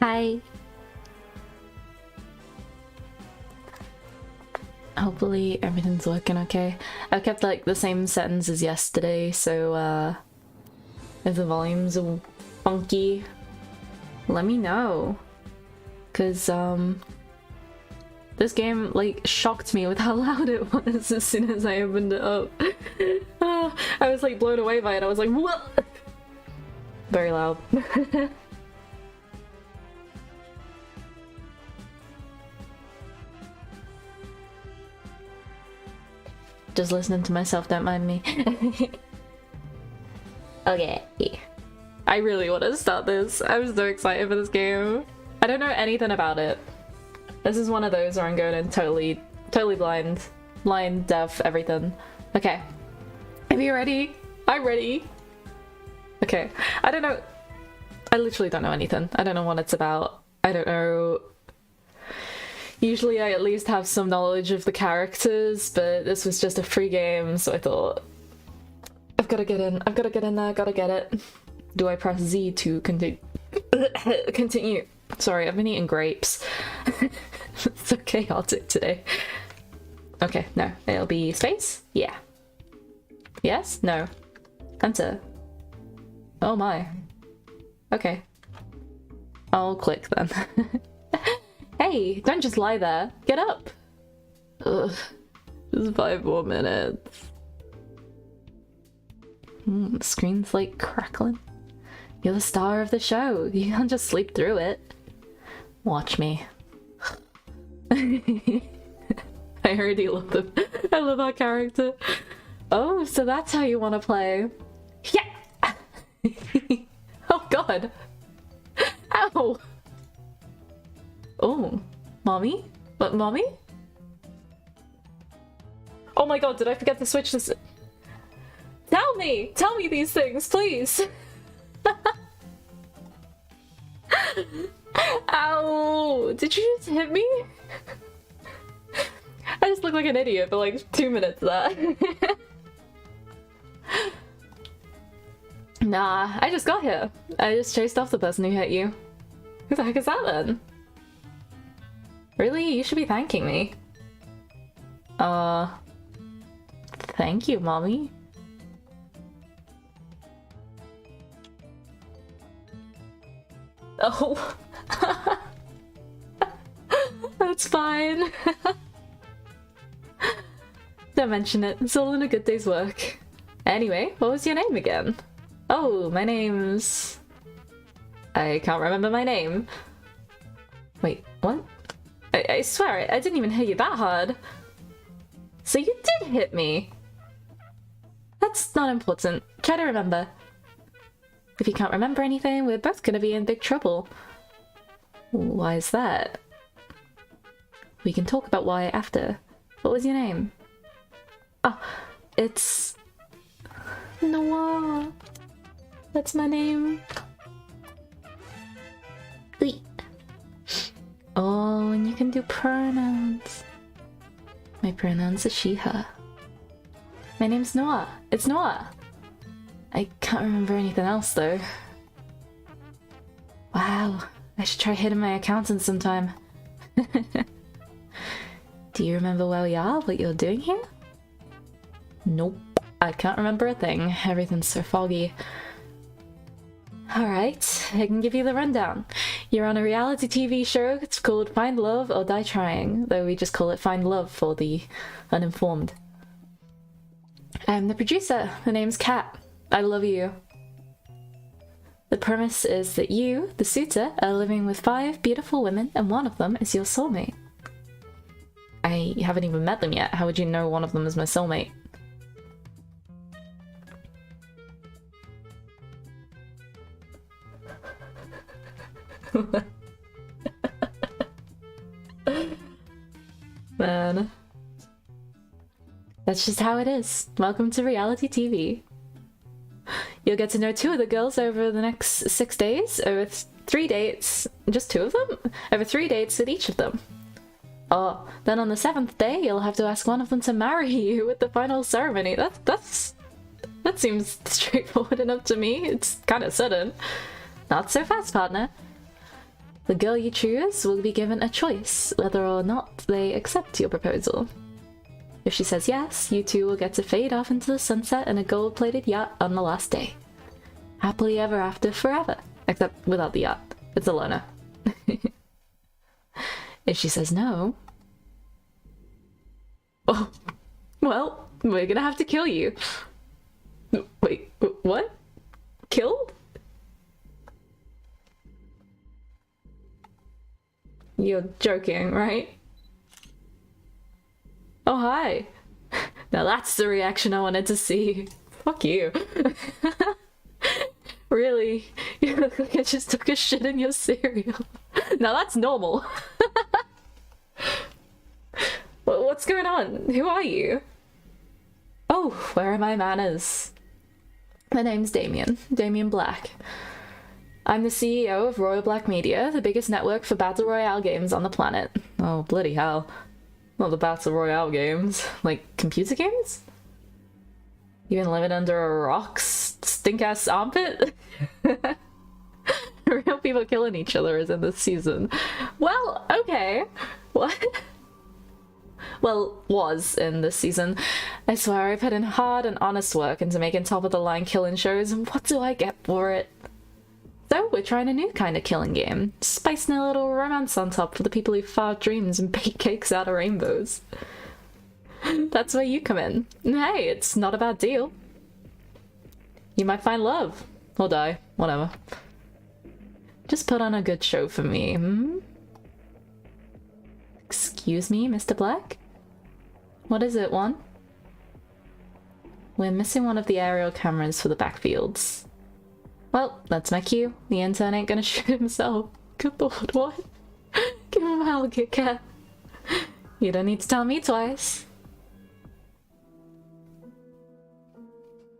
Hi. Hopefully everything's working okay. I've kept like the same settings as yesterday, so if the volumes are funky, let me know. Cause this game like shocked me with how loud it was as soon as I opened it up. I was like blown away by it. I was like, what? Very loud. Just listening to myself, don't mind me. Okay. I really want to start this. I'm so excited for this game. I don't know anything about it. This is one of those where I'm going in totally blind. Blind, deaf, everything. Okay. Are you ready? I'm ready. Okay. I don't know. I literally don't know anything. I don't know what it's about. I don't know. Usually I at least have some knowledge of the characters, but this was just a free game, so I thought, I've got to get in. I've got to get in there. Gotta get it. Do I press Z to continue? Continue. Sorry, I've been eating grapes. It's so chaotic today. Okay, no. It'll be space? Yeah. Yes? No. Enter. Oh my. Okay. I'll click then. Hey, don't just lie there. Get up. Ugh. Just 5 more minutes. The screen's like crackling. You're the star of the show. You can't just sleep through it. Watch me. I already love them. I love our character. Oh, so that's how you want to play. Yeah! Oh god. Ow! Oh, mommy? But mommy? Oh my god, did I forget to switch this? Tell me! Tell me these things, please! Ow! Did you just hit me? I just look like an idiot for like 2 minutes of that. Nah, I just got here. I just chased off the person who hit you. Who the heck is that then? Really? You should be thanking me. Thank you, mommy. Oh. That's fine. Don't mention it. It's all in a good day's work. Anyway, what was your name again? Oh, my name's... I can't remember my name. Wait, what? I swear, I didn't even hit you that hard. So you did hit me. That's not important. Try to remember. If you can't remember anything, we're both gonna be in big trouble. Why is that? We can talk about why after. What was your name? Oh, it's... Noire. That's my name. Wait. Oh, and you can do pronouns. My pronouns are she, her. My name's Noire. It's Noire. I can't remember anything else though. Wow, I should try hitting my accountant sometime. Do you remember where we are? What you're doing here? Nope. I can't remember a thing. Everything's so foggy. Alright, I can give you the rundown. You're on a reality TV show. It's called Find Love or Die Trying, though we just call it Find Love for the uninformed. I'm the producer. The name's Kat. I love you. The premise is that you, the suitor, are living with 5 beautiful women and one of them is your soulmate. I haven't even met them yet. How would you know one of them is my soulmate? Man. That's just how it is. Welcome to reality TV. You'll get to know 2 of the girls over the next 6 days, over 3 dates, just 2 of them? Over 3 dates with each of them. Oh, then on the 7th day, you'll have to ask one of them to marry you with the final ceremony. That seems straightforward enough to me. It's kind of sudden. Not so fast, partner. The girl you choose will be given a choice whether or not they accept your proposal. If she says yes, you two will get to fade off into the sunset in a gold-plated yacht on the last day. Happily ever after forever. Except without the yacht. It's a loner. If she says no... Oh, well, we're gonna have to kill you. Wait, what? Killed? You're joking, right? Oh, hi. Now that's the reaction I wanted to see. Fuck you. Really? You look like I just took a shit in your cereal. Now that's normal. What's going on? Who are you? Oh, where are my manners? My name's Damien. Damien Black. I'm the CEO of Royal Black Media, the biggest network for Battle Royale games on the planet. Oh, bloody hell. Not the Battle Royale games. Like, computer games? You been living under a rock, stink-ass armpit? Real people killing each other is in this season. Well, okay. What? Well, was in this season. I swear I put in hard and honest work into making top-of-the-line killing shows, and what do I get for it? So, we're trying a new kind of killing game. Spicing a little romance on top for the people who fart dreams and bake cakes out of rainbows. That's where you come in. Hey, it's not a bad deal. You might find love. Or die. Whatever. Just put on a good show for me, hmm? Excuse me, Mr. Black? What is it, Juan? We're missing one of the aerial cameras for the backfields. Well, that's my cue. The intern ain't gonna shoot himself. Good lord, what? Give him a hell, Kit Kat. You don't need to tell me twice.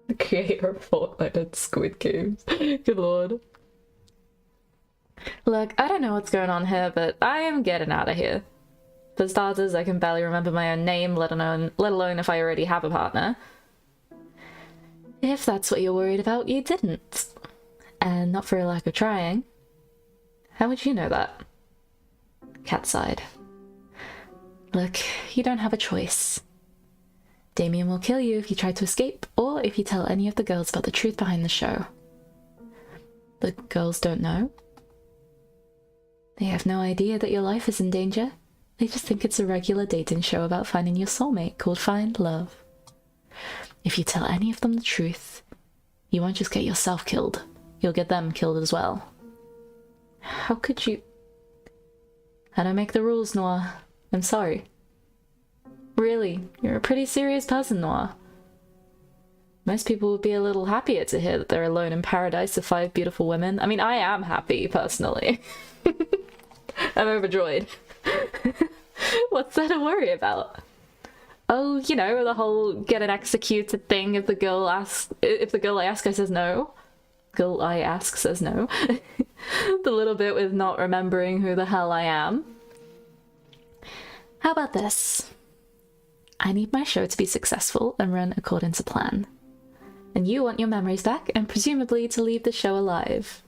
The creator of Fortnite and Squid Games. Good lord. Look, I don't know what's going on here, but I am getting out of here. For starters, I can barely remember my own name, let alone if I already have a partner. If that's what you're worried about, you didn't. And not for a lack of trying. How would you know that? Cat sighed. Look, you don't have a choice. Damien will kill you if you try to escape, or if you tell any of the girls about the truth behind the show. The girls don't know? They have no idea that your life is in danger. They just think it's a regular dating show about finding your soulmate called Find Love. If you tell any of them the truth, you won't just get yourself killed. You'll get them killed as well. How could you... I don't make the rules, Noire. I'm sorry. Really, you're a pretty serious person, Noire. Most people would be a little happier to hear that they're alone in paradise of 5 beautiful women. I mean, I am happy, personally. I'm overjoyed. What's there to worry about? Oh, you know, the whole get it executed thing if the girl I ask her says no. Girl I ask says no. The little bit with not remembering who the hell I am. How about this? I need my show to be successful and run according to plan. And you want your memories back and presumably to leave the show alive.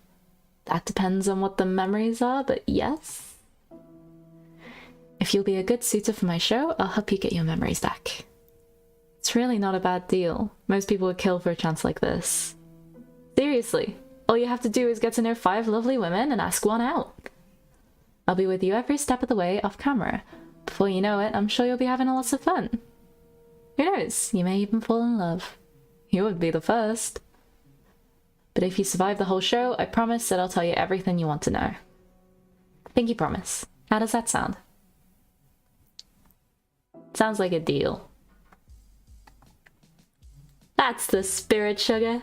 That depends on what the memories are, but yes. If you'll be a good suitor for my show, I'll help you get your memories back. It's really not a bad deal. Most people would kill for a chance like this. Seriously, all you have to do is get to know 5 lovely women and ask one out. I'll be with you every step of the way off camera. Before you know it, I'm sure you'll be having lots of fun. Who knows, you may even fall in love. You would be the first. But if you survive the whole show, I promise that I'll tell you everything you want to know. Pinky promise. How does that sound? Sounds like a deal. That's the spirit, sugar.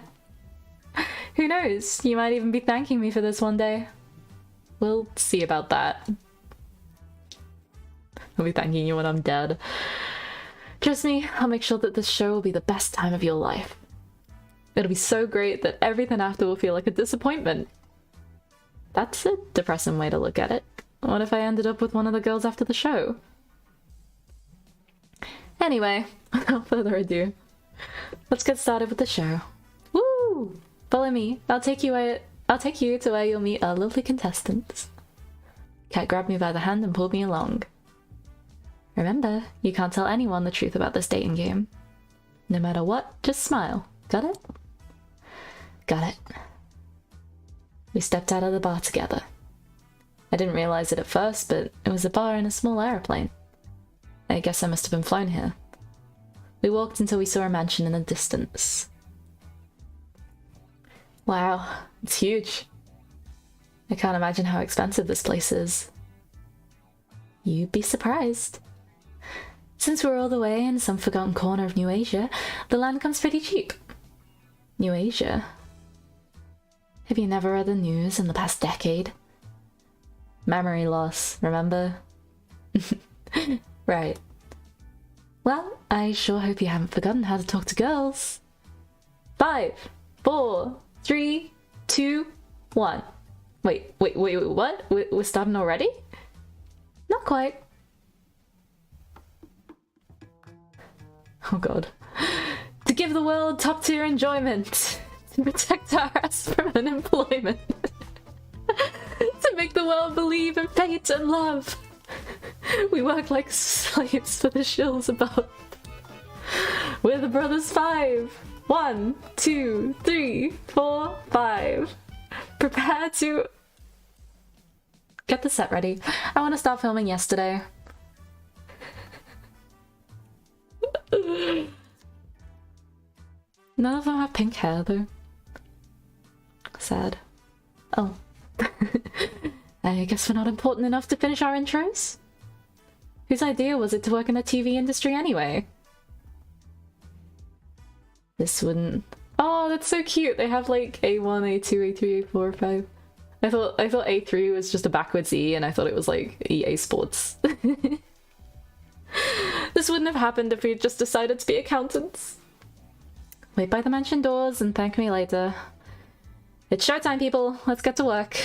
Who knows, you might even be thanking me for this one day. We'll see about that. I'll be thanking you when I'm dead. Trust me, I'll make sure that this show will be the best time of your life. It'll be so great that everything after will feel like a disappointment. That's a depressing way to look at it. What if I ended up with one of the girls after the show? Anyway, without further ado, let's get started with the show. Woo! Follow me. I'll take you to where you'll meet our lovely contestants. Cat grabbed me by the hand and pulled me along. Remember, you can't tell anyone the truth about this dating game. No matter what, just smile. Got it? Got it. We stepped out of the bar together. I didn't realize it at first, but it was a bar in a small aeroplane. I guess I must have been flown here. We walked until we saw a mansion in the distance. Wow, it's huge. I can't imagine how expensive this place is. You'd be surprised. Since we're all the way in some forgotten corner of New Asia, the land comes pretty cheap. New Asia? Have you never read the news in the past decade? Memory loss, remember? Right. Well, I sure hope you haven't forgotten how to talk to girls. 5, 4, 3, 2, 1. Wait, what? We're starting already? Not quite. Oh god. To give the world top-tier enjoyment. To protect our ass from unemployment. To make the world believe in fate and love. We work like slaves for the shills above. We're the brothers 5. 1, 2, 3, 4, 5. Prepare to... Get the set ready. I want to start filming yesterday. None of them have pink hair though. Sad. Oh. I guess we're not important enough to finish our intros? Whose idea was it to work in the TV industry anyway? This wouldn't... Oh, that's so cute! They have like A1, A2, A3, A4, A5. I thought A3 was just a backwards E and I thought it was like EA Sports. This wouldn't have happened if we had just decided to be accountants. Wait by the mansion doors and thank me later. It's showtime, people! Let's get to work.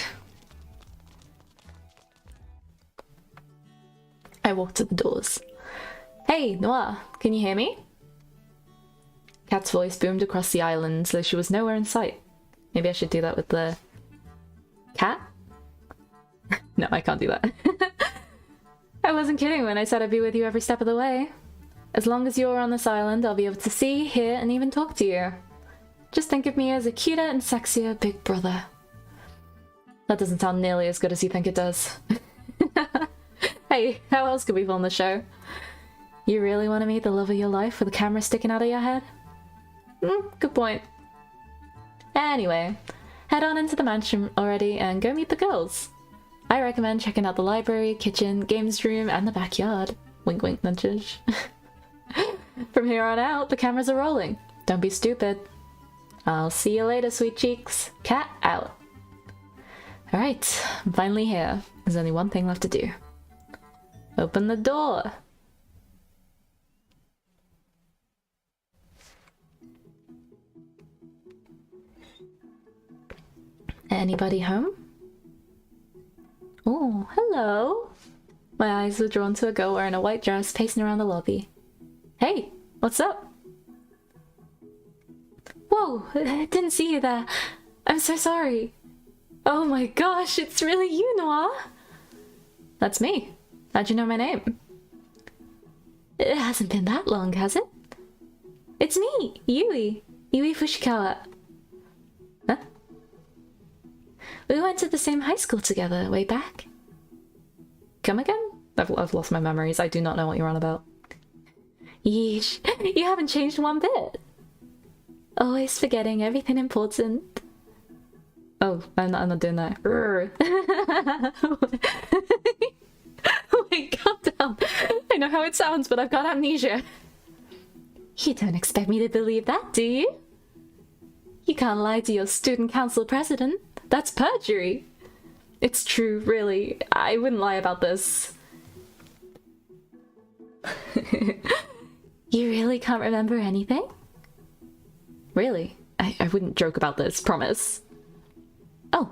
I walked to the doors. Hey, Noire, can you hear me? Cat's voice boomed across the island, though she was nowhere in sight. Maybe I should do that with the... Cat? No, I can't do that. I wasn't kidding when I said I'd be with you every step of the way. As long as you're on this island, I'll be able to see, hear, and even talk to you. Just think of me as a cuter and sexier big brother. That doesn't sound nearly as good as you think it does. Hey, how else could we film the show? You really want to meet the love of your life with a camera sticking out of your head? Good point. Anyway, head on into the mansion already and go meet the girls. I recommend checking out the library, kitchen, games room, and the backyard. Wink wink nudge. From here on out, the cameras are rolling. Don't be stupid. I'll see you later, sweet cheeks. Cat out. Alright, I'm finally here. There's only one thing left to do. Open the door. Anybody home? Oh, hello. My eyes were drawn to a girl wearing a white dress pacing around the lobby. Hey, what's up? Whoa, I didn't see you there. I'm so sorry. Oh my gosh, it's really you, Noire. That's me. How'd you know my name? It hasn't been that long, has it? It's me, Yui. Yui Fushikawa. Huh? We went to the same high school together way back. Come again? I've lost my memories. I do not know what you're on about. Yeesh, you haven't changed one bit. Always forgetting everything important. Oh, I'm not doing that. Wait, calm down. I know how it sounds, but I've got amnesia. You don't expect me to believe that, do you? You can't lie to your student council president. That's perjury. It's true, really. I wouldn't lie about this. You really can't remember anything? Really? I wouldn't joke about this, promise. Oh.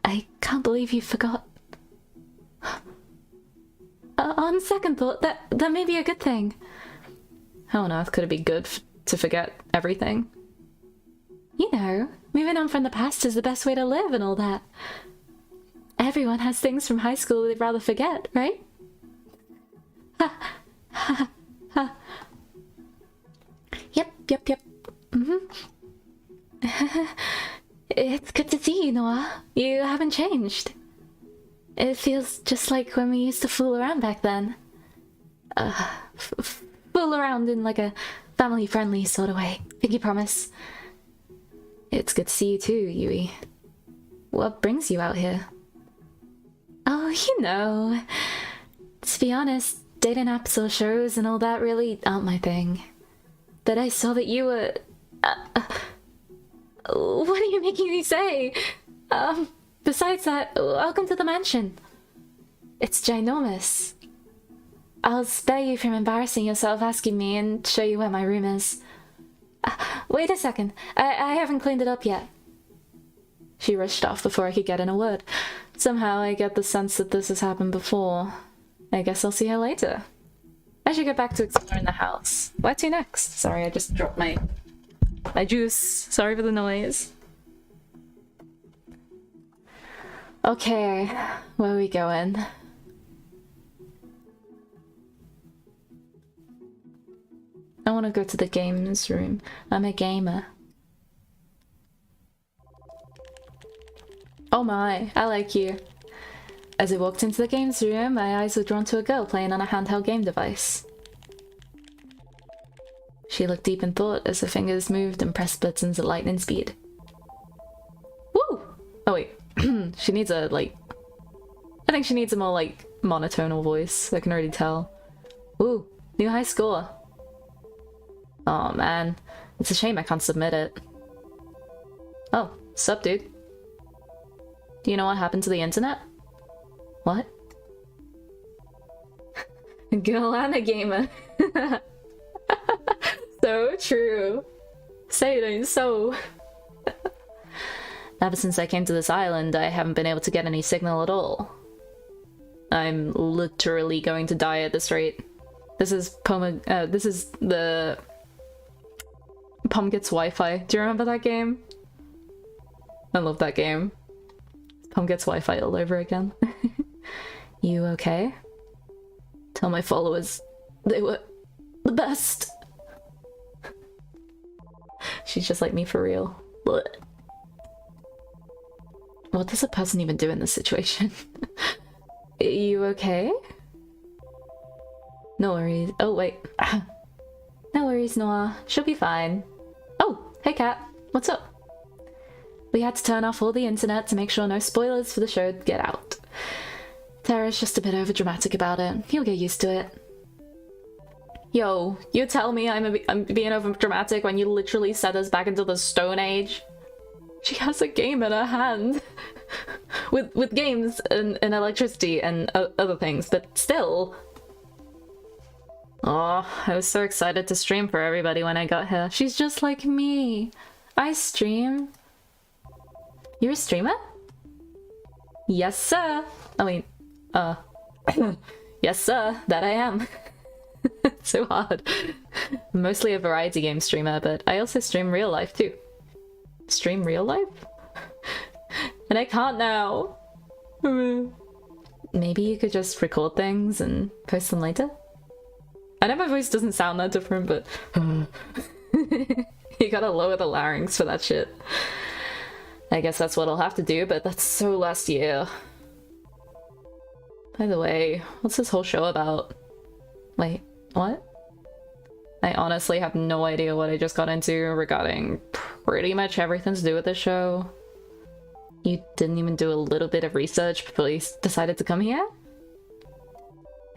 I can't believe you forgot. On second thought, that may be a good thing. How on earth could it be good to forget everything? You know, moving on from the past is the best way to live and all that. Everyone has things from high school they'd rather forget, right? Yep. It's good to see you, Noah. You haven't changed. It feels just like when we used to fool around back then. Fool around in like a family-friendly sort of way. Pinky promise. It's good to see you too, Yui. What brings you out here? Oh, you know. To be honest, dating apps or shows and all that really aren't my thing. But I saw that you were... what are you making me say? Besides that, welcome to the mansion. It's ginormous. I'll spare you from embarrassing yourself asking me and show you where my room is. Wait a second. I haven't cleaned it up yet. She rushed off before I could get in a word. Somehow I get the sense that this has happened before. I guess I'll see her later. I should get back to exploring the house. Where to next? Sorry, I just dropped my juice. Sorry for the noise. Okay, where are we going? I want to go to the games room. I'm a gamer. Oh my, I like you. As I walked into the games room, my eyes were drawn to a girl playing on a handheld game device. She looked deep in thought as her fingers moved and pressed buttons at lightning speed. Woo! Oh wait, she needs a, like... I think she needs a more, like, monotonal voice. I can already tell. Ooh, new high score. Oh man, it's a shame I can't submit it. Oh, sup dude? Do you know what happened to the internet? What? Girl and a gamer. So true. Say it ain't so. Ever since I came to this island, I haven't been able to get any signal at all. I'm literally going to die at this rate. This is the Pom Gets Wi-Fi. Do you remember that game? I love that game. Pom Gets Wi-Fi all over again. You okay? Tell my followers they were the best. She's just like me for real. Blech. What does a person even do in this situation? You okay? No worries. Oh wait. No worries, Noah. She'll be fine. Oh, hey Kat. What's up? We had to turn off all the internet to make sure no spoilers for the show get out. Tara's just a bit overdramatic about it. You'll get used to it. Yo, you tell me I'm being overdramatic when you literally set us back into the Stone Age? She has a game in her hand. with games and electricity and other things, but still. Oh, I was so excited to stream for everybody when I got here. She's just like me. I stream. You're a streamer? Yes, sir. I mean, yes, sir. That I am. So hard. I'm mostly a variety game streamer, but I also stream real life too. Stream real life? And I can't now. Maybe you could just record things and post them later? I know my voice doesn't sound that different, but you gotta lower the larynx for that shit. I guess that's what I'll have to do, but that's so last year. By the way, what's this whole show about? Wait, what? I honestly have no idea what I just got into regarding pretty much everything to do with this show. You didn't even do a little bit of research before you decided to come here?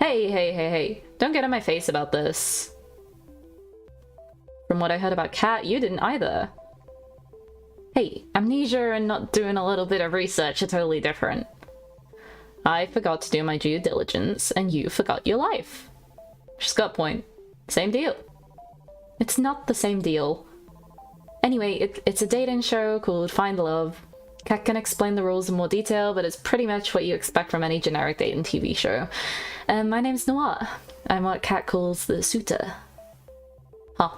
Hey, don't get in my face about this. From what I heard about Kat, you didn't either. Hey, amnesia and not doing a little bit of research are totally different. I forgot to do my due diligence, and you forgot your life. She's got a point. Same deal. It's not the same deal. Anyway, it's a dating show called Find Love. Kat can explain the rules in more detail, but it's pretty much what you expect from any generic dating TV show. My name's Noire. I'm what Kat calls the suitor. Huh.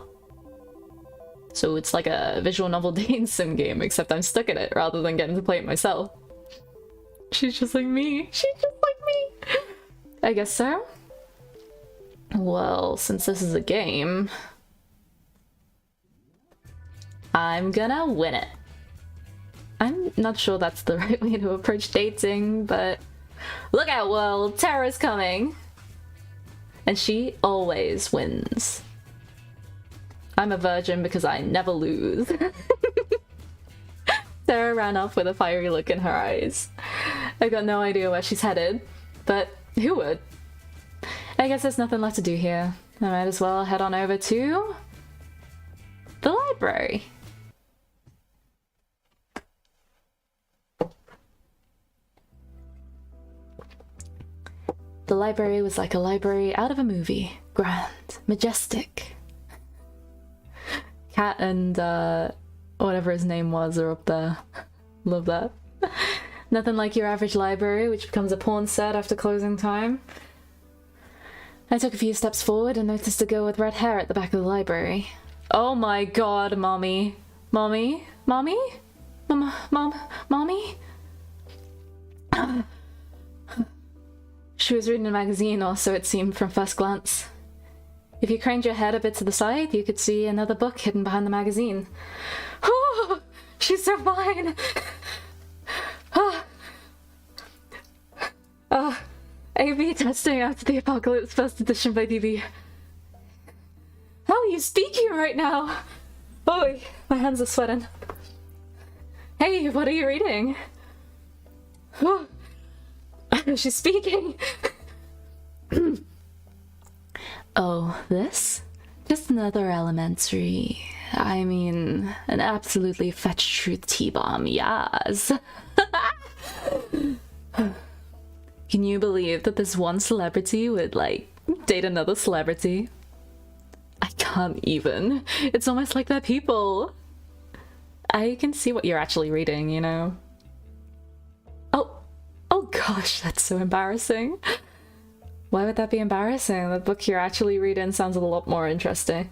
So it's like a visual novel dating sim game, except I'm stuck in it rather than getting to play it myself. She's just like me. She's just like me. I guess so. Well, since this is a game, I'm gonna win it. I'm not sure that's the right way to approach dating, but look out, world! Tara's coming! And she always wins. I'm a virgin because I never lose. Tara ran off with a fiery look in her eyes. I've got no idea where she's headed, but who would? I guess there's nothing left to do here. I might as well head on over to the library. The library was like a library out of a movie. Grand, majestic. Cat and whatever his name was are up there. Love that. Nothing like your average library, which becomes a porn set after closing time. I took a few steps forward and noticed a girl with red hair at the back of the library. Oh my god, mommy. Mommy? Mommy? Mommy? She was reading a magazine, or so it seemed from first glance. If you craned your head a bit to the side, you could see another book hidden behind the magazine. Oh, she's so fine! A/B testing after the apocalypse, first edition by DB. How are you speaking right now? Oh, my hands are sweating. Hey, what are you reading? Oh, she's speaking. Oh, this? Just another elementary. I mean, an absolutely fetch truth T-bomb, yes. Can you believe that this one celebrity would, like, date another celebrity? I can't even. It's almost like they're people. I can see what you're actually reading, you know? Oh gosh, that's so embarrassing. Why would that be embarrassing? The book you're actually reading sounds a lot more interesting.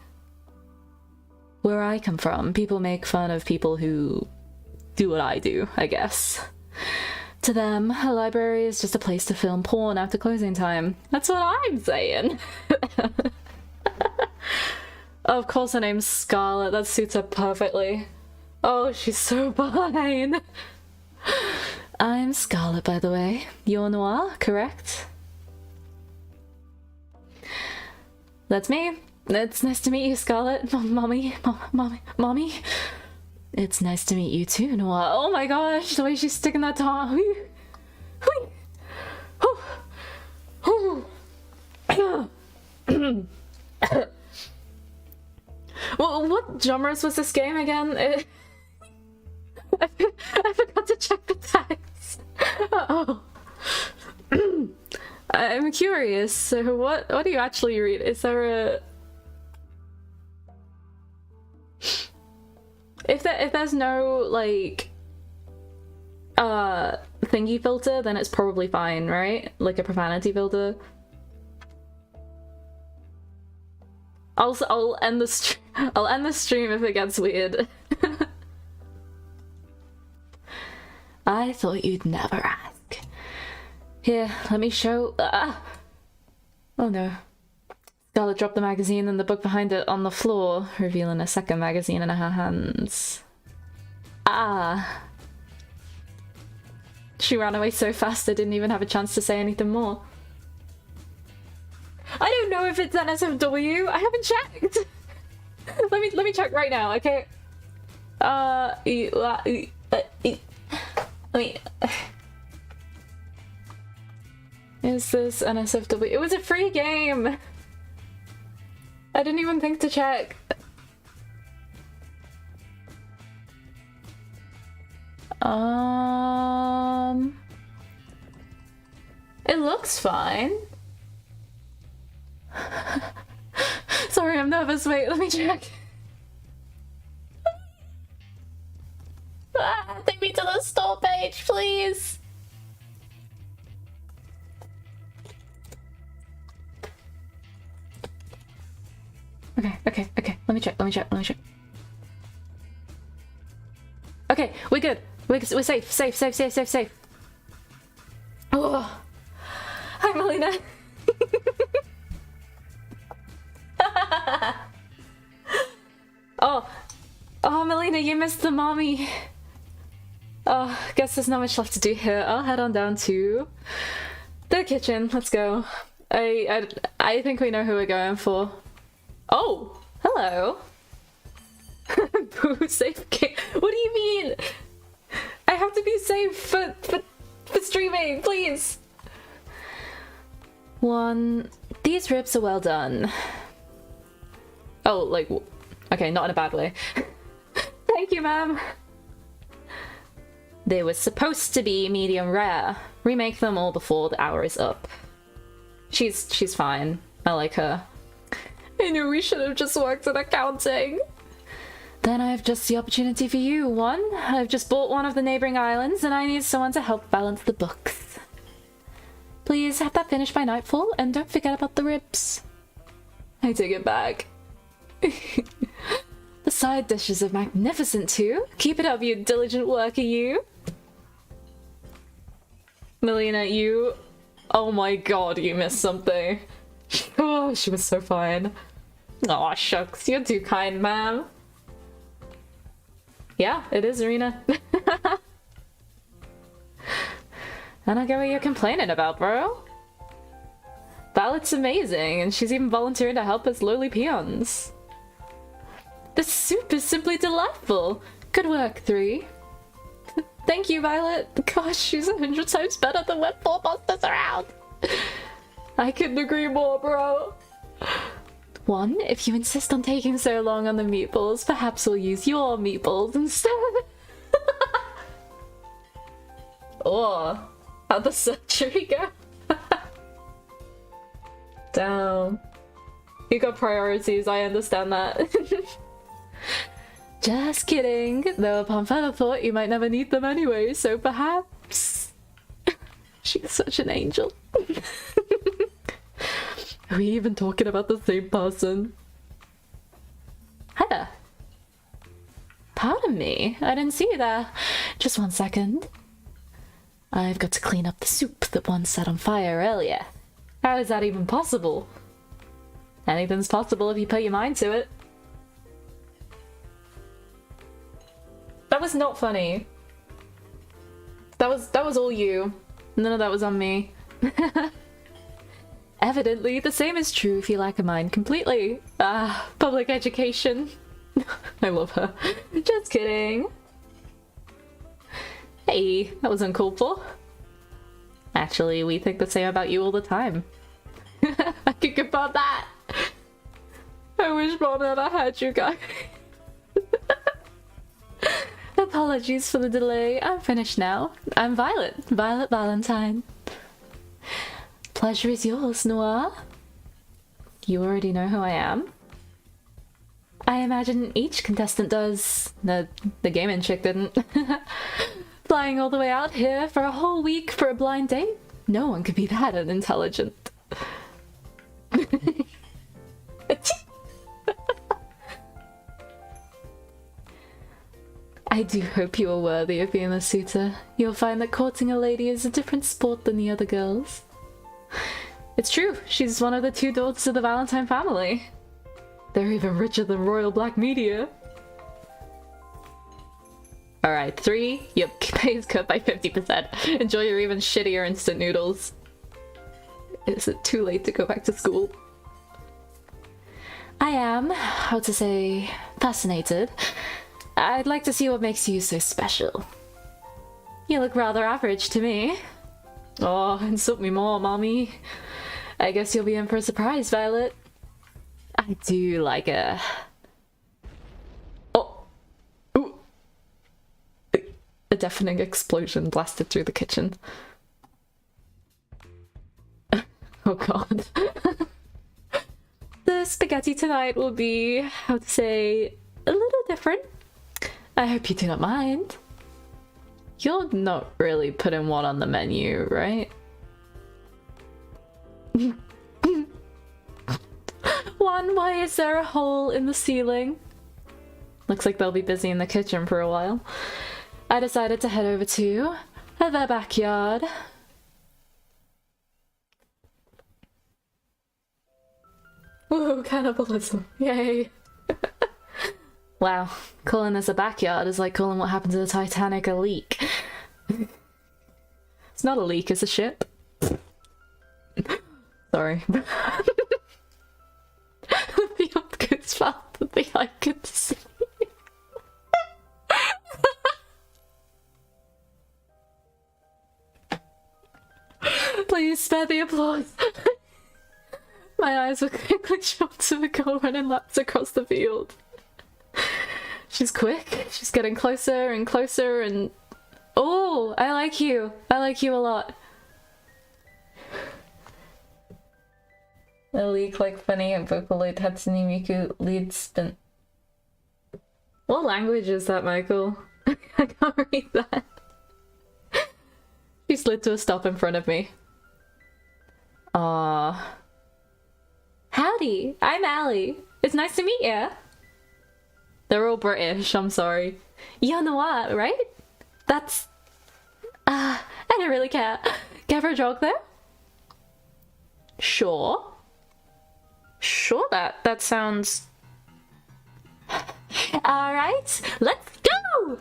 Where I come from, people make fun of people who do what I do, I guess. To them, a library is just a place to film porn after closing time. That's what I'm saying. Oh, of course her name's Scarlet. That suits her perfectly. Oh, she's so fine. I'm Scarlet, by the way. You're Noire, correct? That's me. It's nice to meet you, Scarlet. Mommy. It's nice to meet you too, Noire. Oh my gosh, the way she's sticking that tongue. Well, what genres was this game again? I forgot to check the text. Oh. I'm curious. So what do you actually read? Is there a... If there's no, like, thingy filter, then it's probably fine, right? Like a profanity filter. I'll end the I'll end the stream if it gets weird. I thought you'd never ask. Here, let me show. Oh no. Scarlet dropped the magazine and the book behind it on the floor, revealing a second magazine in her hands. Ah. She ran away so fast I didn't even have a chance to say anything more. I don't know if it's NSFW. I haven't checked. let me check right now, okay? Is this NSFW? It was a free game. I didn't even think to check. It looks fine. Sorry, I'm nervous. Wait, let me check. Take me to the store page, please. Okay. Let me check. Okay, we're good. We're safe. Oh! Oh, Melina, you missed the mommy! Oh, guess there's not much left to do here. I'll head on down to the kitchen. Let's go. I think we know who we're going for. Oh! Hello! Boo, safe game. What do you mean? I have to be safe for streaming, please! These ribs are well done. Oh, like, okay, not in a bad way. Thank you, ma'am. They were supposed to be medium rare. Remake them all before the hour is up. She's fine. I like her. I knew we should have just worked in accounting. Then I have just the opportunity for you. I've just bought one of the neighboring islands and I need someone to help balance the books. Please have that finished by nightfall and don't forget about the ribs. I take it back. The side dishes are magnificent too. Keep it up, you diligent worker, you. Melina, you... Oh my god, you missed something. Oh, she was so fine. Aw, shucks, you're too kind, ma'am. Yeah, it is, Arena. I don't get what you're complaining about, bro. Violet's amazing, and she's even volunteering to help us lowly peons. The soup is simply delightful. Good work, 3. Thank you, Violet. Gosh, she's 100 times better than when 4 monsters around. I couldn't agree more, bro. 1, if you insist on taking so long on the meatballs, perhaps we'll use your meatballs instead. Oh, how'd the surgery go? Damn. You got priorities, I understand that. Just kidding. Though upon further thought, you might never need them anyway, so perhaps... She's such an angel. Are we even talking about the same person? Heya. Pardon me, I didn't see you there. Just 1 second. I've got to clean up the soup that once set on fire earlier. How is that even possible? Anything's possible if you put your mind to it. That was not funny. That was all you. None of that was on me. Evidently, the same is true if you lack a mind completely. Ah, public education. I love her. Just kidding. Hey, that was uncalled for. Actually, we think the same about you all the time. I could confirm that. I wish Mom never had you guys. Apologies for the delay. I'm finished now. I'm Violet. Violet Valentine. Pleasure is yours, Noire. You already know who I am? I imagine each contestant does. The gaming chick didn't. Flying all the way out here for a whole week for a blind date? No one could be that unintelligent. I do hope you are worthy of being a suitor. You'll find that courting a lady is a different sport than the other girls. It's true, she's one of the 2 daughters of the Valentine family. They're even richer than Royal Black Media. Alright, 3, your pay is cut by 50%. Enjoy your even shittier instant noodles. Is it too late to go back to school? I am, how to say, fascinated. I'd like to see what makes you so special. You look rather average to me. Oh, insult me more, mommy. I guess you'll be in for a surprise, Violet. I do like a... Oh! Ooh! A deafening explosion blasted through the kitchen. Oh god. The spaghetti tonight will be, how to say, a little different. I hope you do not mind. You're not really putting one on the menu, right? One, why is there a hole in the ceiling? Looks like they'll be busy in the kitchen for a while. I decided to head over to their backyard. Woohoo, cannibalism. Yay. Wow, calling this a backyard is like calling what happened to the Titanic a leak. It's not a leak, it's a ship. Sorry. Beyond goes faster than the eye could see. Please spare the applause. My eyes were quickly shot to a girl running laps across the field. She's quick, she's getting closer and closer and... Oh, I like you. I like you a lot. A leak like funny and Vocaloid Hatsune Miku lead spin. What language is that, Michael? I can't read that. She slid to a stop in front of me. Aww. Howdy, I'm Allie. It's nice to meet ya. They're all British, I'm sorry. You're Noire, right? That's... I don't really care. Care for a jog there? Sure. Sure, that sounds... Alright, let's go!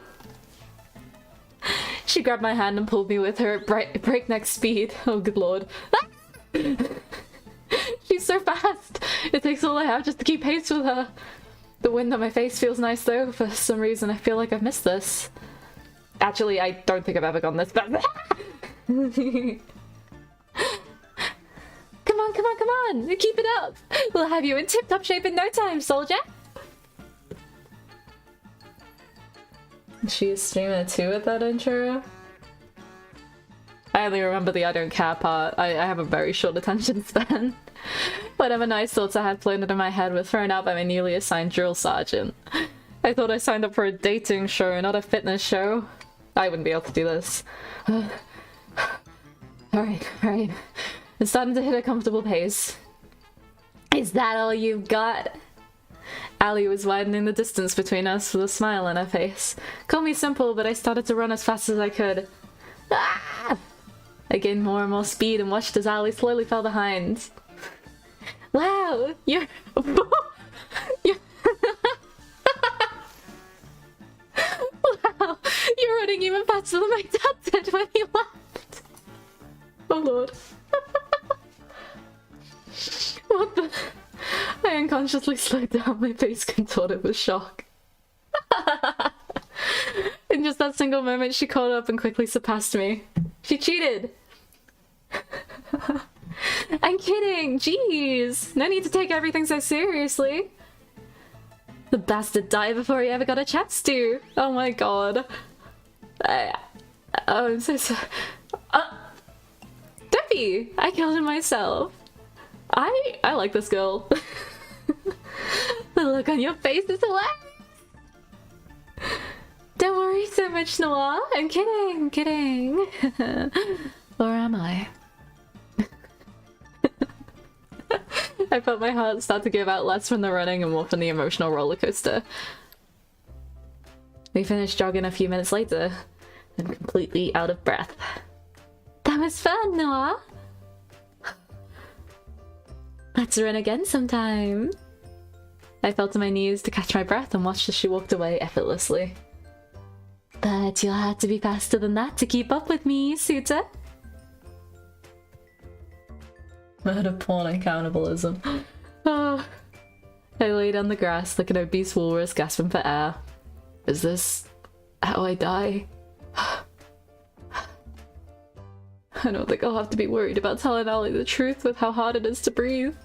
She grabbed my hand and pulled me with her at breakneck speed. Oh, good lord. She's so fast! It takes all I have just to keep pace with her. The wind on my face feels nice though. For some reason I feel like I've missed this. Actually, I don't think I've ever gone this bad. Come on, come on, come on! Keep it up! We'll have you in tip-top shape in no time, soldier! She a streamer too at that intro? I only remember the I don't care part. I have a very short attention span. Whatever nice thoughts I had floated in my head were thrown out by my newly assigned drill sergeant. I thought I signed up for a dating show, not a fitness show. I wouldn't be able to do this. Alright, alright. It's starting to hit a comfortable pace. Is that all you've got? Allie was widening the distance between us with a smile on her face. Call me simple, but I started to run as fast as I could. Ah! I gained more and more speed and watched as Allie slowly fell behind. Wow, you're... you're... Wow, you're running even faster than my dad did when he left. Oh lord. What the... I unconsciously slowed down, my face contorted with shock. In just that single moment, she caught up and quickly surpassed me. She cheated! I'm kidding! Jeez! No need to take everything so seriously. The bastard died before he ever got a chance to. Oh my god. I'm so sorry. Debbie! I killed him myself. I like this girl. The look on your face is hilarious. Don't worry so much, Noire. I'm kidding, I'm kidding. Or am I? I felt my heart start to give out less from the running and more from the emotional roller coaster. We finished jogging a few minutes later, and completely out of breath. That was fun, Noire. Let's run again sometime. I fell to my knees to catch my breath and watched as she walked away effortlessly. But you'll have to be faster than that to keep up with me, Suta. Murder, porn, and cannibalism. Oh. I laid on the grass like an obese walrus gasping for air. Is this how I die? I don't think I'll have to be worried about telling Allie the truth with how hard it is to breathe.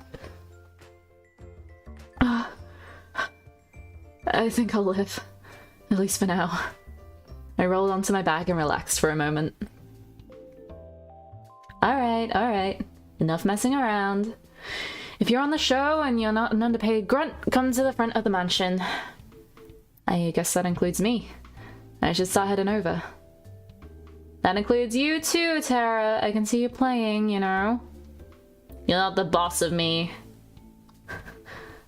I think I'll live. At least for now. I rolled onto my back and relaxed for a moment. Alright, alright. Enough messing around. If you're on the show and you're not an underpaid grunt, come to the front of the mansion. I guess that includes me. I should start heading over. That includes you too, Tara. I can see you playing, you know. You're not the boss of me.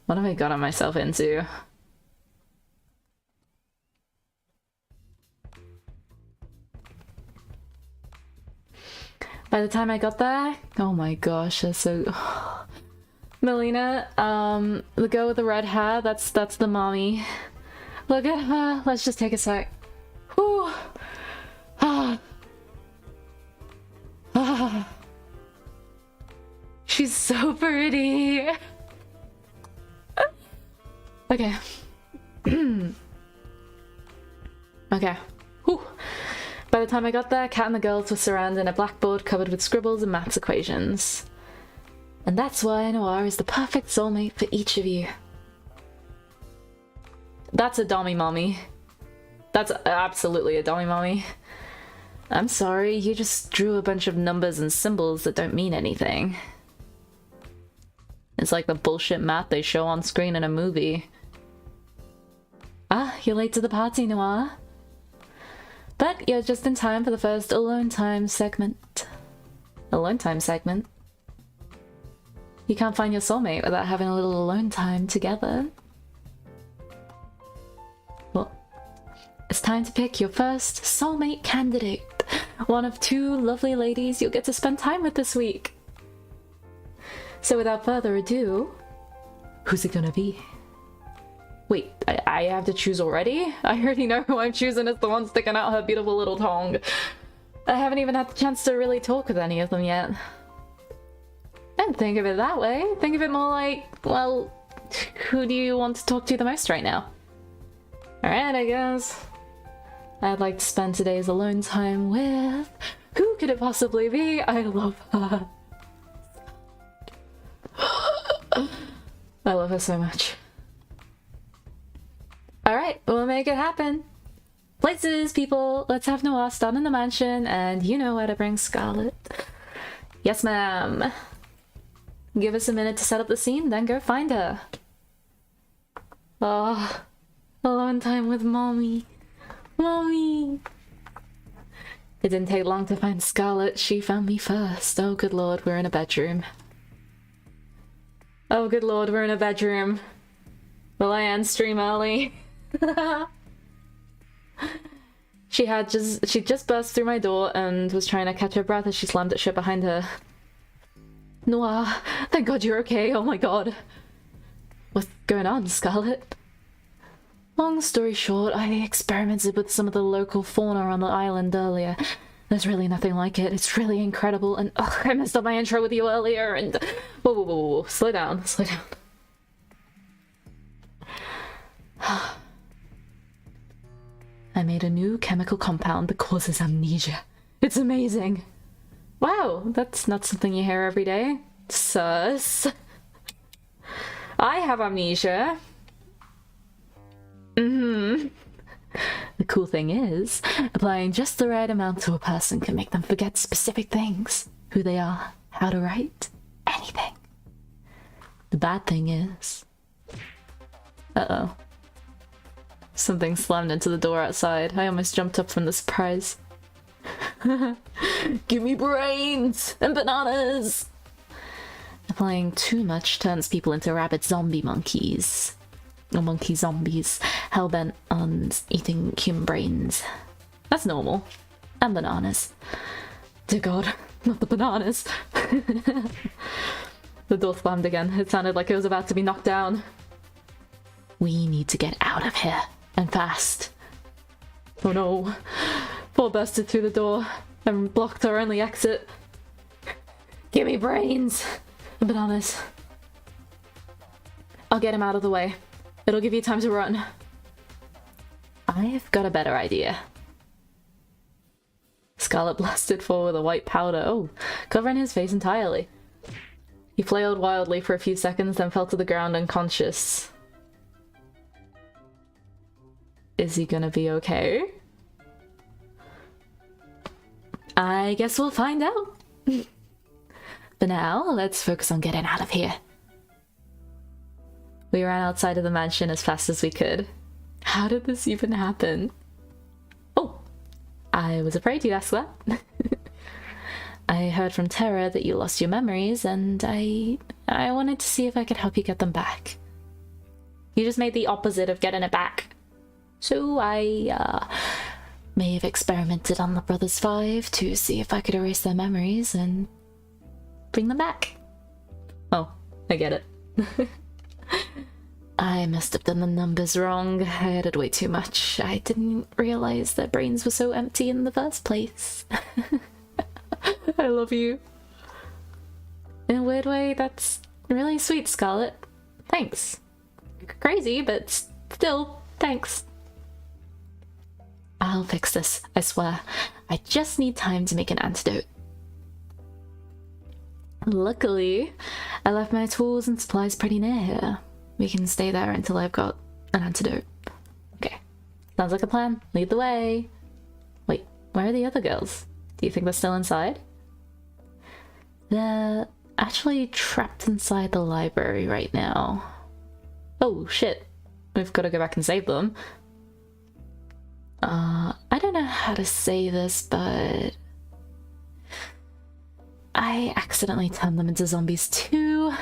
What have I gotten myself into? By the time I got there, oh my gosh, that's so... Melina, the girl with the red hair, that's the mommy. look at her. Let's just take a sec. Whew. Ah. Ah. She's so pretty. Okay. Okay. Whew. By the time I got there, Cat and the girls were surrounding a blackboard covered with scribbles and maths equations. And that's why Noire is the perfect soulmate for each of you. That's a dummy mommy. That's absolutely a dummy mommy. I'm sorry, you just drew a bunch of numbers and symbols that don't mean anything. It's like the bullshit math they show on screen in a movie. Ah, you're late to the party, Noire. But you're just in time for the first alone time segment. Alone time segment? You can't find your soulmate without having a little alone time together. Well, it's time to pick your first soulmate candidate. One of 2 lovely ladies you'll get to spend time with this week. So without further ado, who's it gonna be? Wait, I have to choose already? I already know who I'm choosing as the one sticking out her beautiful little tongue. I haven't even had the chance to really talk with any of them yet. Don't think of it that way. Think of it more like, well, who do you want to talk to the most right now? Alright, I guess. I'd like to spend today's alone time with... Who could it possibly be? I love her. I love her so much. Alright, we'll make it happen. Places, people! Let's have Noire start in the mansion, and you know where to bring Scarlet. Yes, ma'am. Give us a minute to set up the scene, then go find her. Oh, alone time with mommy. Mommy! It didn't take long to find Scarlet. She found me first. Oh, good lord, we're in a bedroom. Oh, good lord, we're in a bedroom. Will I end stream early? She just burst through my door and was trying to catch her breath as she slammed it shut behind her. Noire, thank god you're okay, oh my god. What's going on, Scarlet? Long story short, I experimented with some of the local fauna on the island earlier. There's really nothing like it, it's really incredible, and ugh, I messed up my intro with you earlier, and... Whoa, whoa, whoa, whoa, slow down, slow down. I made a new chemical compound that causes amnesia. It's amazing. Wow, that's not something you hear every day. Sus. I have amnesia. The cool thing is, applying just the right amount to a person can make them forget specific things. Who they are, how to write, anything. The bad thing is... Uh-oh. Something slammed into the door outside. I almost jumped up from the surprise. Give me brains and bananas! Applying too much turns people into rabid zombie monkeys. Or monkey zombies, hellbent on eating human brains. That's normal. And bananas. Dear god, not the bananas. The door slammed again. It sounded like it was about to be knocked down. We need to get out of here. And fast. Oh no. Paul busted through the door and blocked our only exit. Give me brains and bananas. I'll get him out of the way. It'll give you time to run. I've got a better idea. Scarlet blasted forward with a white powder, covering his face entirely. He flailed wildly for a few seconds, then fell to the ground unconscious. Is he gonna be okay? I guess we'll find out. For now, let's focus on getting out of here. We ran outside of the mansion as fast as we could. How did this even happen? Oh, I was afraid you'd ask that. I heard from Terra that you lost your memories, and I wanted to see if I could help you get them back. You just made the opposite of getting it back. So I may have experimented on the Brothers 5 to see if I could erase their memories and bring them back. Oh, I get it. I must have done the numbers wrong. I added way too much. I didn't realize their brains were so empty in the first place. I love you. In a weird way, that's really sweet, Scarlet. Thanks. Crazy, but still, thanks. I'll fix this, I swear. I just need time to make an antidote. Luckily, I left my tools and supplies pretty near here. We can stay there until I've got an antidote. Okay. Sounds like a plan. Lead the way. Wait, where are the other girls? Do you think they're still inside? They're actually trapped inside the library right now. Oh, shit. We've got to go back and save them. I don't know how to say this, but I accidentally turned them into zombies too.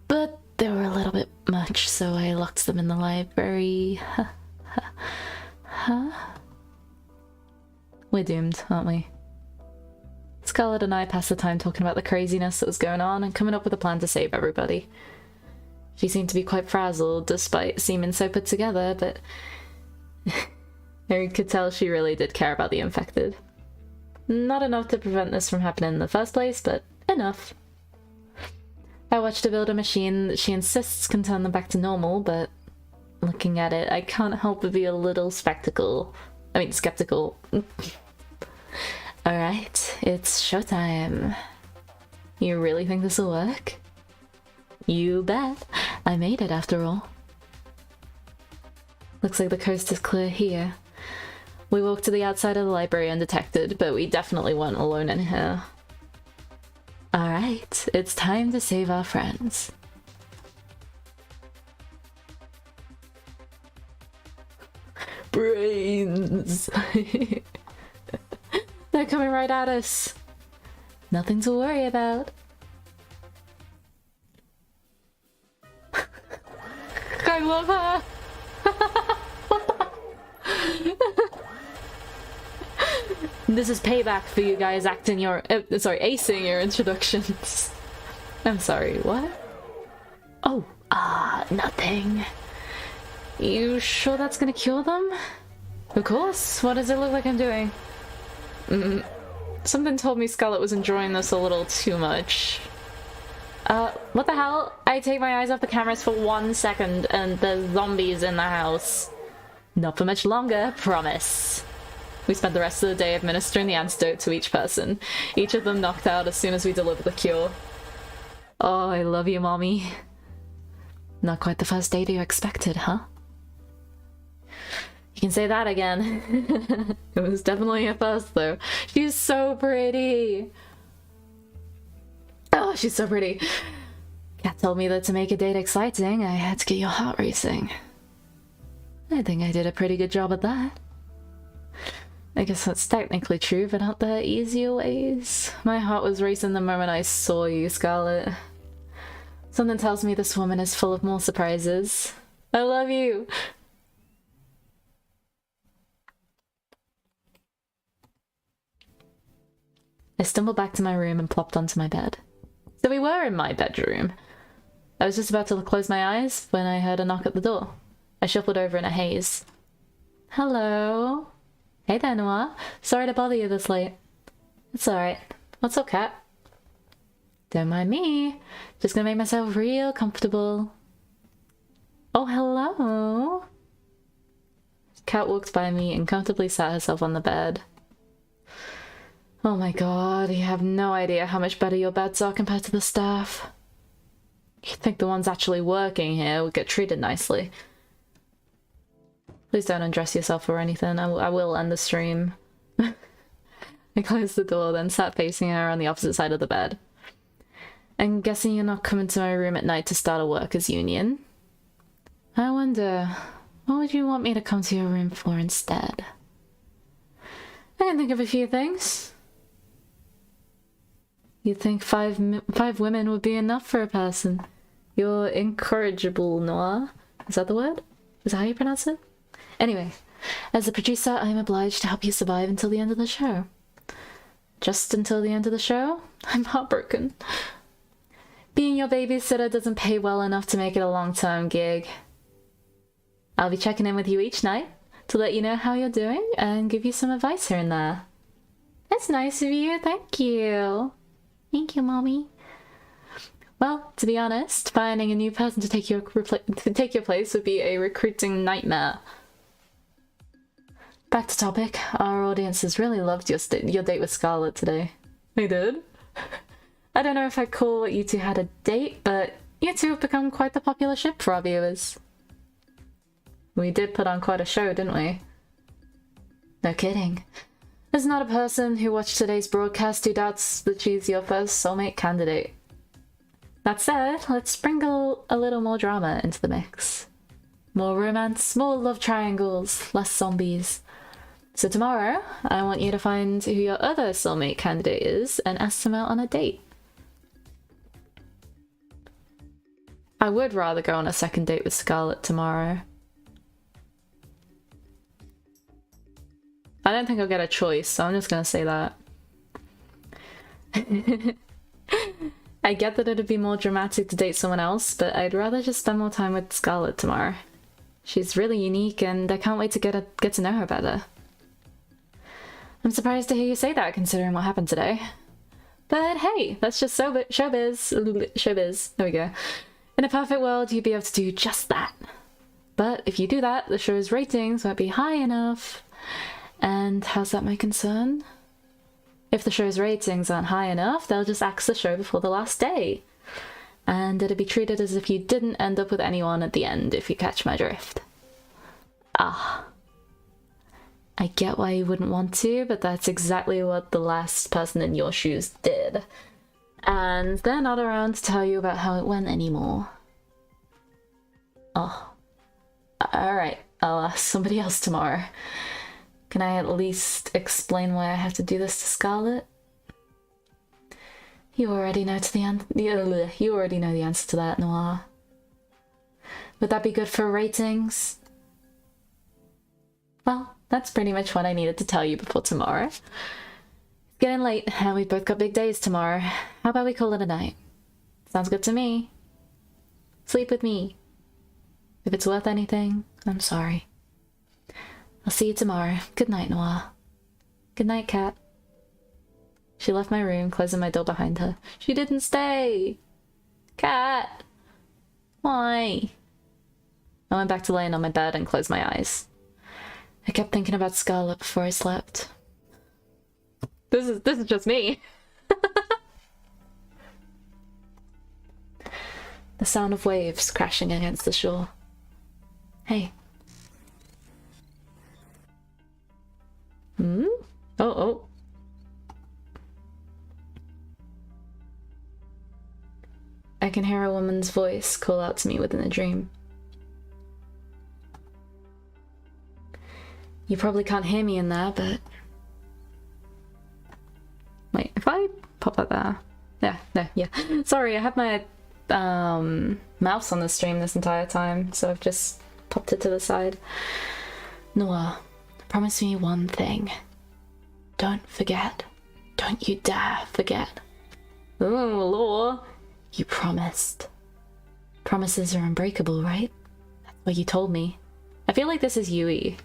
But they were a little bit much, so I locked them in the library. Huh? We're doomed, aren't we? Scarlet and I passed the time talking about the craziness that was going on and coming up with a plan to save everybody. She seemed to be quite frazzled, despite seeming so put together, but I could tell she really did care about the infected. Not enough to prevent this from happening in the first place, but enough. I watched her build a machine that she insists can turn them back to normal, but looking at it, I can't help but be a little skeptical. Alright, it's showtime. You really think this will work? You bet. I made it after all. Looks like the coast is clear here. We walked to the outside of the library undetected, but we definitely weren't alone in here. Alright, it's time to save our friends. Brains! They're coming right at us. Nothing to worry about. I love her! This is payback for you guys acing your introductions. I'm sorry, what? Oh, nothing. You sure that's gonna cure them? Of course. What does it look like I'm doing? Something told me Scarlet was enjoying this a little too much. What the hell? I take my eyes off the cameras for 1 second and there's zombies in the house. Not for much longer, promise. We spent the rest of the day administering the antidote to each person, each of them knocked out as soon as we delivered the cure. Oh, I love you, Mommy. Not quite the first date you expected, huh? You can say that again. It was definitely a first, though. She's so pretty! Oh, she's so pretty. Kat told me that to make a date exciting, I had to get your heart racing. I think I did a pretty good job at that. I guess that's technically true, but aren't there easier ways? My heart was racing the moment I saw you, Scarlet. Something tells me this woman is full of more surprises. I love you! I stumbled back to my room and plopped onto my bed. So we were in my bedroom. I was just about to close my eyes when I heard a knock at the door. I shuffled over in a haze. Hello? Hey there, Noire. Sorry to bother you this late. It's alright. What's up, Kat? Don't mind me. Just gonna make myself real comfortable. Oh, hello? Kat walked by me and comfortably sat herself on the bed. Oh my god, you have no idea how much better your beds are compared to the staff. You'd think the ones actually working here would get treated nicely. Please don't undress yourself or anything. I will end the stream. I closed the door, then sat facing her on the opposite side of the bed. I'm guessing you're not coming to my room at night to start a workers' union? I wonder, what would you want me to come to your room for instead? I can think of a few things. You think five women would be enough for a person? You're incorrigible, Noire. Is that the word? Is that how you pronounce it? Anyway, as a producer, I am obliged to help you survive until the end of the show. Just until the end of the show? I'm heartbroken. Being your babysitter doesn't pay well enough to make it a long-term gig. I'll be checking in with you each night to let you know how you're doing and give you some advice here and there. That's nice of you, thank you. Thank you, Mommy. Well, to be honest, finding a new person to take your place would be a recruiting nightmare. Back to topic, our audiences really loved your date with Scarlet today. They did? I don't know if I'd call you two had a date, but you two have become quite the popular ship for our viewers. We did put on quite a show, didn't we? No kidding. There's not a person who watched today's broadcast who doubts that she's your first soulmate candidate. That said, let's sprinkle a little more drama into the mix. More romance, more love triangles, less zombies. So tomorrow, I want you to find who your other soulmate candidate is and ask them out on a date. I would rather go on a second date with Scarlet tomorrow. I don't think I'll get a choice, so I'm just gonna say that. I get that it'd be more dramatic to date someone else, but I'd rather just spend more time with Scarlet tomorrow. She's really unique and I can't wait to get to know her better. I'm surprised to hear you say that considering what happened today. But hey, that's just showbiz. Showbiz. There we go. In a perfect world, you'd be able to do just that. But if you do that, the show's ratings won't be high enough. And how's that my concern? If the show's ratings aren't high enough, they'll just axe the show before the last day. And it'll be treated as if you didn't end up with anyone at the end, if you catch my drift. Ah. I get why you wouldn't want to, but that's exactly what the last person in your shoes did. And they're not around to tell you about how it went anymore. Oh. Alright, I'll ask somebody else tomorrow. Can I at least explain why I have to do this to Scarlet? You already know you already know the answer to that, Noire. Would that be good for ratings? Well, that's pretty much what I needed to tell you before tomorrow. It's getting late, and we've both got big days tomorrow. How about we call it a night? Sounds good to me. Sleep with me. If it's worth anything, I'm sorry. I'll see you tomorrow. Good night, Noire. Good night, Cat. She left my room, closing my door behind her. She didn't stay! Cat! Why? I went back to laying on my bed and closed my eyes. I kept thinking about Scarlet before I slept. This is just me. The sound of waves crashing against the shore. Hey. Hmm? Oh. I can hear a woman's voice call out to me within a dream. You probably can't hear me in there, but... Wait, if I pop that there? Yeah. Sorry, I had my mouse on the stream this entire time, so I've just popped it to the side. Noire, promise me one thing. Don't forget. Don't you dare forget. Oh, Lore. You promised. Promises are unbreakable, right? That's what you told me. I feel like this is Yui.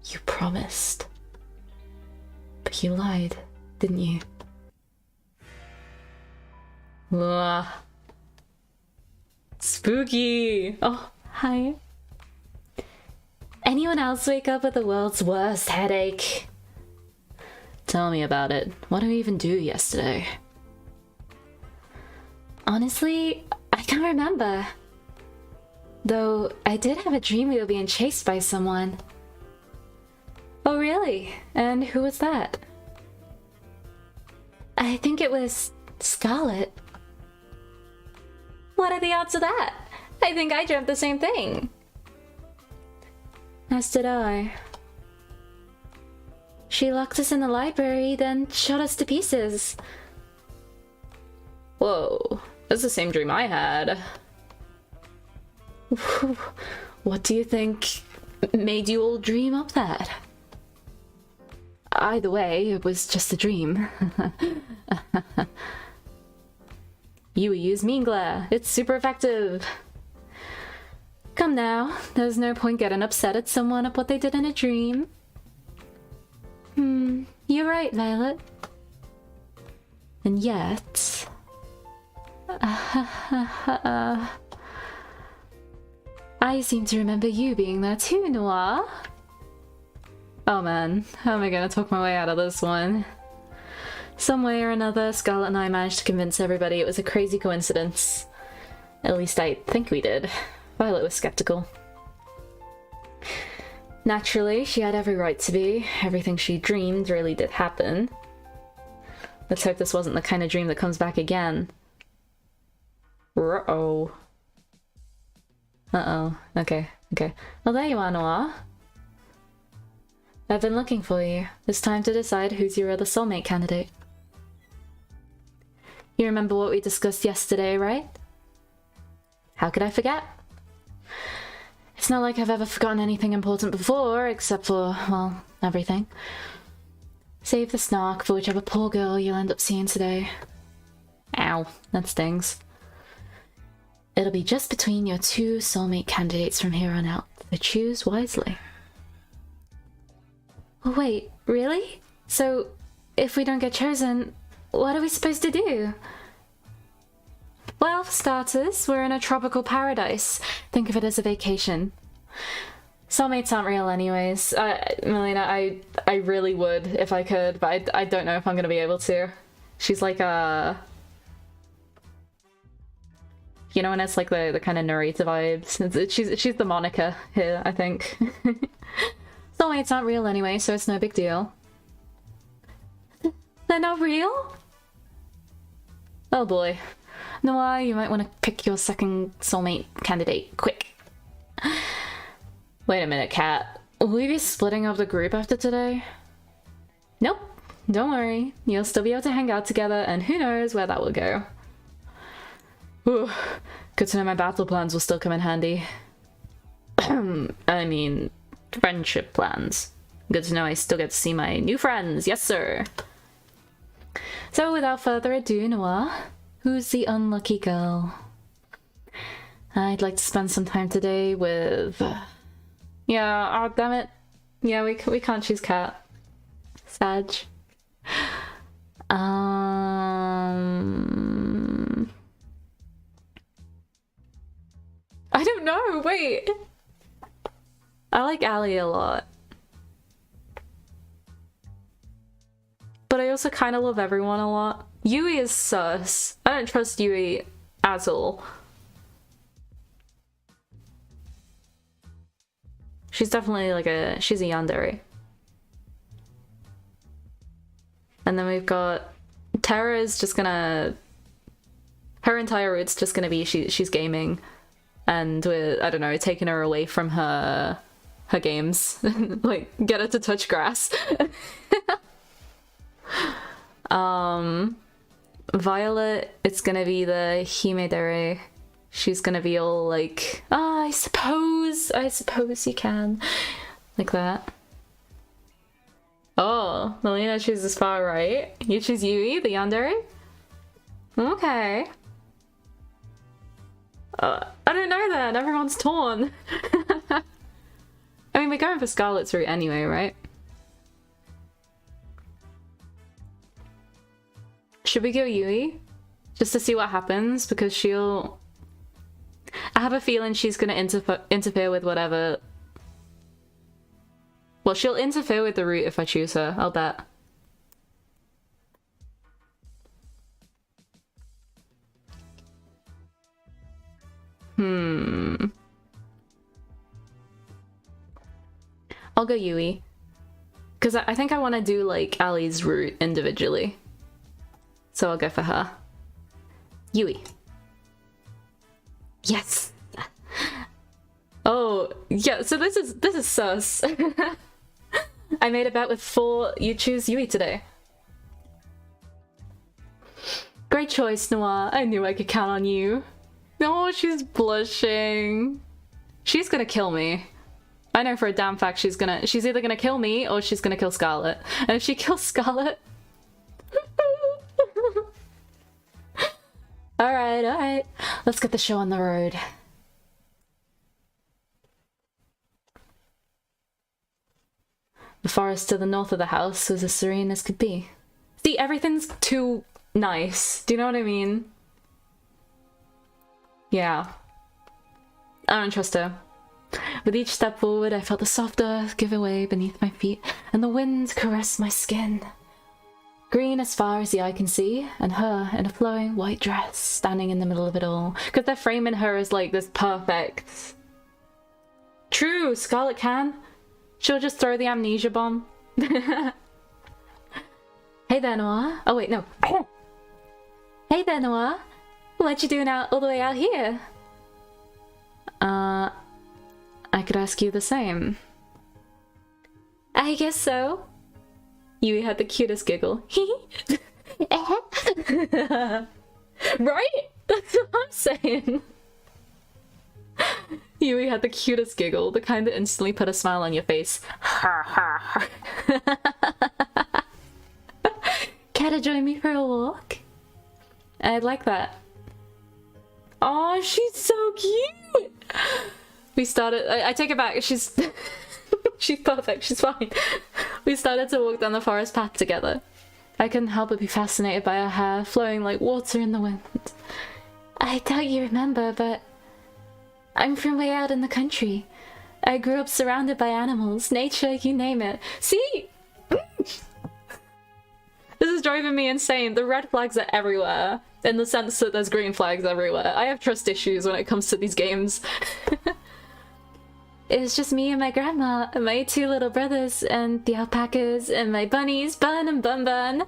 You promised. But you lied, didn't you? Ugh. Spooky! Oh, hi. Anyone else wake up with the world's worst headache? Tell me about it. What did we even do yesterday? Honestly, I can't remember. Though, I did have a dream we were being chased by someone. Oh really? And who was that? I think it was Scarlet. What are the odds of that? I think I dreamt the same thing. As did I. She locked us in the library, then shot us to pieces. Whoa, that's the same dream I had. What do you think made you all dream up that? either way, it was just a dream. Yui used Mean Glare. It's super effective. Come now, there's no point getting upset at someone at what they did in a dream. You're right, Violet. And yet... I seem to remember you being there too, Noire. Oh man, how am I gonna talk my way out of this one? Some way or another, Scarlet and I managed to convince everybody it was a crazy coincidence. At least I think we did. Violet was skeptical. Naturally, she had every right to be. Everything she dreamed really did happen. Let's hope this wasn't the kind of dream that comes back again. Uh-oh. Uh-oh. Okay, okay. Well, there you are, Noire. I've been looking for you. It's time to decide who's your other soulmate candidate. You remember what we discussed yesterday, right? How could I forget? It's not like I've ever forgotten anything important before, except for, well, everything. Save the snark for whichever poor girl you'll end up seeing today. Ow, that stings. It'll be just between your two soulmate candidates from here on out, so choose wisely. Wait, really? So, if we don't get chosen, what are we supposed to do? Well, for starters, we're in a tropical paradise. Think of it as a vacation. Soulmates aren't real anyways. Melina, I really would if I could, but I don't know if I'm gonna be able to. She's like a... You know, when it's like the kind of narrator vibes. She's the Monica here, I think. Soulmates aren't real anyway, so it's no big deal. They're not real? Oh boy. Noire, you might want to pick your second soulmate candidate, quick. Wait a minute, Kat. Will we be splitting up the group after today? Nope. Don't worry. You'll still be able to hang out together, and who knows where that will go. Ooh, good to know my battle plans will still come in handy. I mean, friendship plans. Good to know I still get to see my new friends, yes sir! So without further ado, Noire, who's the unlucky girl? I'd like to spend some time today with... Yeah, oh damn it. Yeah, we can't choose Kat. Sag. I don't know, wait! I like Ali a lot. But I also kind of love everyone a lot. Yui is sus. I don't trust Yui at all. She's definitely like she's a yandere. And then we've got... Terra is just gonna... Her entire route's just gonna be she's gaming. And we're, I don't know, taking her away from her games. Like, get her to touch grass. Violet, it's gonna be the Himedere. She's gonna be all like, I suppose you can. Like that. Oh, Melina chooses far right. You choose Yui, the yandere? Okay. I don't know then, everyone's torn. I mean, we're going for Scarlet's route anyway, right? Should we go Yui? Just to see what happens, because she'll... I have a feeling she's gonna interfere with whatever... Well, she'll interfere with the route if I choose her, I'll bet. I'll go Yui. Because I think I want to do, like, Ali's route individually. So I'll go for her. Yui. Yes! Oh, yeah, so this is sus. I made a bet with 4 you choose Yui today. Great choice, Noire. I knew I could count on you. Oh, she's blushing. She's gonna kill me. I know for a damn fact she's either gonna kill me or she's gonna kill Scarlet. And if she kills Scarlet... Alright. Let's get the show on the road. The forest to the north of the house was as serene as could be. See, everything's too nice. Do you know what I mean? Yeah. I don't trust her. With each step forward, I felt the soft earth give way beneath my feet, and the wind caressed my skin. Green as far as the eye can see, and her in a flowing white dress, standing in the middle of it all. Because they're framing her as like this perfect... True, Scarlet can. She'll just throw the amnesia bomb. Hey there, Noire. Oh wait, no. Hey there, Noire. What you doing all the way out here? I could ask you the same. I guess so. Yui had the cutest giggle. Right? That's what I'm saying. Yui had the cutest giggle, the kind that instantly put a smile on your face. Care to join me for a walk? I'd like that. Oh, she's so cute! We started- I take it back, she's- she's perfect, she's fine. We started to walk down the forest path together. I couldn't help but be fascinated by her hair, flowing like water in the wind. I doubt you remember, but I'm from way out in the country. I grew up surrounded by animals, nature, you name it. See? This is driving me insane. The red flags are everywhere, in the sense that there's green flags everywhere. I have trust issues when it comes to these games. It was just me and my grandma, and my two little brothers, and the alpacas, and my bunnies, Bun and Bun Bun,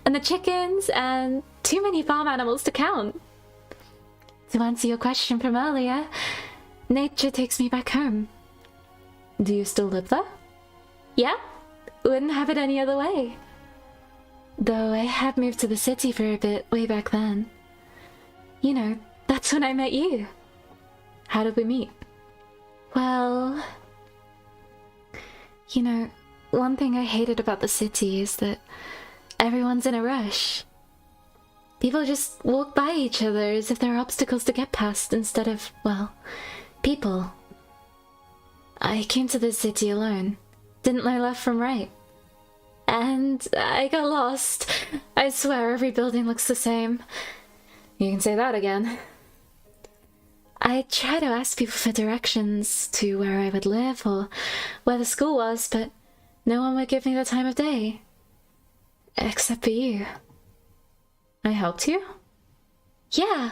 and the chickens, and too many farm animals to count. To answer your question from earlier, nature takes me back home. Do you still live there? Yeah, wouldn't have it any other way. Though I had moved to the city for a bit way back then. You know, that's when I met you. How did we meet? Well, you know, one thing I hated about the city is that everyone's in a rush. People just walk by each other as if there are obstacles to get past instead of, well, people. I came to this city alone, didn't know left from right. And I got lost. I swear every building looks the same. You can say that again. I tried to ask people for directions to where I would live or where the school was, but no one would give me the time of day. Except for you. I helped you? Yeah.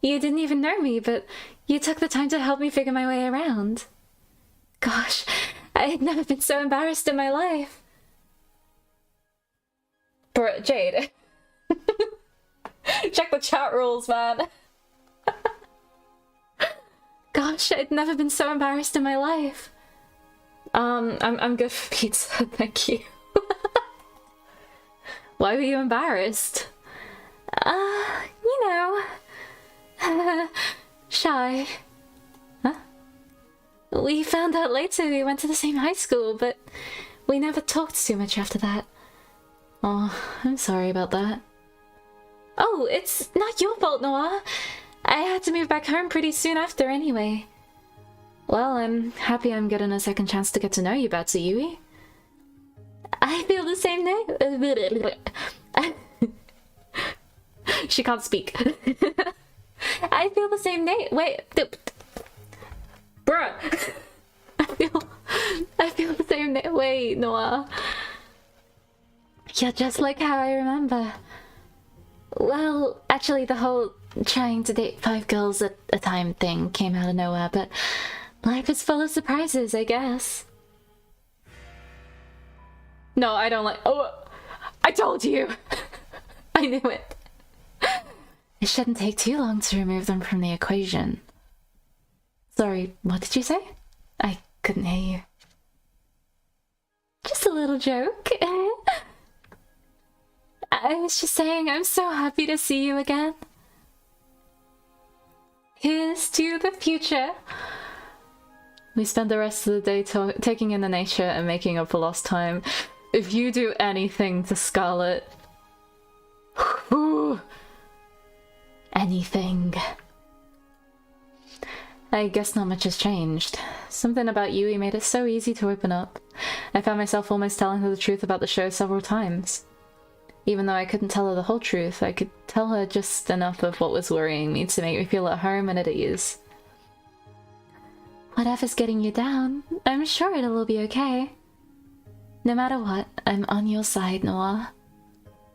You didn't even know me, but you took the time to help me figure my way around. Gosh, I had never been so embarrassed in my life. Jade. Check the chat rules, man. Gosh, I'd never been so embarrassed in my life. I'm good for pizza, thank you. Why were you embarrassed? You know... shy. Huh? We found out later we went to the same high school, but we never talked too much after that. Oh, I'm sorry about that. Oh, it's not your fault, Noire. I had to move back home pretty soon after anyway. Well, I'm happy I'm getting a second chance to get to know you better, Yui. I feel the same way. She can't speak. I feel the same wait. Bruh. I feel the same way, Noire. You're just like how I remember. Well, actually the whole trying to date 5 girls at a time thing came out of nowhere, but life is full of surprises, I guess. No, I don't like- oh! I told you! I knew it. It shouldn't take too long to remove them from the equation. Sorry, what did you say? I couldn't hear you. Just a little joke. I was just saying I'm so happy to see you again. Here's to the future. We spend the rest of the day taking in the nature and making up for lost time. If you do anything to Scarlet... anything. I guess not much has changed. Something about Yui made it so easy to open up. I found myself almost telling her the truth about the show several times. Even though I couldn't tell her the whole truth, I could tell her just enough of what was worrying me to make me feel at home and at ease. Whatever's getting you down, I'm sure it'll be okay. No matter what, I'm on your side, Noire.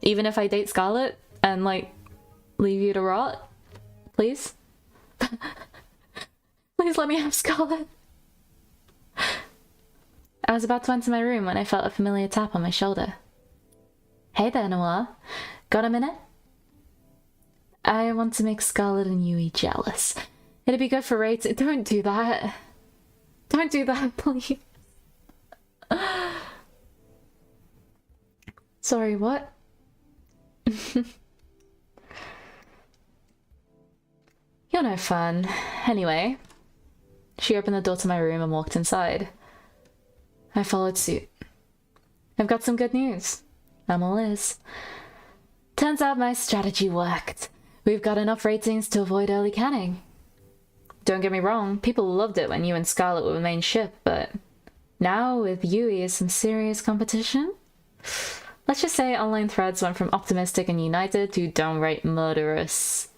Even if I date Scarlet and, like, leave you to rot? Please? Please let me have Scarlet. I was about to enter my room when I felt a familiar tap on my shoulder. Hey there, Noire. Got a minute? I want to make Scarlet and Yui jealous. It'd be good for Ray to— Don't do that. Don't do that, please. Sorry, what? You're no fun. Anyway, she opened the door to my room and walked inside. I followed suit. I've got some good news. I'm all ears. Turns out my strategy worked. We've got enough ratings to avoid early canning. Don't get me wrong, people loved it when you and Scarlet were the main ship, but now with Yui is some serious competition? Let's just say online threads went from optimistic and united to downright murderous.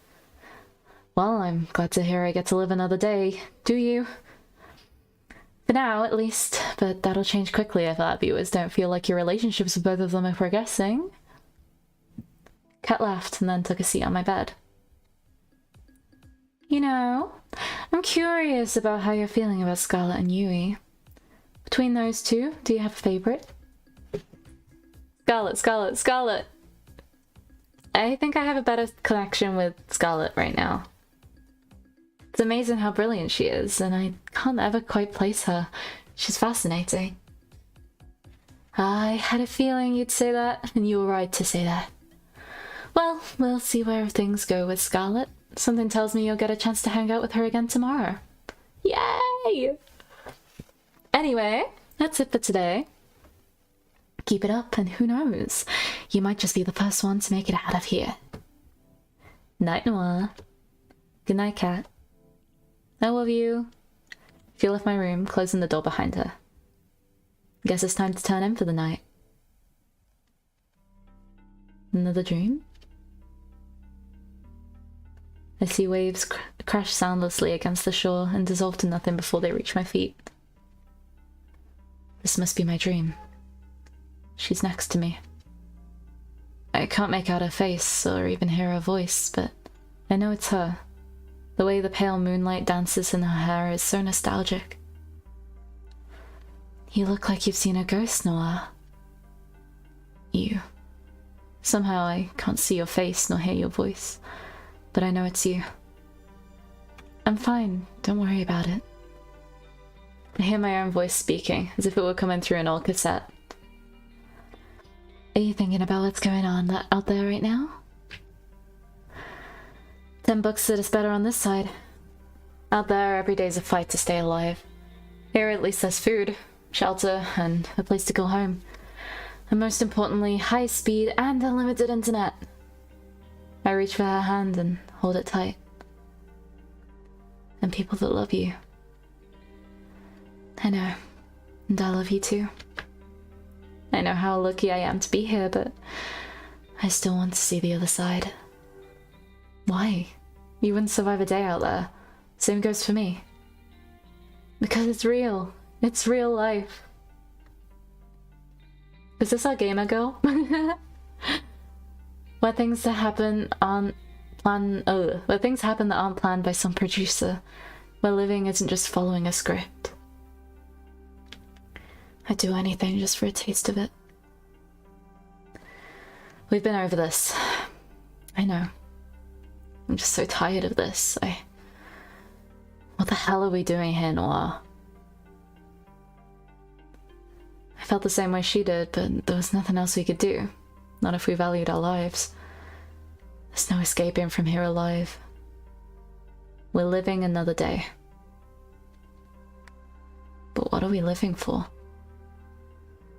Well, I'm glad to hear I get to live another day. Do you? For now, at least, but that'll change quickly if our viewers don't feel like your relationships with both of them are progressing. Kat laughed and then took a seat on my bed. You know, I'm curious about how you're feeling about Scarlet and Yui. Between those two, do you have a favorite? Scarlet, Scarlet, Scarlet! I think I have a better connection with Scarlet right now. It's amazing how brilliant she is, and I can't ever quite place her. She's fascinating. I had a feeling you'd say that, and you were right to say that. Well, we'll see where things go with Scarlet. Something tells me you'll get a chance to hang out with her again tomorrow. Yay! Anyway, that's it for today. Keep it up, and who knows? You might just be the first one to make it out of here. Night, Noire. Good night, Kat. I love you. She left my room, closing the door behind her. Guess it's time to turn in for the night. Another dream? I see waves crash soundlessly against the shore and dissolve to nothing before they reach my feet. This must be my dream. She's next to me. I can't make out her face or even hear her voice, but I know it's her. The way the pale moonlight dances in her hair is so nostalgic. You look like you've seen a ghost, Noire. You. Somehow I can't see your face nor hear your voice, but I know it's you. I'm fine, don't worry about it. I hear my own voice speaking, as if it were coming through an old cassette. Are you thinking about what's going on out there right now? 10 books said it's better on this side. Out there, every day's a fight to stay alive. Here, at least there's food, shelter, and a place to go home. And most importantly, high speed and unlimited internet. I reach for her hand and hold it tight. And people that love you. I know, and I love you too. I know how lucky I am to be here, but I still want to see the other side. Why? You wouldn't survive a day out there. Same goes for me. Because it's real. It's real life. Is this our gamer girl? Where things that happen aren't where things happen that aren't planned by some producer. Where living isn't just following a script. I'd do anything just for a taste of it. We've been over this. I know. I'm just so tired of this. What the hell are we doing here, Noire? I felt the same way she did, but there was nothing else we could do. Not if we valued our lives. There's no escaping from here alive. We're living another day. What are we living for?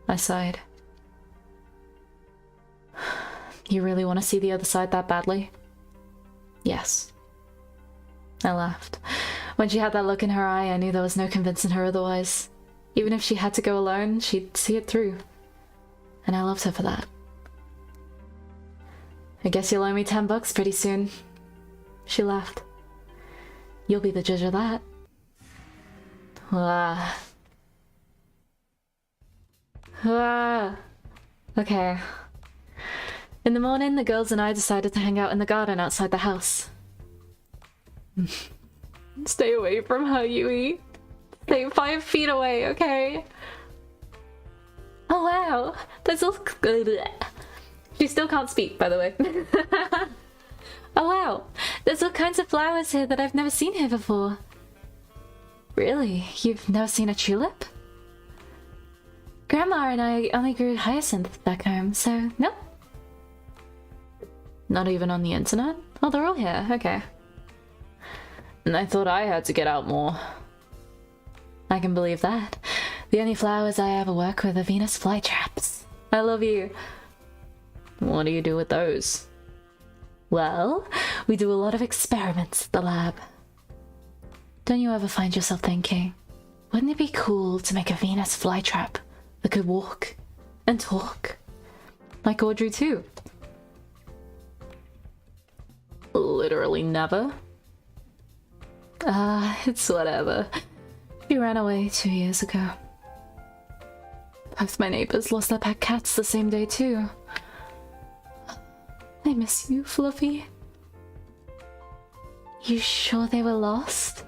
I sighed. You really want to see the other side that badly? Yes. I laughed. When she had that look in her eye, I knew there was no convincing her otherwise. Even if she had to go alone, she'd see it through. And I loved her for that. I guess you'll owe me $10 pretty soon. She laughed. You'll be the judge of that. Okay. In the morning, the girls and I decided to hang out in the garden outside the house. Stay away from her, Yui. Stay 5 feet away, okay? Oh wow, there's all... She still can't speak, by the way. Oh wow, there's all kinds of flowers here that I've never seen here before. Really? You've never seen a tulip? Grandma and I only grew hyacinths back home, so no. Not even on the internet? Oh, they're all here, okay. And I thought I had to get out more. I can believe that. The only flowers I ever work with are Venus flytraps. I love you. What do you do with those? Well, we do a lot of experiments at the lab. Don't you ever find yourself thinking, wouldn't it be cool to make a Venus flytrap that could walk and talk? Like Audrey too. Literally never. It's whatever. She ran away 2 years ago. Both my neighbors lost their pet cats the same day too. I miss you, Fluffy. You sure they were lost?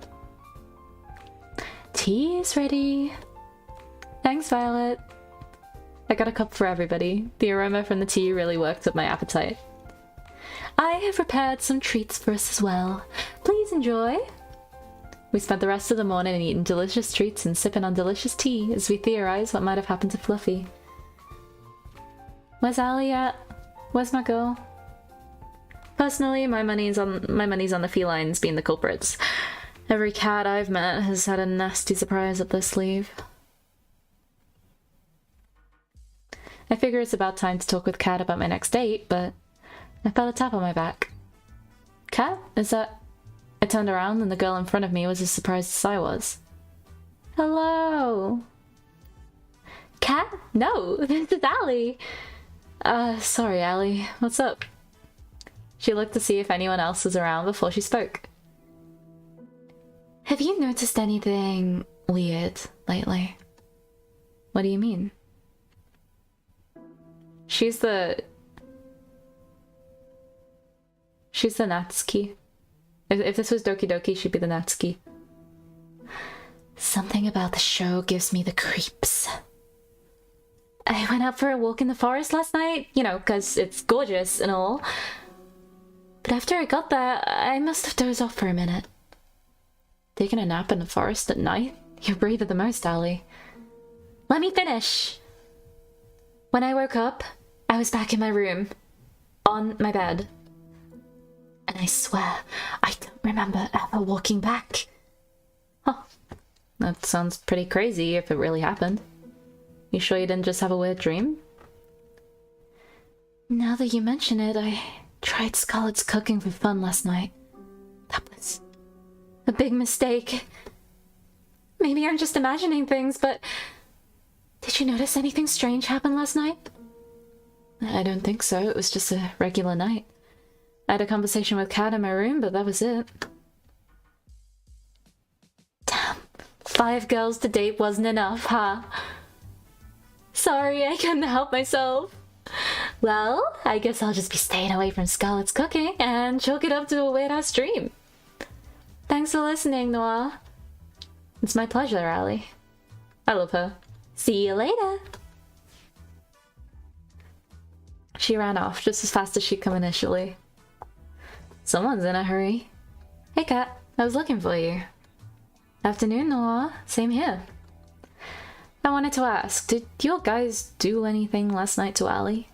Tea is ready. Thanks, Violet. I got a cup for everybody. The aroma from the tea really worked up my appetite. I have prepared some treats for us as well. Please enjoy. We spent the rest of the morning eating delicious treats and sipping on delicious tea as we theorized what might have happened to Fluffy. Where's Allie at? Where's my girl? Personally, my money's on the felines being the culprits. Every cat I've met has had a nasty surprise up their sleeve. I figure it's about time to talk with Cat about my next date, but I felt a tap on my back. Cat? Is that... I turned around and the girl in front of me was as surprised as I was. Hello! Cat? No, this is Allie! Sorry, Allie. What's up? She looked to see if anyone else was around before she spoke. Have you noticed anything weird lately? What do you mean? She's the Natsuki. If this was Doki Doki, she'd be the Natsuki. Something about the show gives me the creeps. I went out for a walk in the forest last night, you know, 'cause it's gorgeous and all. But after I got there, I must have dozed off for a minute. Taking a nap in the forest at night? You breathe the most, Allie. Let me finish! When I woke up, I was back in my room. On my bed. And I swear, I don't remember ever walking back. Huh. That sounds pretty crazy if it really happened. You sure you didn't just have a weird dream? Now that you mention it, I tried Scarlett's cooking for fun last night. That was a big mistake. Maybe I'm just imagining things, but... Did you notice anything strange happen last night? I don't think so. It was just a regular night. I had a conversation with Kat in my room, but that was it. Damn. 5 girls to date wasn't enough, huh? Sorry, I couldn't help myself. Well, I guess I'll just be staying away from Scarlett's cooking and chalk it up to a weird-ass dream. Thanks for listening, Noire. It's my pleasure, Allie. I love her. See you later. She ran off just as fast as she'd come initially. Someone's in a hurry. Hey, Kat. I was looking for you. Afternoon, Noire. Same here. I wanted to ask, did your guys do anything last night to Allie?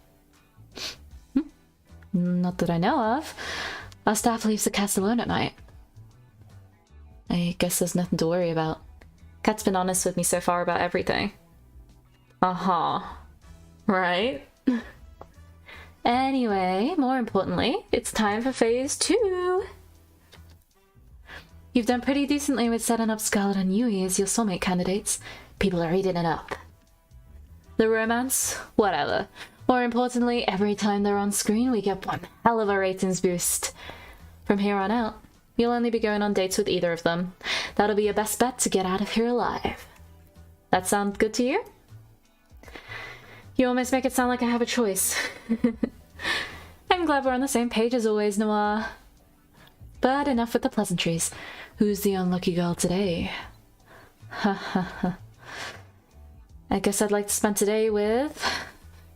Not that I know of. Our staff leaves the cast alone at night. I guess there's nothing to worry about. Kat's been honest with me so far about everything. Uh-huh. Right? Anyway, more importantly, it's time for phase 2! You've done pretty decently with setting up Scarlet and Yui as your soulmate candidates. People are eating it up. The romance? Whatever. More importantly, every time they're on screen, we get one hell of a ratings boost. From here on out, you'll only be going on dates with either of them. That'll be your best bet to get out of here alive. That sound good to you? You almost make it sound like I have a choice. I'm glad we're on the same page as always, Noire. But enough with the pleasantries. Who's the unlucky girl today? Ha ha ha. I guess I'd like to spend today with...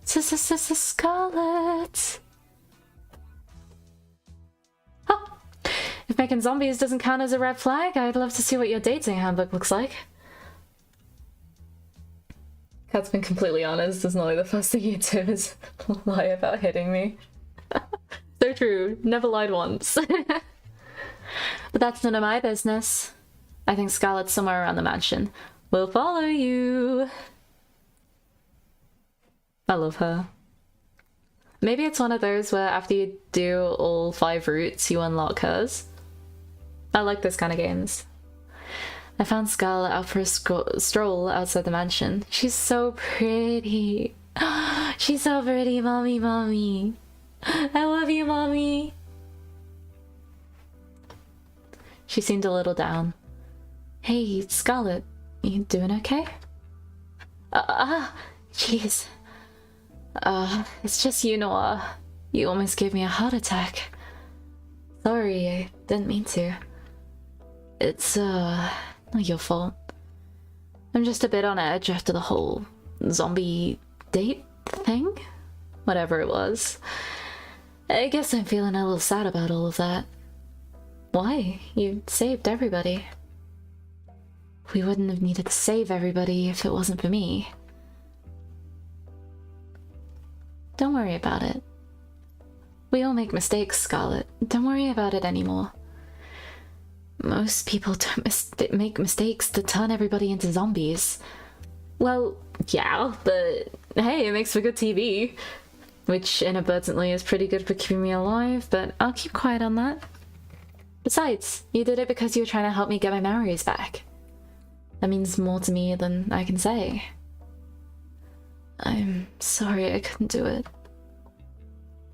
Scarlet. Oh, if making zombies doesn't count as a red flag, I'd love to see what your dating handbook looks like. Kat's been completely honest. It's not like the first thing you do is lie about hitting me. So true. Never lied once. But that's none of my business. I think Scarlet's somewhere around the mansion. We'll follow you. I love her. Maybe it's one of those where after you do all 5 routes, you unlock hers. I like this kind of games. I found Scarlet out for a stroll outside the mansion. She's so pretty. She's so pretty, mommy, mommy. I love you, mommy. She seemed a little down. Hey, Scarlet, you doing okay? Jeez. It's just you, Noire. You almost gave me a heart attack. Sorry, I didn't mean to. It's, not your fault. I'm just a bit on edge after the whole zombie date thing? Whatever it was. I guess I'm feeling a little sad about all of that. Why? You saved everybody. We wouldn't have needed to save everybody if it wasn't for me. Don't worry about it. We all make mistakes, Scarlet. Don't worry about it anymore. Most people don't make mistakes to turn everybody into zombies. Well, yeah, but hey, it makes for good TV. Which inadvertently is pretty good for keeping me alive, but I'll keep quiet on that. Besides, you did it because you were trying to help me get my memories back. That means more to me than I can say. I'm sorry I couldn't do it.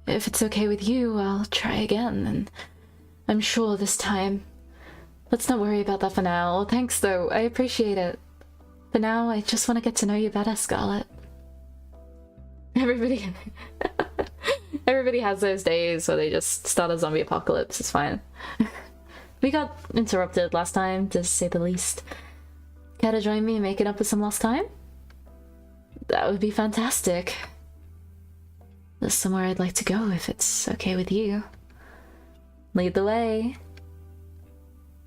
If it's okay with you, I'll try again, and I'm sure this time. Let's not worry about that for now. Thanks though, I appreciate it. For now, I just want to get to know you better, Scarlet. Everybody has those days where they just start a zombie apocalypse, it's fine. We got interrupted last time, to say the least. Care to join me in making up for some lost time? That would be fantastic. There's somewhere I'd like to go if it's okay with you. Lead the way.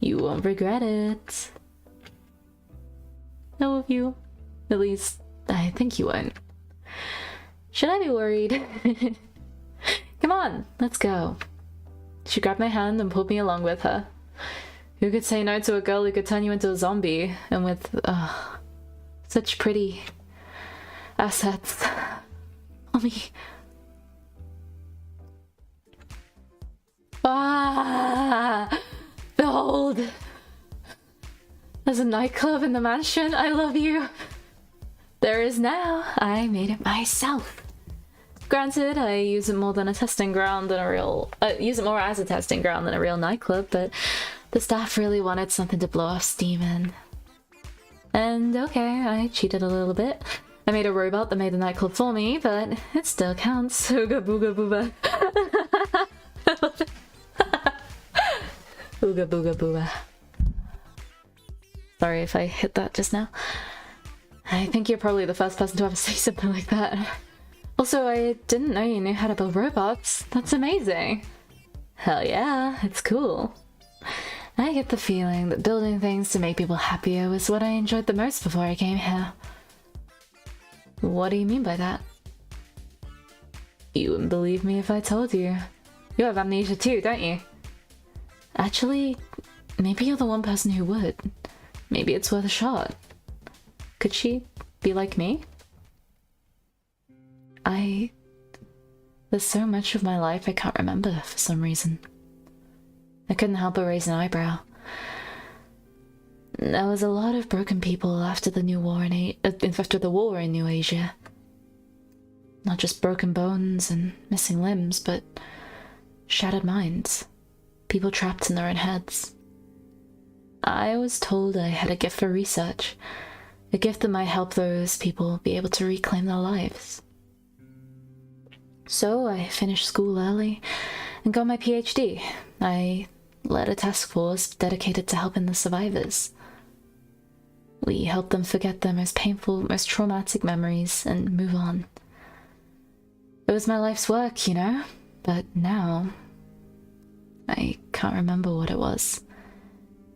You won't regret it. I love you. At least, I think you won't. Should I be worried? Come on, let's go. She grabbed my hand and pulled me along with her. Who could say no to a girl who could turn you into a zombie, and with, such pretty assets. Mommy. Behold! There's a nightclub in the mansion. I love you. There is now. I made it myself. Granted, I use it more than a testing ground than a real... use it more as a testing ground than a real nightclub, but the staff really wanted something to blow off steam in. And okay, I cheated a little bit. I made a robot that made the nightclub for me, but it still counts. Ooga booga booba. Ooga booga booba. Sorry if I hit that just now. I think you're probably the first person to ever say something like that. Also, I didn't know you knew how to build robots. That's amazing. Hell yeah, it's cool. I get the feeling that building things to make people happier was what I enjoyed the most before I came here. What do you mean by that? You wouldn't believe me if I told you. You have amnesia too, don't you? Actually, maybe you're the one person who would. maybe it's worth a shot. Could she be like me? There's so much of my life I can't remember for some reason. I couldn't help but raise an eyebrow. There was a lot of broken people after the war in New Asia. Not just broken bones and missing limbs, but shattered minds. People trapped in their own heads. I was told I had a gift for research, a gift that might help those people be able to reclaim their lives. So I finished school early and got my PhD. I led a task force dedicated to helping the survivors. We helped them forget their most painful, most traumatic memories and move on. It was my life's work, you know, but now I can't remember what it was,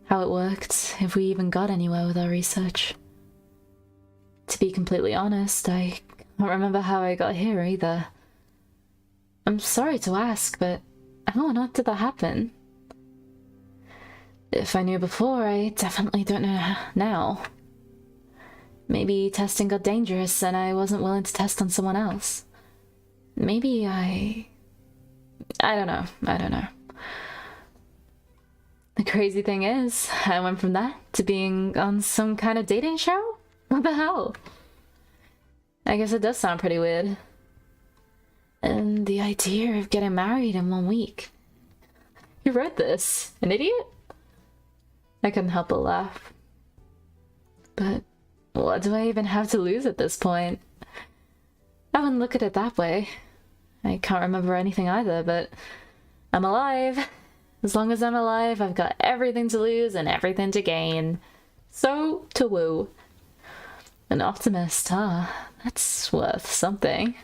how it worked, if we even got anywhere with our research. To be completely honest, I can't remember how I got here either. I'm sorry to ask, but how on earth did that happen? If I knew before, I definitely don't know now. Maybe testing got dangerous and I wasn't willing to test on someone else. Maybe I don't know. The crazy thing is, I went from that to being on some kind of dating show? What the hell? I guess it does sound pretty weird. And the idea of getting married in 1 week. You wrote this? An idiot? I couldn't help but laugh. But what do I even have to lose at this point? I wouldn't look at it that way. I can't remember anything either, but I'm alive. As long as I'm alive, I've got everything to lose and everything to gain. So, to woo. An optimist, huh? That's worth something.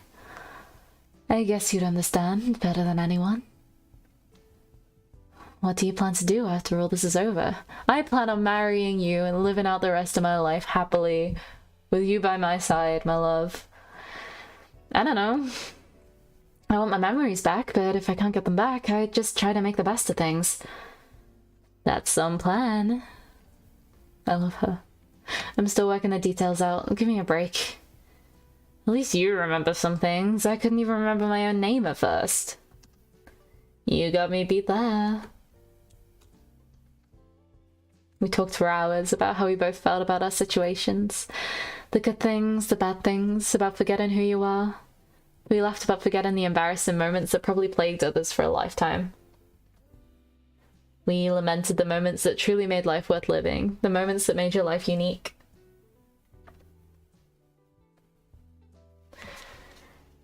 I guess you'd understand better than anyone. What do you plan to do after all this is over? I plan on marrying you and living out the rest of my life happily, with you by my side, my love. I don't know. I want my memories back, but if I can't get them back, I just try to make the best of things. That's some plan. I love her. I'm still working the details out. Give me a break. At least you remember some things. I couldn't even remember my own name at first. You got me beat there. We talked for hours about how we both felt about our situations. The good things, the bad things, about forgetting who you are. We laughed about forgetting the embarrassing moments that probably plagued others for a lifetime. We lamented the moments that truly made life worth living, the moments that made your life unique.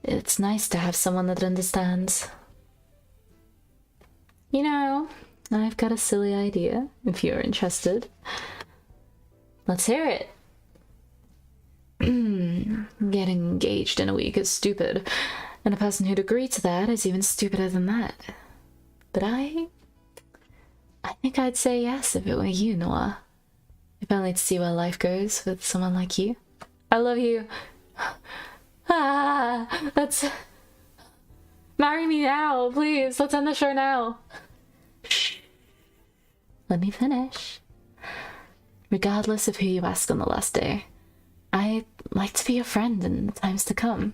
It's nice to have someone that understands. You know, I've got a silly idea, if you're interested. Let's hear it. Getting engaged in a week is stupid, and a person who'd agree to that is even stupider than that. But I think I'd say yes if it were you, Noire. If only to see where life goes with someone like you. I love you. That's... Marry me now, please. Let's end the show now. Shh. Let me finish. Regardless of who you ask on the last day, I'd like to be your friend in the times to come.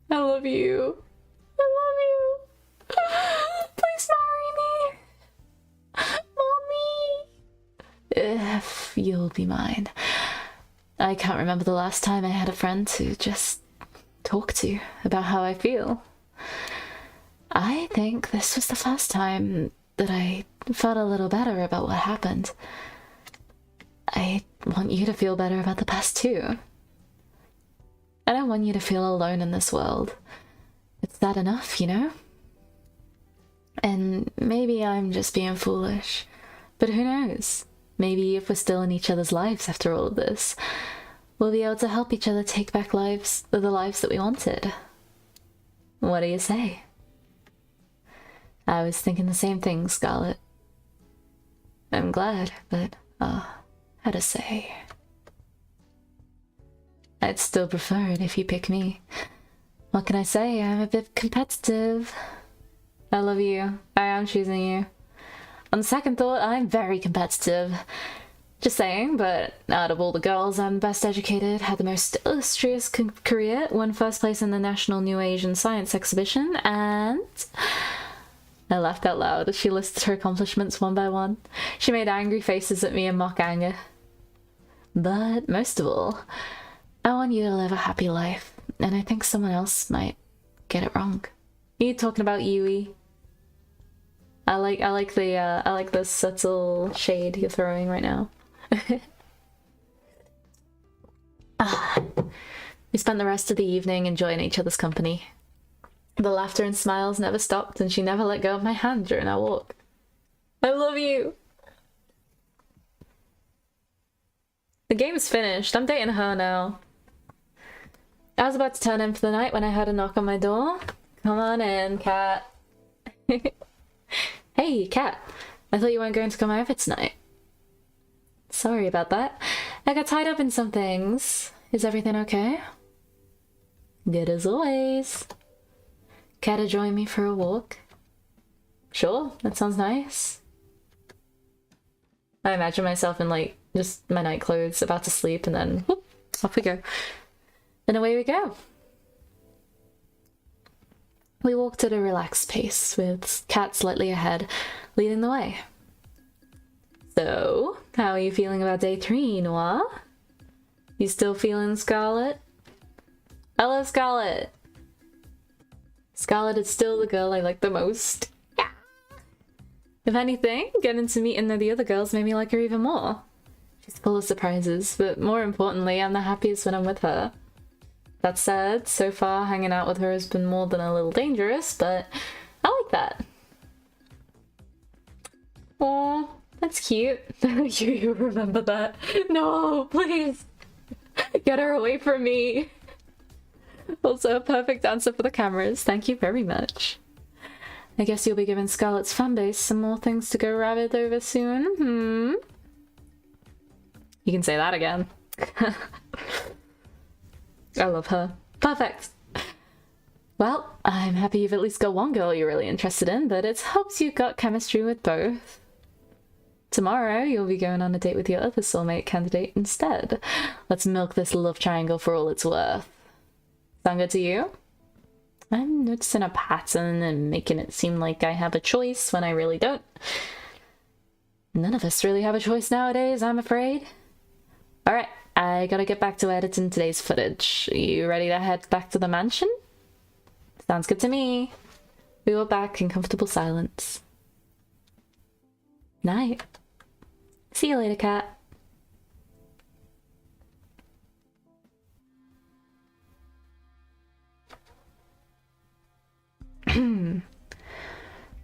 I love you. I love you. Please marry me. Mommy. If you'll be mine. I can't remember the last time I had a friend to just talk to about how I feel. I think this was the first time that I felt a little better about what happened. I want you to feel better about the past too. I don't want you to feel alone in this world. It's that enough, you know? And maybe I'm just being foolish, but who knows? Maybe if we're still in each other's lives after all of this, we'll be able to help each other take back the lives that we wanted. What do you say? I was thinking the same thing, Scarlet. I'm glad, but, how to say... I'd still prefer it if you pick me. What can I say? I'm a bit competitive. I love you. I am choosing you. On second thought, I'm very competitive. Just saying, but out of all the girls, I'm the best educated, had the most illustrious career, won first place in the National New Asian Science Exhibition, and... I laughed out loud as she listed her accomplishments one by one. She made angry faces at me in mock anger. But most of all, I want you to live a happy life, and I think someone else might get it wrong. Are you talking about Yui? I like the subtle shade you're throwing right now. We spent the rest of the evening enjoying each other's company. The laughter and smiles never stopped, and she never let go of my hand during our walk. I love you! The game's finished. I'm dating her now. I was about to turn in for the night when I heard a knock on my door. Come on in, Cat. Hey, Cat. I thought you weren't going to come over tonight. Sorry about that. I got tied up in some things. Is everything okay? Good as always. Care to join me for a walk? Sure, that sounds nice. I imagine myself in like just my night clothes about to sleep and then whoop, off we go. And away we go. We walked at a relaxed pace with Cat slightly ahead, leading the way. So, how are you feeling about day 3, Noire? You still feeling Scarlet? Hello, Scarlet! Scarlet is still the girl I like the most. Yeah. If anything, getting to meet the other girls made me like her even more. She's full of surprises, but more importantly, I'm the happiest when I'm with her. That said, so far hanging out with her has been more than a little dangerous, but I like that. Aw, that's cute. You remember that. No, please. Get her away from me. Also a perfect answer for the cameras. Thank you very much. I guess you'll be giving Scarlet's fanbase some more things to go rabid over soon. You can say that again. I love her. Perfect. Well, I'm happy you've at least got one girl you're really interested in, but it helps you've got chemistry with both. Tomorrow, you'll be going on a date with your other soulmate candidate instead. Let's milk this love triangle for all it's worth. Sound good to you? I'm noticing a pattern and making it seem like I have a choice when I really don't. None of us really have a choice nowadays, I'm afraid. Alright, I gotta get back to editing today's footage. Are you ready to head back to the mansion? Sounds good to me. We were back in comfortable silence. Night. See you later, Cat.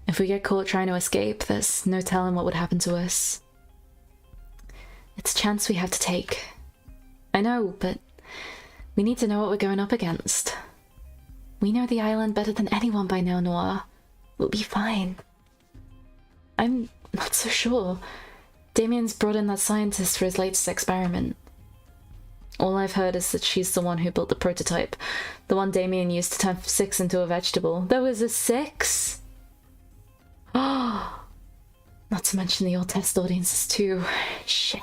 If we get caught trying to escape, there's no telling what would happen to us. It's a chance we have to take. I know, but we need to know what we're going up against. We know the island better than anyone by now, Noire. We'll be fine. I'm not so sure. Damien's brought in that scientist for his latest experiment. All I've heard is that she's the one who built the prototype. The one Damien used to turn 6 into a vegetable. There was a 6? Oh, not to mention the old test audiences too. Shit.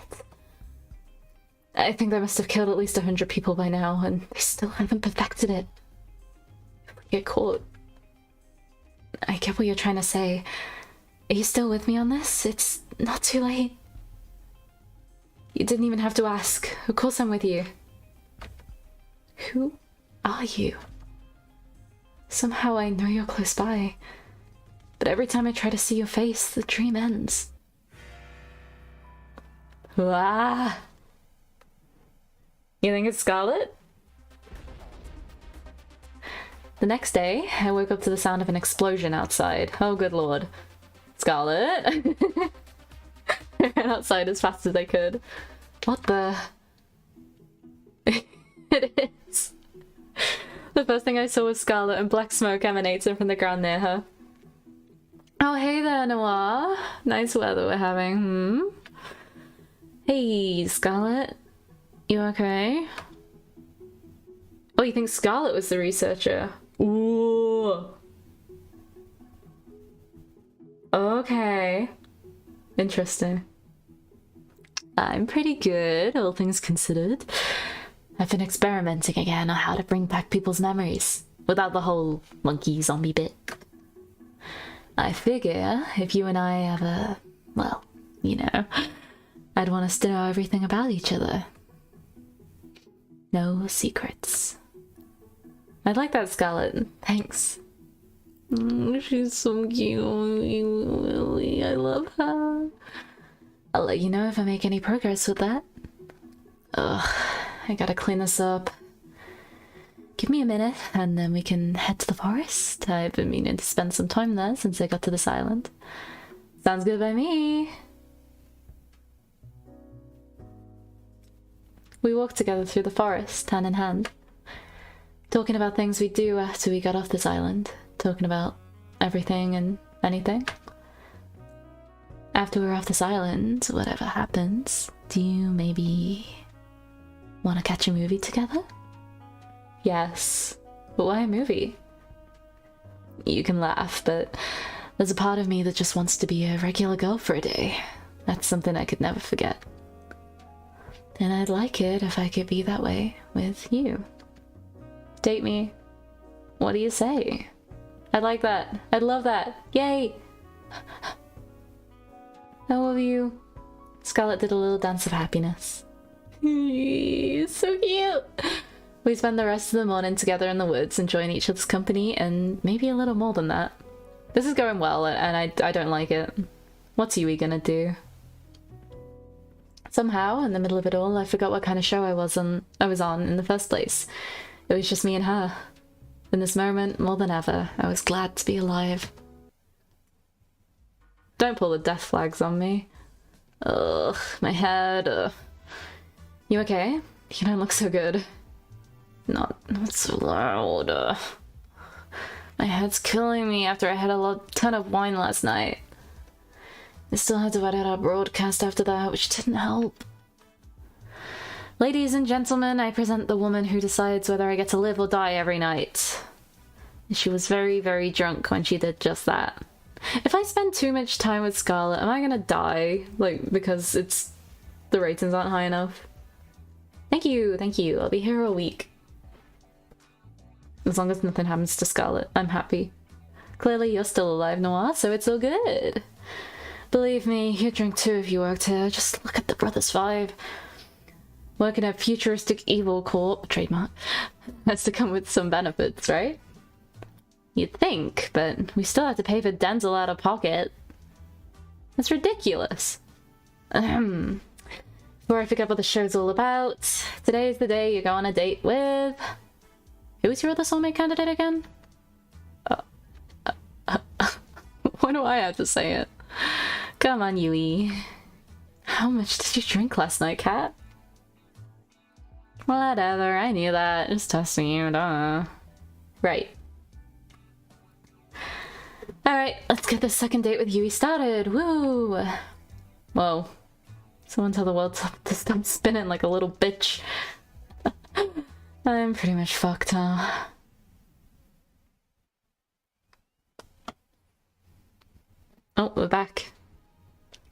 I think they must have killed at least 100 people by now, and they still haven't perfected it. If we get caught... I get what you're trying to say. Are you still with me on this? It's not too late. You didn't even have to ask. Of course I'm with you. Who are you? Somehow I know you're close by. But every time I try to see your face, the dream ends. Ah! You think it's Scarlet? The next day, I woke up to the sound of an explosion outside. Oh, good lord. Scarlet? I ran outside as fast as I could. What the... It is. The first thing I saw was Scarlet, and black smoke emanating from the ground near her. Oh, hey there, Noire. Nice weather we're having, Hey, Scarlet. You okay? Oh, you think Scarlet was the researcher? Ooh. Okay. Interesting. I'm pretty good, all things considered. I've been experimenting again on how to bring back people's memories, without the whole monkey zombie bit. I figure if you and I ever, well, you know, I'd want us to know everything about each other. No secrets. I like that, Scarlet. Thanks. She's so cute. I love her. I'll let you know if I make any progress with that. Ugh, I gotta clean this up. Give me a minute, and then we can head to the forest. I've been meaning to spend some time there since I got to this island. Sounds good by me. We walked together through the forest, hand in hand, talking about things we'd do after we got off this island, talking about everything and anything. After we're off this island, whatever happens, do you maybe want to catch a movie together? Yes, but why a movie? You can laugh, but there's a part of me that just wants to be a regular girl for a day. That's something I could never forget. And I'd like it if I could be that way with you. Date me. What do you say? I'd like that. I'd love that. Yay! How are you? Scarlet did a little dance of happiness. So cute! We spend the rest of the morning together in the woods, enjoying each other's company, and maybe a little more than that. This is going well, and I don't like it. What's Yui gonna do? Somehow, in the middle of it all, I forgot what kind of show I was on in the first place. It was just me and her. In this moment, more than ever, I was glad to be alive. Don't pull the death flags on me. Ugh, my head. You okay? You don't look so good. Not so loud. My head's killing me after I had a ton of wine last night. I still had to edit our broadcast after that, which didn't help. Ladies and gentlemen, I present the woman who decides whether I get to live or die every night. She was very, very drunk when she did just that. If I spend too much time with Scarlet, am I gonna die? Like, because the ratings aren't high enough? Thank you, thank you. I'll be here all week. As long as nothing happens to Scarlet, I'm happy. Clearly you're still alive, Noire, so it's all good. Believe me, you'd drink too if you worked here. Just look at the Brothers 5. Working at Futuristic Evil Corp, trademark, has to come with some benefits, right? You'd think, but we still have to pay for dental out of pocket. That's ridiculous. Before I forget what the show's all about, today is the day you go on a date with... Who is your other soulmate candidate again? Why do I have to say it? Come on, Yui. How much did you drink last night, Cat? Whatever, I knew that. Just testing you, duh. Right. Alright, let's get this second date with Yui started. Woo! Whoa. Someone tell the world to stop spinning like a little bitch. I'm pretty much fucked, huh? Oh, we're back.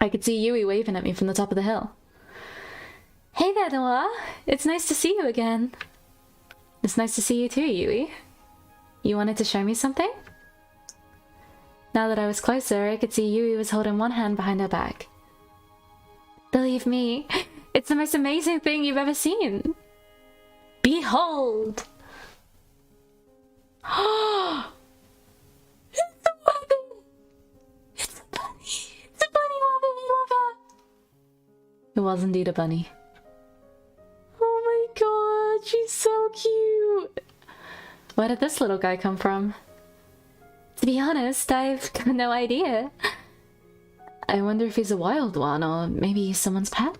I could see Yui waving at me from the top of the hill. Hey there, Noire! It's nice to see you again. It's nice to see you too, Yui. You wanted to show me something? Now that I was closer, I could see Yui was holding one hand behind her back. Believe me, it's the most amazing thing you've ever seen. Behold! It's a bunny! It's a bunny! It's a bunny, love it! I love her! It was indeed a bunny. Oh my god, she's so cute! Where did this little guy come from? To be honest, I've got no idea. I wonder if he's a wild one, or maybe someone's pet?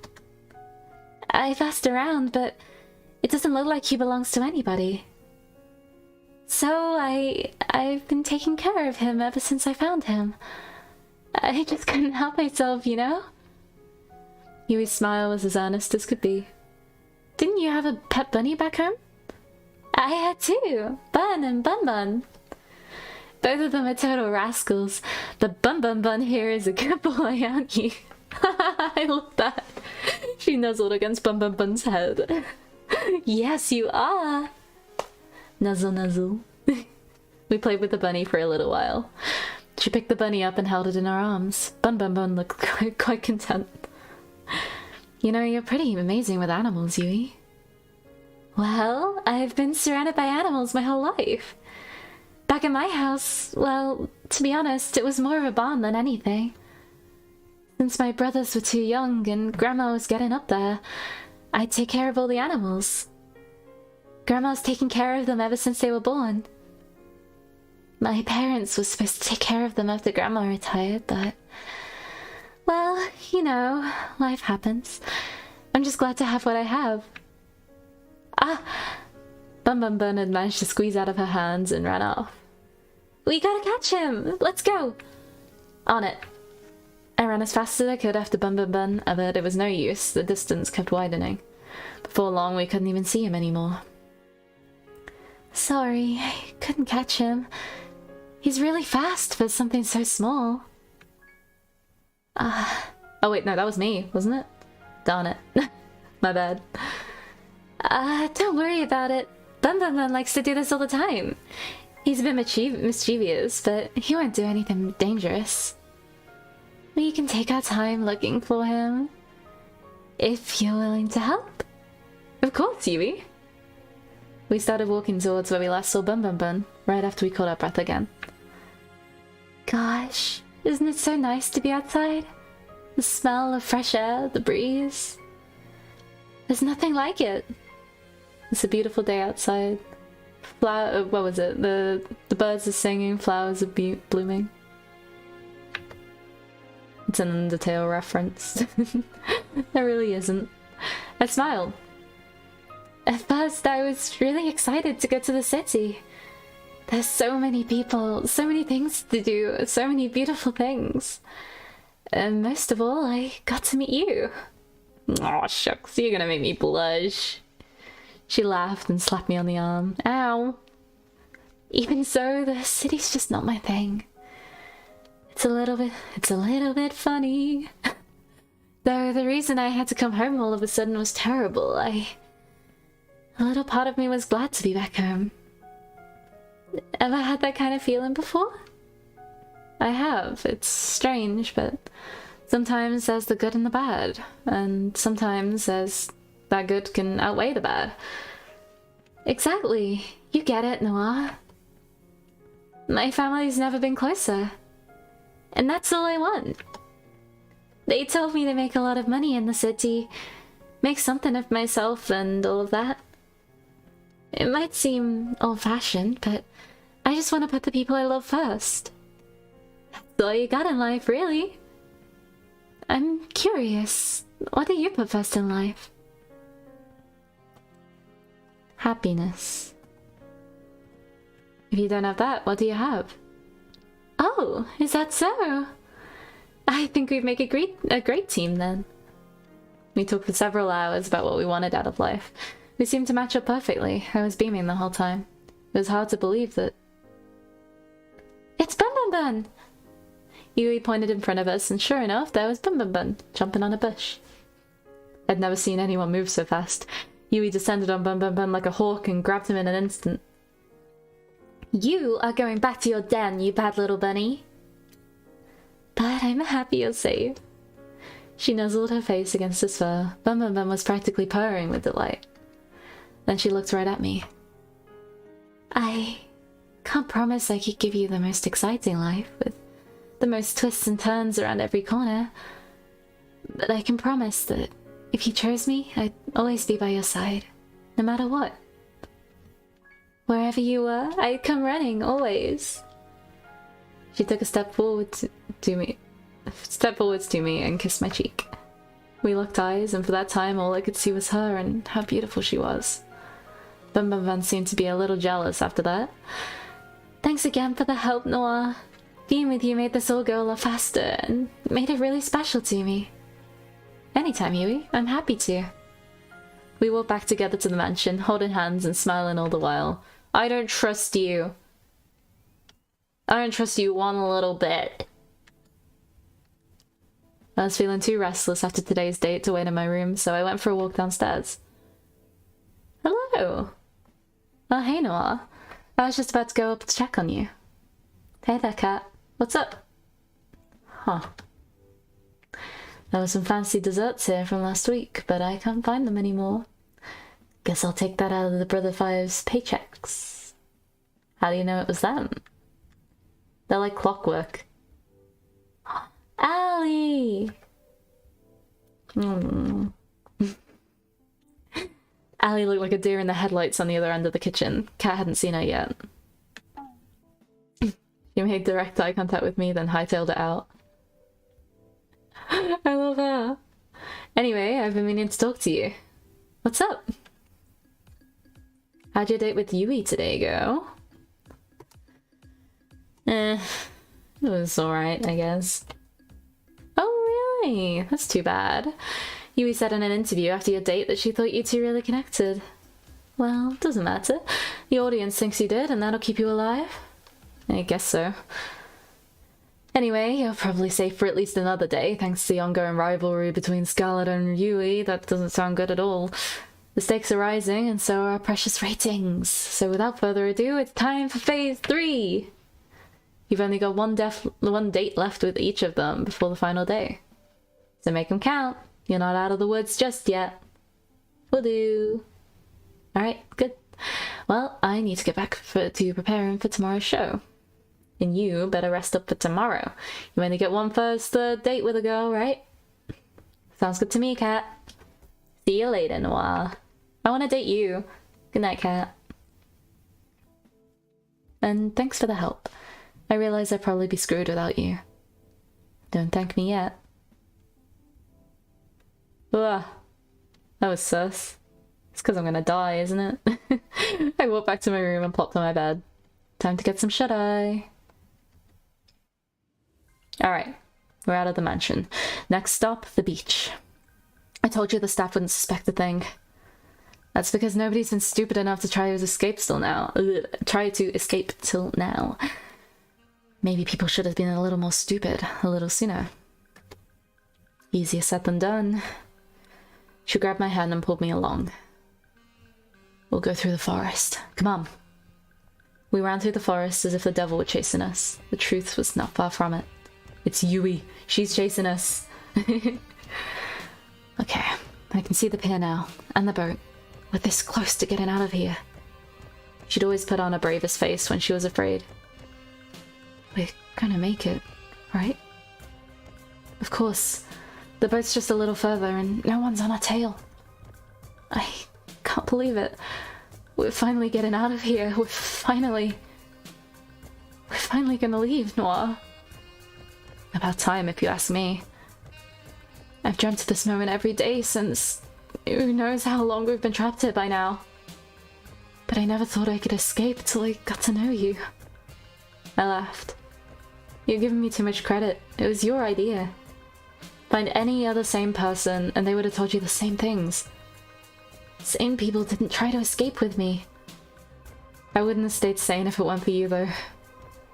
I've asked around, but it doesn't look like he belongs to anybody. So I've been taking care of him ever since I found him. I just couldn't help myself, you know? Yui's smile was as earnest as could be. Didn't you have a pet bunny back home? I had two, Bun and Bun Bun. Both of them are total rascals. The Bun Bun Bun here is a good boy, aren't you? I love that. She nuzzled against Bun Bun Bun's head. Yes, you are. Nuzzle, nuzzle. We played with the bunny for a little while. She picked the bunny up and held it in her arms. Bun Bun Bun looked quite content. You know, you're pretty amazing with animals, Yui. Well, I've been surrounded by animals my whole life. Back in my house, well, to be honest, it was more of a barn than anything. Since my brothers were too young and Grandma was getting up there, I'd take care of all the animals. Grandma's taken care of them ever since they were born. My parents were supposed to take care of them after Grandma retired, but... well, you know, life happens. I'm just glad to have what I have. Ah! Bun Bun Bun had managed to squeeze out of her hands and ran off. We gotta catch him! Let's go! On it. I ran as fast as I could after Bun Bun Bun, but it was no use. The distance kept widening. Before long, we couldn't even see him anymore. Sorry, I couldn't catch him. He's really fast for something so small. Oh wait, no, that was me, wasn't it? Darn it. My bad. Don't worry about it. Bun Bun Bun likes to do this all the time. He's a bit mischievous, but he won't do anything dangerous. We can take our time looking for him. If you're willing to help. Of course, Yui. We started walking towards where we last saw Bun Bun Bun, right after we caught our breath again. Gosh, isn't it so nice to be outside? The smell of fresh air, the breeze. There's nothing like it. It's a beautiful day outside. What was it? The birds are singing, flowers are blooming. It's an Undertale reference. There really isn't. I smiled. At first, I was really excited to go to the city. There's so many people, so many things to do, so many beautiful things. And most of all, I got to meet you. Aw, shucks, you're gonna make me blush. She laughed and slapped me on the arm. Ow. Even so, the city's just not my thing. It's a little bit funny. Though the reason I had to come home all of a sudden was terrible. A little part of me was glad to be back home. Ever had that kind of feeling before? I have. It's strange, but sometimes there's the good and the bad, and sometimes there's that good can outweigh the bad. Exactly. You get it, Noire. My family's never been closer. And that's all I want. They told me to make a lot of money in the city, make something of myself and all of that. It might seem old-fashioned, but I just want to put the people I love first. That's all you got in life, really. I'm curious, what do you put first in life? Happiness. If you don't have that, what do you have? Oh, is that so? I think we'd make a great team then. We talked for several hours about what we wanted out of life. We seemed to match up perfectly. I was beaming the whole time. It was hard to believe that... It's Bun Bun Bun! Yui pointed in front of us, and sure enough, there was Bun Bun Bun, jumping on a bush. I'd never seen anyone move so fast. Yui descended on Bun Bun Bun like a hawk and grabbed him in an instant. You are going back to your den, you bad little bunny. But I'm happy you're safe. She nuzzled her face against his fur. Bun Bun Bun was practically purring with delight. Then she looked right at me. I can't promise I could give you the most exciting life, with the most twists and turns around every corner. But I can promise that if you chose me, I'd always be by your side, no matter what. Wherever you were, I'd come running, always. She took a step forwards to me and kissed my cheek. We locked eyes, and for that time all I could see was her and how beautiful she was. Bun Bun Bun seemed to be a little jealous after that. Thanks again for the help, Noire. Being with you made this all go a lot faster, and made it really special to me. Anytime, Yui. I'm happy to. We walked back together to the mansion, holding hands and smiling all the while. I don't trust you. I don't trust you one little bit. I was feeling too restless after today's date to wait in my room, so I went for a walk downstairs. Hello! Oh, hey, Noire. I was just about to go up to check on you. Hey there, cat. What's up? Huh. There were some fancy desserts here from last week, but I can't find them anymore. Guess I'll take that out of the Brother Five's paychecks. How do you know it was them? They're like clockwork. Allie! Allie looked like a deer in the headlights on the other end of the kitchen. Kat hadn't seen her yet. She made direct eye contact with me, then hightailed it out. I love her. Anyway, I've been meaning to talk to you. What's up? How'd your date with Yui today go? It was alright, I guess. Oh, really? That's too bad. Yui said in an interview after your date that she thought you two really connected. Well, doesn't matter. The audience thinks you did, and that'll keep you alive. I guess so. Anyway, you're probably safe for at least another day, thanks to the ongoing rivalry between Scarlet and Yui. That doesn't sound good at all. The stakes are rising, and so are our precious ratings. So without further ado, it's time for Phase 3! You've only got one date left with each of them before the final day. So make them count. You're not out of the woods just yet. Will do. Alright, good. Well, I need to get back to preparing for tomorrow's show. And you better rest up for tomorrow. You only get one first date with a girl, right? Sounds good to me, Kat. See you later, Noire. I want to date you. Good night, Kat. And thanks for the help. I realize I'd probably be screwed without you. Don't thank me yet. Ugh. That was sus. It's because I'm gonna die, isn't it? I walked back to my room and plopped on my bed. Time to get some shut-eye. Alright, we're out of the mansion. Next stop, the beach. I told you the staff wouldn't suspect a thing. That's because nobody's been stupid enough to try to escape till now. Maybe people should have been a little more stupid, a little sooner. Easier said than done. She grabbed my hand and pulled me along. We'll go through the forest. Come on. We ran through the forest as if the devil were chasing us. The truth was not far from it. It's Yui. She's chasing us. Okay, I can see the pier now, and the boat. We're this close to getting out of here. She'd always put on her bravest face when she was afraid. We're gonna make it, right? Of course. The boat's just a little further and no one's on our tail. I can't believe it. We're finally getting out of here. We're finally gonna leave, Noire. About time, if you ask me. I've dreamt of this moment every day since... who knows how long we've been trapped here by now. But I never thought I could escape till I got to know you. I laughed. You're giving me too much credit. It was your idea. Find any other sane person and they would have told you the same things. Sane people didn't try to escape with me. I wouldn't have stayed sane if it weren't for you, though.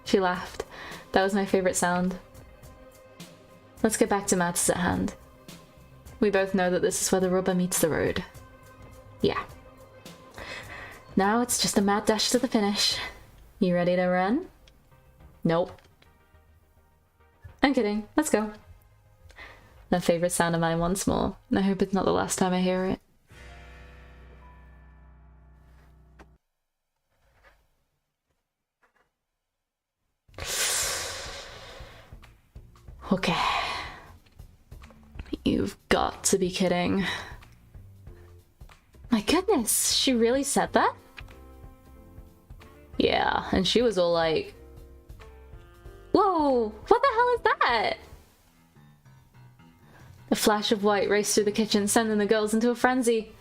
She laughed. That was my favorite sound. Let's get back to matters at hand. We both know that this is where the rubber meets the road. Yeah. Now it's just a mad dash to the finish. You ready to run? Nope. I'm kidding. Let's go. That favorite sound of mine once more. I hope it's not the last time I hear it. Okay. You've got to be kidding. My goodness, she really said that? Yeah, and she was all like, whoa, what the hell is that? A flash of white raced through the kitchen, sending the girls into a frenzy.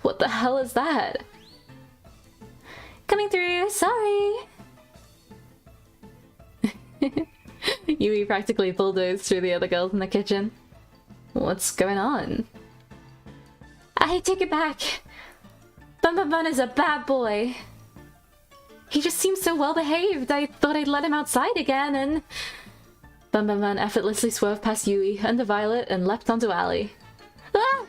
What the hell is that? Coming through, sorry. Yui practically bulldozed through the other girls in the kitchen. What's going on? I take it back. Bun Bun Bun is a bad boy. He just seems so well behaved. I thought I'd let him outside again and... Bumbaman effortlessly swerved past Yui and Violet and leapt onto Ally. Ah!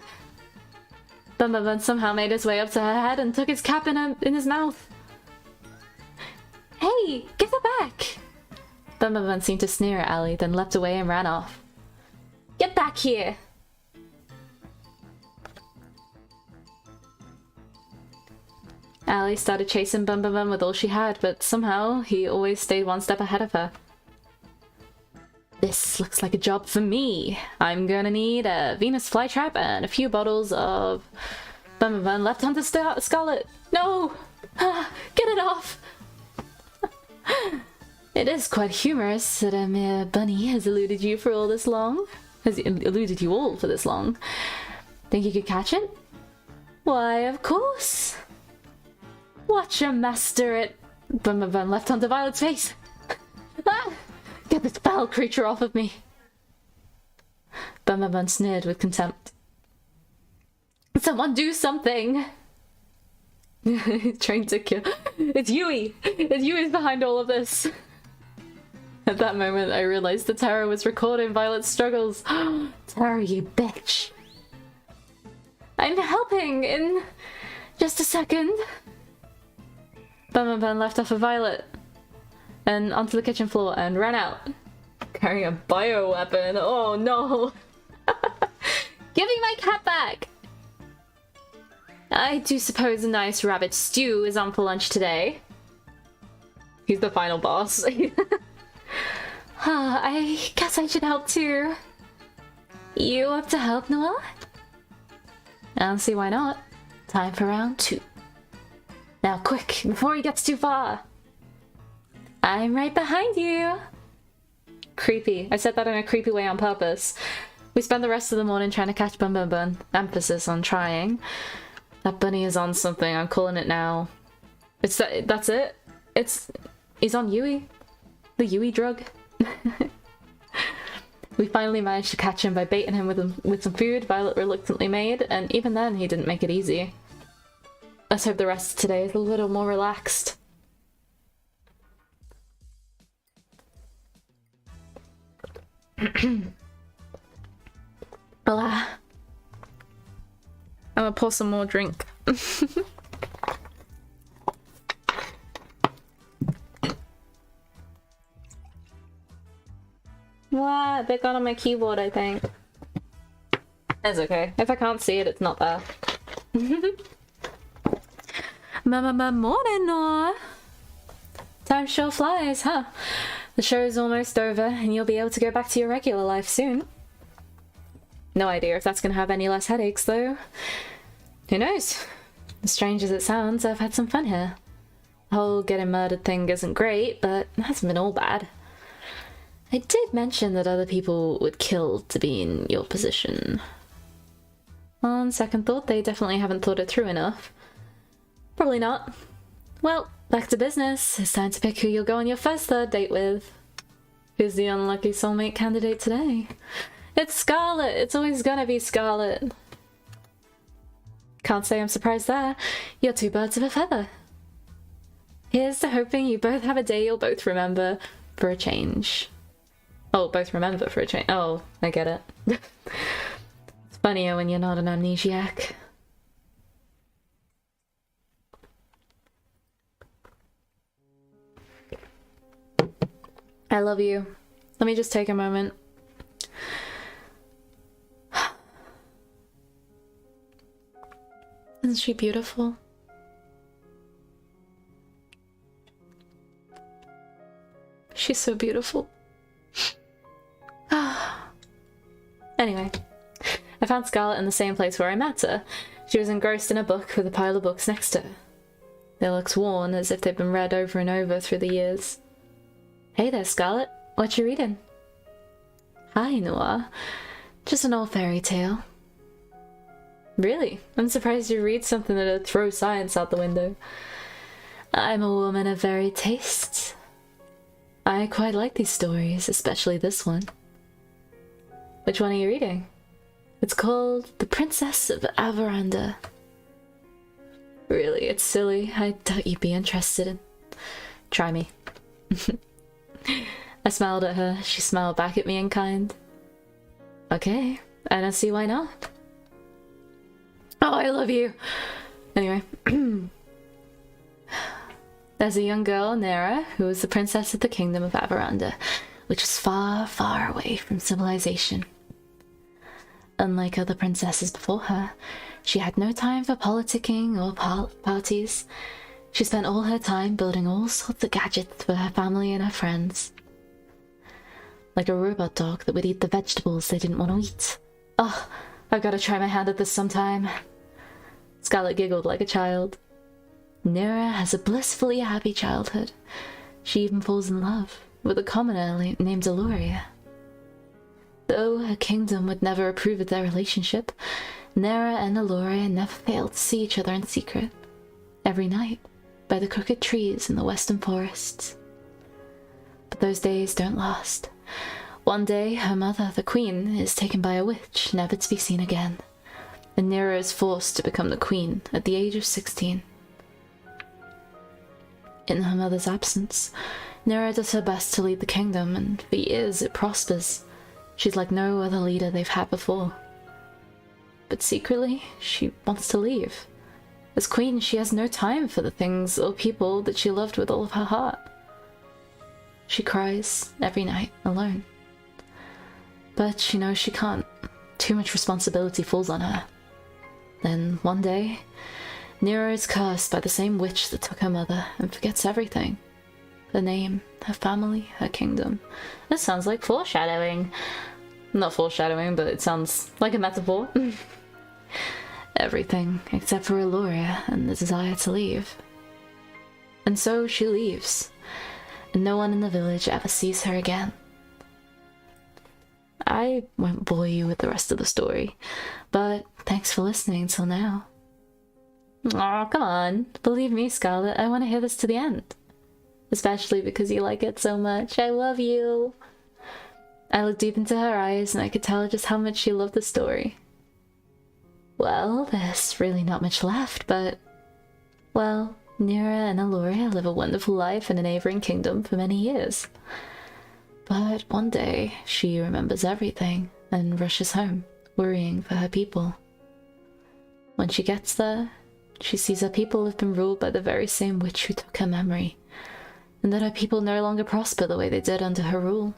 Bumbaman somehow made his way up to her head and took his cap in his mouth. Hey, give it back! Bumbaman seemed to sneer at Ally, then leapt away and ran off. Get back here! Ally started chasing Bumbaman with all she had, but somehow he always stayed one step ahead of her. This looks like a job for me. I'm gonna need a Venus flytrap and a few bottles of... Bumbaman leapt onto Scarlet. No! Ah, get it off! It is quite humorous that a mere bunny has eluded you for all this long. Has eluded you all for this long. Think you could catch it? Why, of course! Watch your master it! Bumbaman leapt onto Violet's face. Ah! Get this foul creature off of me! Bumbaman sneered with contempt. Someone do something! Trying to kill... It's Yui! It's Yui's behind all of this! At that moment, I realized that Tara was recording Violet's struggles. Tara, you bitch! I'm helping in just a second. Bumbaman left off of Violet and onto the kitchen floor and ran out. Carrying a bioweapon. Oh no! Give me my cat back! I do suppose a nice rabbit stew is on for lunch today. He's the final boss. I guess I should help too. You up to help, Noah? I don't see why not. Time for round 2. Now quick, before he gets too far. I'm right behind you. Creepy. I said that in a creepy way on purpose. We spent the rest of the morning trying to catch Bumbaman. Emphasis on trying. That bunny is on something, I'm calling it now. That's it? He's on Yui. The Yui drug. We finally managed to catch him by baiting him with some food Violet reluctantly made, and even then he didn't make it easy. Let's hope the rest of today is a little more relaxed. Hola. I'm gonna pour some more drink. What? They got on my keyboard, I think. It's okay. If I can't see it, it's not there. Morning, Noah. Time sure flies, huh? The show's almost over, and you'll be able to go back to your regular life soon. No idea if that's gonna have any less headaches, though. Who knows? As strange as it sounds, I've had some fun here. The whole getting murdered thing isn't great, but it hasn't been all bad. I did mention that other people would kill to be in your position. On second thought, they definitely haven't thought it through enough. Probably not. Well, back to business. It's time to pick who you'll go on your first third date with. Who's the unlucky soulmate candidate today? It's Scarlet! It's always gonna be Scarlet! Can't say I'm surprised there. You're two birds of a feather. Here's to hoping you both have a day you'll both remember for a change. Oh, both remember for a change. Oh, I get it. It's funnier when you're not an amnesiac. I love you. Let me just take a moment. Isn't she beautiful? She's so beautiful. Anyway, I found Scarlet in the same place where I met her. She was engrossed in a book with a pile of books next to her. They looked worn, as if they'd been read over and over through the years. Hey there, Scarlet. What you reading? Hi, Noire. Just an old fairy tale. Really? I'm surprised you read something that'd throw science out the window. I'm a woman of varied tastes. I quite like these stories, especially this one. Which one are you reading? It's called The Princess of Averanda. Really, it's silly. I doubt you'd be interested in... Try me. I smiled at her. She smiled back at me in kind. Okay, I don't see why not. Oh, I love you! Anyway. There's a young girl, Nera, who was the princess of the kingdom of Avaranda, which is far, far away from civilization. Unlike other princesses before her, she had no time for politicking or parties. She spent all her time building all sorts of gadgets for her family and her friends. Like a robot dog that would eat the vegetables they didn't want to eat. Oh, I've got to try my hand at this sometime. Scarlet giggled like a child. Nera has a blissfully happy childhood. She even falls in love with a commoner named Aloria. Though her kingdom would never approve of their relationship, Nera and Aloria never failed to see each other in secret, every night, by the crooked trees in the western forests. But those days don't last. One day, her mother, the queen, is taken by a witch, never to be seen again, and Nera is forced to become the queen at the age of 16. In her mother's absence, Nera does her best to lead the kingdom, and for years it prospers. She's like no other leader they've had before. But secretly, she wants to leave. As queen, she has no time for the things or people that she loved with all of her heart. She cries every night, alone. But she knows she can't. Too much responsibility falls on her. Then, one day, Nera is cursed by the same witch that took her mother and forgets everything. Her name, her family, her kingdom. This sounds like foreshadowing. Not foreshadowing, but it sounds like a metaphor. Everything, except for Aloria and the desire to leave. And so she leaves, and no one in the village ever sees her again. I won't bore you with the rest of the story, but thanks for listening till now. Aw, come on. Believe me, Scarlet, I want to hear this to the end. Especially because you like it so much. I love you. I looked deep into her eyes and I could tell just how much she loved the story. Well, there's really not much left, but... well, Nera and Aloria live a wonderful life in a neighboring kingdom for many years. But one day, she remembers everything and rushes home, worrying for her people. When she gets there, she sees her people have been ruled by the very same witch who took her memory, and that her people no longer prosper the way they did under her rule.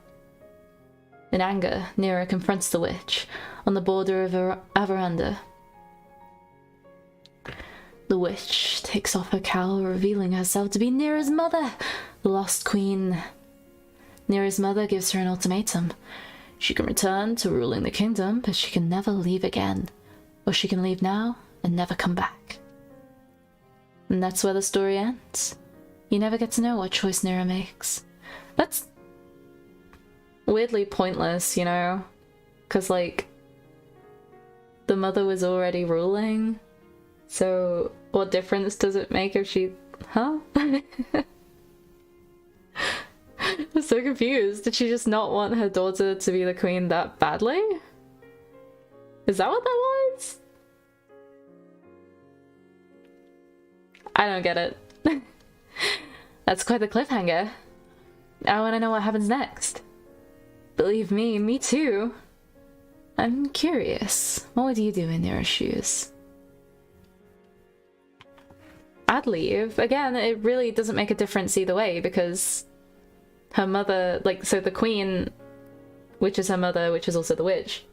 In anger, Nera confronts the witch on the border of Avaranda. The witch takes off her cowl, revealing herself to be Nera's mother, the lost queen. Nera's mother gives her an ultimatum. She can return to ruling the kingdom, but she can never leave again, or she can leave now and never come back. And that's where the story ends. You never get to know what choice Nera makes. That's weirdly pointless, you know? Because, like, the mother was already ruling, so what difference does it make if she... huh? I'm so confused. Did she just not want her daughter to be the queen that badly? Is that what that was? I don't get it. That's quite the cliffhanger. I want to know what happens next. Believe me, me too. I'm curious. What would you do in your shoes? I'd leave. Again, it really doesn't make a difference either way because her mother, like, so the queen, which is her mother, which is also the witch,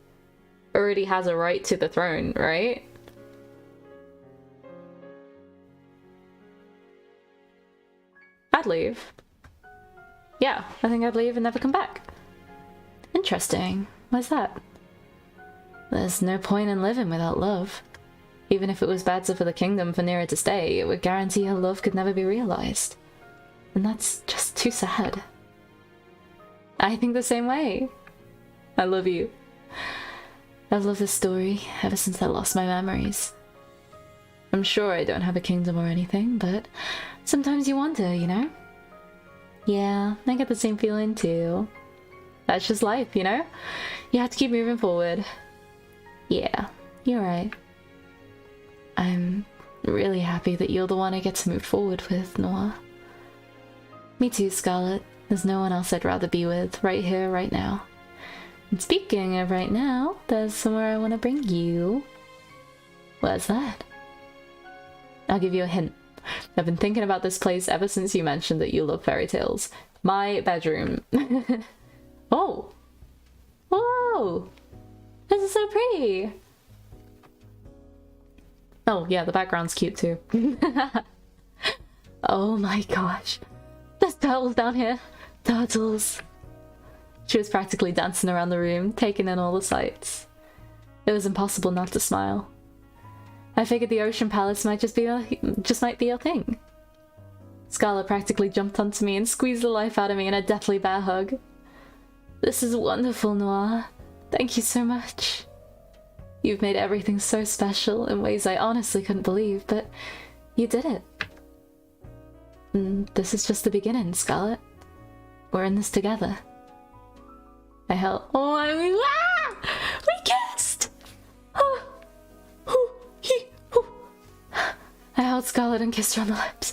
already has a right to the throne, right? I'd leave. Yeah, I think I'd leave and never come back. Interesting. Why's that? There's no point in living without love. Even if it was better for the kingdom for Nera to stay, it would guarantee her love could never be realized. And that's just too sad. I think the same way. I love you. I've loved this story ever since I lost my memories. I'm sure I don't have a kingdom or anything, but sometimes you wonder, you know? Yeah, I get the same feeling too. That's just life, you know? You have to keep moving forward. Yeah, you're right. I'm really happy that you're the one I get to move forward with, Noire. Me too, Scarlet. There's no one else I'd rather be with, right here, right now. And speaking of right now, there's somewhere I want to bring you. Where's that? I'll give you a hint. I've been thinking about this place ever since you mentioned that you love fairy tales. My bedroom. Oh! Whoa! This is so pretty! Oh, yeah, the background's cute too. Oh my gosh. There's turtles down here. Turtles. She was practically dancing around the room, taking in all the sights. It was impossible not to smile. I figured the Ocean Palace might just might be your thing. Scarlet practically jumped onto me and squeezed the life out of me in a deathly bear hug. This is wonderful, Noire. Thank you so much. You've made everything so special in ways I honestly couldn't believe, but you did it. And this is just the beginning, Scarlet. We're in this together. I held— oh, I mean, we kissed! I held Scarlet and kissed her on the lips.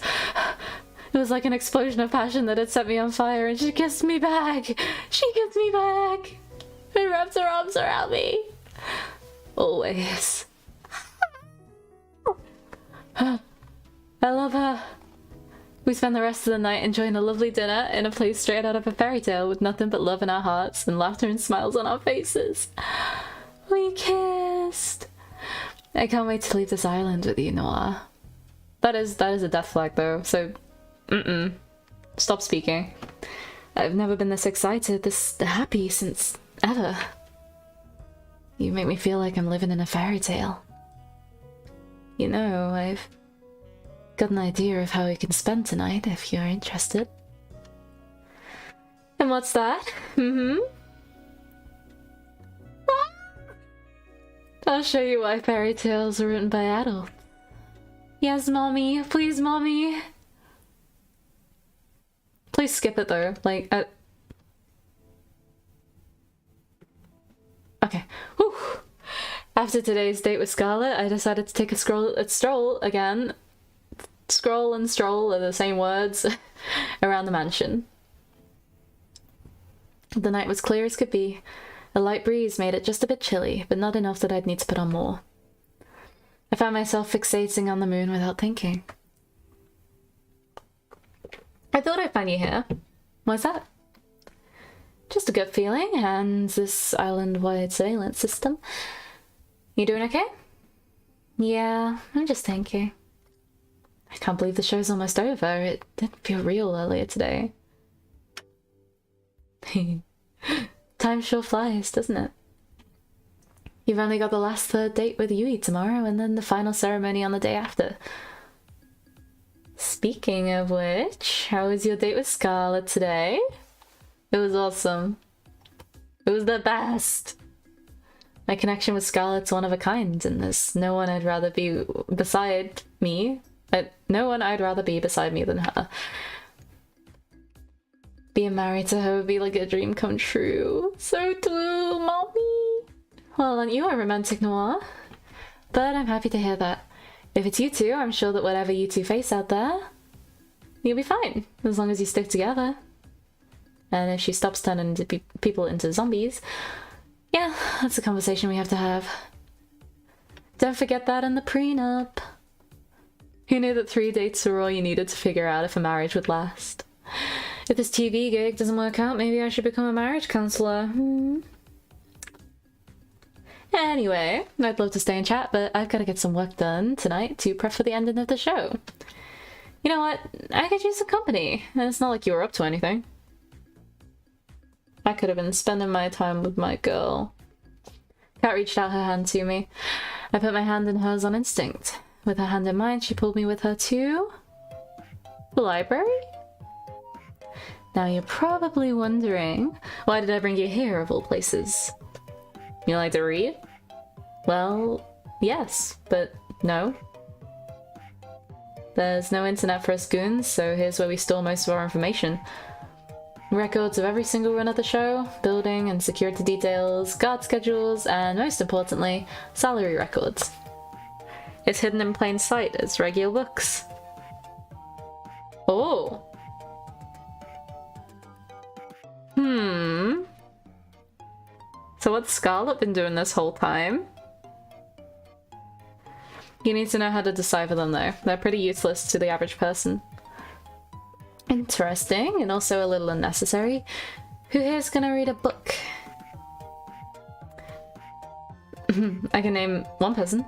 It was like an explosion of passion that had set me on fire, and she kissed me back! She kissed me back! And wrapped her arms around me. Always. I love her. We spent the rest of the night enjoying a lovely dinner in a place straight out of a fairy tale with nothing but love in our hearts and laughter and smiles on our faces. We kissed. I can't wait to leave this island with you, Noire. That is a death flag though, so stop speaking. I've never been this excited, this happy since ever. You make me feel like I'm living in a fairy tale. You know, I've got an idea of how we can spend tonight if you're interested. And what's that? I'll show you why fairy tales are written by adults. Yes, mommy. Please, mommy. Please skip it though. Like, okay. Whew. After today's date with Scarlet, I decided to take a stroll again. Scroll and stroll are the same words around the mansion. The night was clear as could be. A light breeze made it just a bit chilly, but not enough that I'd need to put on more. I found myself fixating on the moon without thinking. I thought I'd find you here. Why's that? Just a good feeling, and this island-wide surveillance system. You doing okay? Yeah, I'm just thinking. I can't believe the show's almost over. It didn't feel real earlier today. Time sure flies, doesn't it? You've only got the last third date with Yui tomorrow, and then the final ceremony on the day after. Speaking of which, how was your date with Scarlet today? It was awesome. It was the best. My connection with Scarlet's one of a kind, and there's no one I'd rather be beside me. No one I'd rather be beside me than her. Being married to her would be like a dream come true. So true, mommy. Well, aren't you a romantic, Noire? But I'm happy to hear that. If it's you two, I'm sure that whatever you two face out there, you'll be fine, as long as you stick together. And if she stops turning people into zombies, yeah, that's a conversation we have to have. Don't forget that in the prenup. Who knew that 3 dates were all you needed to figure out if a marriage would last? If this TV gig doesn't work out, maybe I should become a marriage counselor. Anyway, I'd love to stay and chat, but I've got to get some work done tonight to prep for the ending of the show. You know what? I could use some company. It's not like you were up to anything. I could have been spending my time with my girl. Kat reached out her hand to me. I put my hand in hers on instinct. With her hand in mine, she pulled me with her to the library? Now you're probably wondering, why did I bring you here of all places? You like to read? Well, yes, but no. There's no internet for us goons, so here's where we store most of our information. Records of every single run of the show, building and security details, guard schedules, and most importantly, salary records. It's hidden in plain sight as regular books. Oh! So what's Scarlet been doing this whole time? You need to know how to decipher them though. They're pretty useless to the average person. Interesting, and also a little unnecessary. Who here's gonna read a book? I can name one person.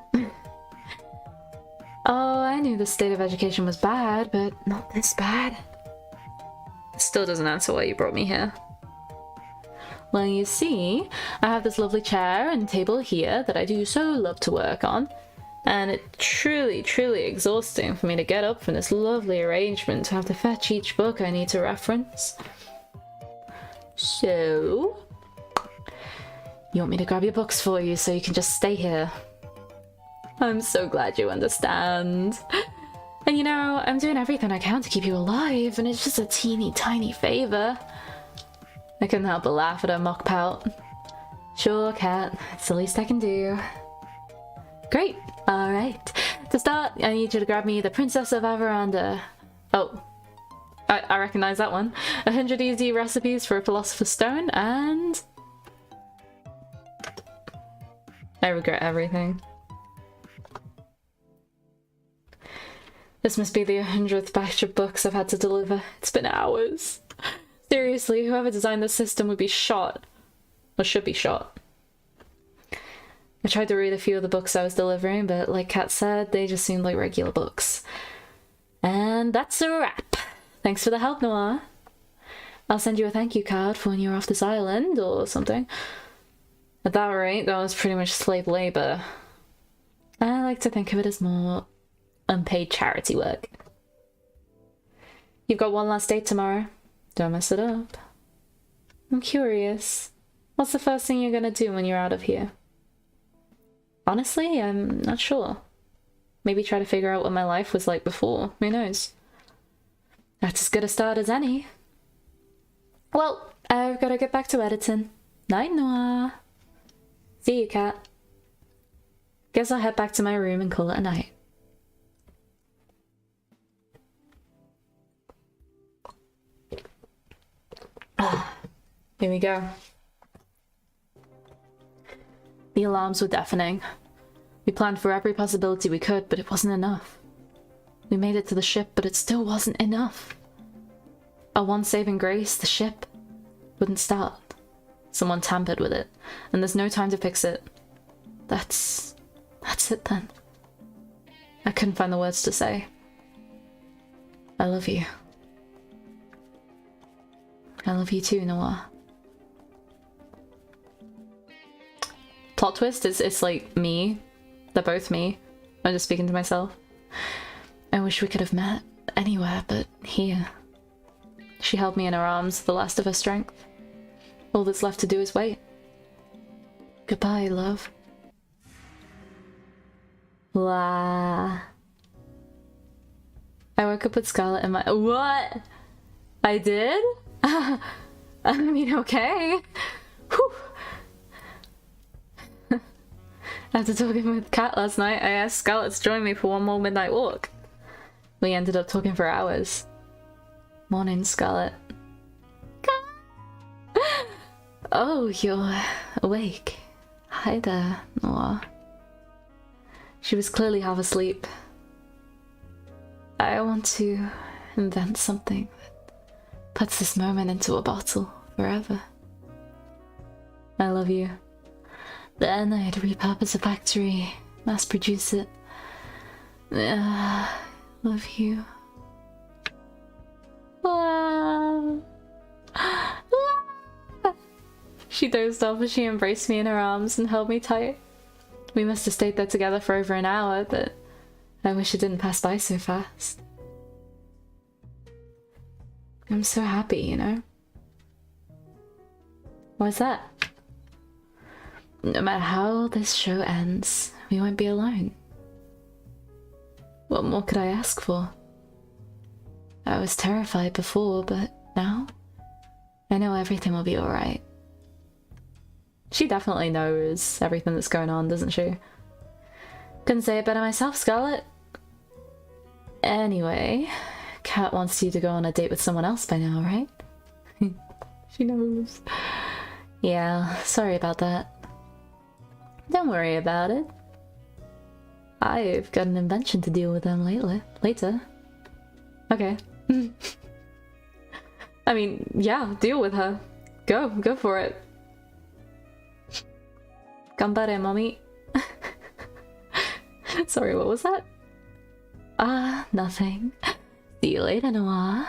Oh, I knew the state of education was bad, but not this bad. Still doesn't answer why you brought me here. Well, you see, I have this lovely chair and table here that I do so love to work on. And it's truly, truly exhausting for me to get up from this lovely arrangement to have to fetch each book I need to reference. So, you want me to grab your books for you so you can just stay here? I'm so glad you understand. And you know, I'm doing everything I can to keep you alive, and it's just a teeny tiny favor. I couldn't help but laugh at her mock pout. Sure, Cat, it's the least I can do. Great. Alright. To start, I need you to grab me The Princess of Averanda. Oh. I recognize that one. 100 easy recipes for a Philosopher's Stone, and... I regret everything. This must be the 100th batch of books I've had to deliver. It's been hours. Seriously, whoever designed this system would be shot. Or should be shot. I tried to read a few of the books I was delivering, but like Kat said, they just seemed like regular books. And that's a wrap. Thanks for the help, Noire. I'll send you a thank you card for when you're off this island or something. At that rate, that was pretty much slave labor. I like to think of it as more unpaid charity work. You've got one last date tomorrow. Don't mess it up. I'm curious. What's the first thing you're gonna do when you're out of here? Honestly, I'm not sure. Maybe try to figure out what my life was like before. Who knows? That's as good a start as any. Well, I've got to get back to editing. Night, Noire. See you, Cat. Guess I'll head back to my room and call it a night. Here we go. The alarms were deafening. We planned for every possibility we could, but it wasn't enough. We made it to the ship, but it still wasn't enough. Our one saving grace, the ship, wouldn't start. Someone tampered with it, and there's no time to fix it. That's it then. I couldn't find the words to say. I love you. I love you too, Noire. Plot twist is it's like me. They're both me. I'm just speaking to myself. I wish we could have met anywhere but here. She held me in her arms, the last of her strength. All that's left to do is wait. Goodbye, love. La. I woke up with Scarlet in my— What? I did? I mean, okay. Whew. After talking with Kat last night, I asked Scarlet to join me for one more midnight walk. We ended up talking for hours. Morning, Scarlet. Oh, you're awake. Hi there, Noire. She was clearly half asleep. I want to invent something that puts this moment into a bottle forever. I love you. Then I'd repurpose a factory, mass produce it. Love you. She dozed off as she embraced me in her arms and held me tight. We must have stayed there together for over an hour, but I wish it didn't pass by so fast. I'm so happy, you know? Why's that? No matter how this show ends, we won't be alone. What more could I ask for? I was terrified before, but now I know everything will be alright. She definitely knows everything that's going on, doesn't she? Couldn't say it better myself, Scarlet. Anyway, Kat wants you to go on a date with someone else by now, right? She knows. Yeah, sorry about that. Don't worry about it. I've got an invention to deal with them later. Okay. I mean, yeah, deal with her. Go for it. Ganbare, mommy. Sorry, what was that? Nothing. See you later, Noire.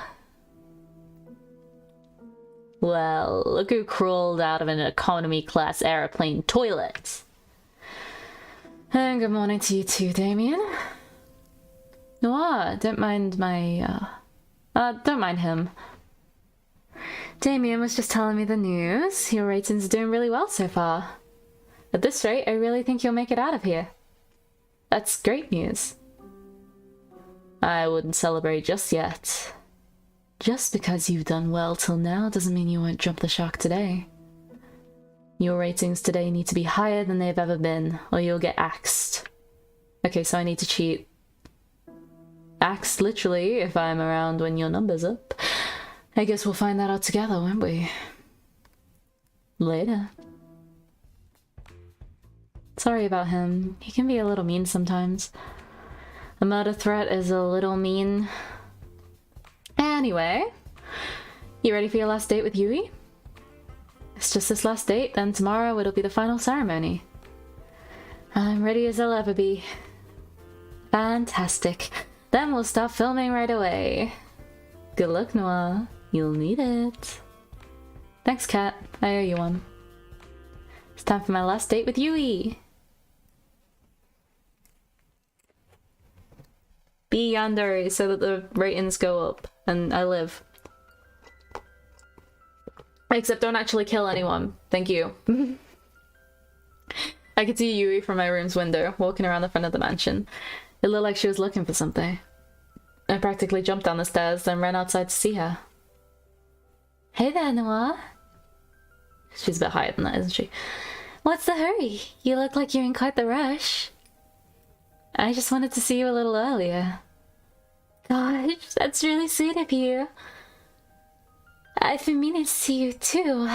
Well, look who crawled out of an economy-class airplane toilet. And good morning to you too, Damien. Noire, don't mind my, don't mind him. Damien was just telling me the news. Your ratings are doing really well so far. At this rate, I really think you'll make it out of here. That's great news. I wouldn't celebrate just yet. Just because you've done well till now doesn't mean you won't jump the shark today. Your ratings today need to be higher than they've ever been, or you'll get axed. Okay, so I need to cheat. Axed, literally, if I'm around when your number's up. I guess we'll find that out together, won't we? Later. Sorry about him. He can be a little mean sometimes. A murder threat is a little mean. Anyway, you ready for your last date with Yui? It's just this last date, then tomorrow it'll be the final ceremony. I'm ready as I'll ever be. Fantastic. Then we'll start filming right away. Good luck, Noire. You'll need it. Thanks, Kat. I owe you one. It's time for my last date with Yui. Be yandere so that the ratings go up and I live. Except don't actually kill anyone. Thank you. I could see Yui from my room's window, walking around the front of the mansion. It looked like she was looking for something. I practically jumped down the stairs, then ran outside to see her. Hey there, Noire. She's a bit higher than that, isn't she? What's the hurry? You look like you're in quite the rush. I just wanted to see you a little earlier. Gosh, that's really sweet of you. I've been meaning to see you too.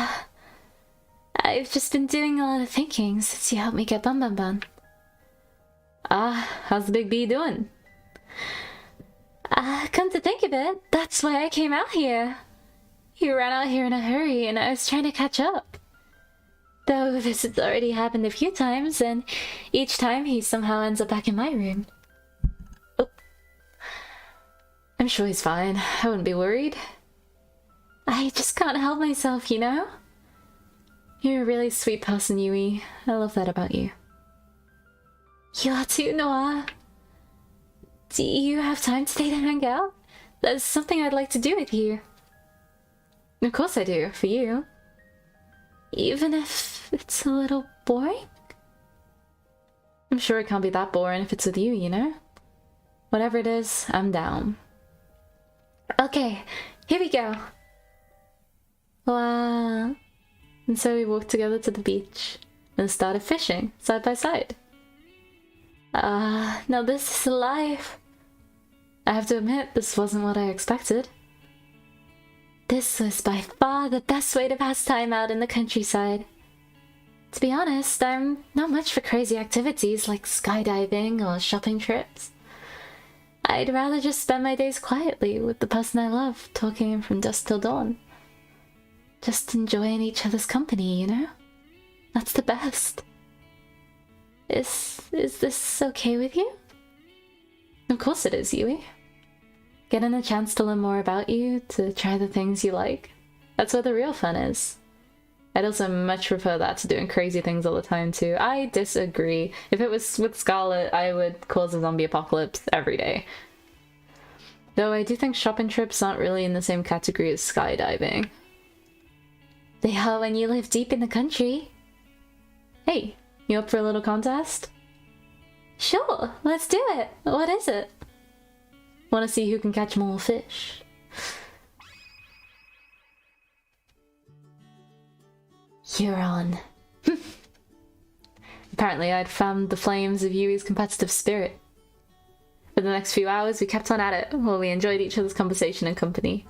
I've just been doing a lot of thinking since you helped me get Bun Bun Bun. How's the big bee doing? Come to think of it, that's why I came out here. He ran out here in a hurry and I was trying to catch up. Though this has already happened a few times, and each time he somehow ends up back in my room. Oh. I'm sure he's fine. I wouldn't be worried. I just can't help myself, you know? You're a really sweet person, Yui. I love that about you. You are too, Noire. Do you have time today to hang out? There's something I'd like to do with you. Of course I do, for you. Even if it's a little boring? I'm sure it can't be that boring if it's with you, you know? Whatever it is, I'm down. Okay, here we go. Wow. And so we walked together to the beach and started fishing side by side. Now this is life. I have to admit, this wasn't what I expected. This was by far the best way to pass time out in the countryside. To be honest, I'm not much for crazy activities like skydiving or shopping trips. I'd rather just spend my days quietly with the person I love, talking from dusk till dawn. Just enjoying each other's company, you know? That's the best. Is this okay with you? Of course it is, Yui. Getting a chance to learn more about you, to try the things you like, that's where the real fun is. I'd also much prefer that to doing crazy things all the time too. I disagree. If it was with Scarlet, I would cause a zombie apocalypse every day. Though I do think shopping trips aren't really in the same category as skydiving. They are when you live deep in the country. Hey, you up for a little contest? Sure, let's do it. What is it? Want to see who can catch more fish? You're on. Apparently I'd found the flames of Yui's competitive spirit. For the next few hours we kept on at it while we enjoyed each other's conversation and company.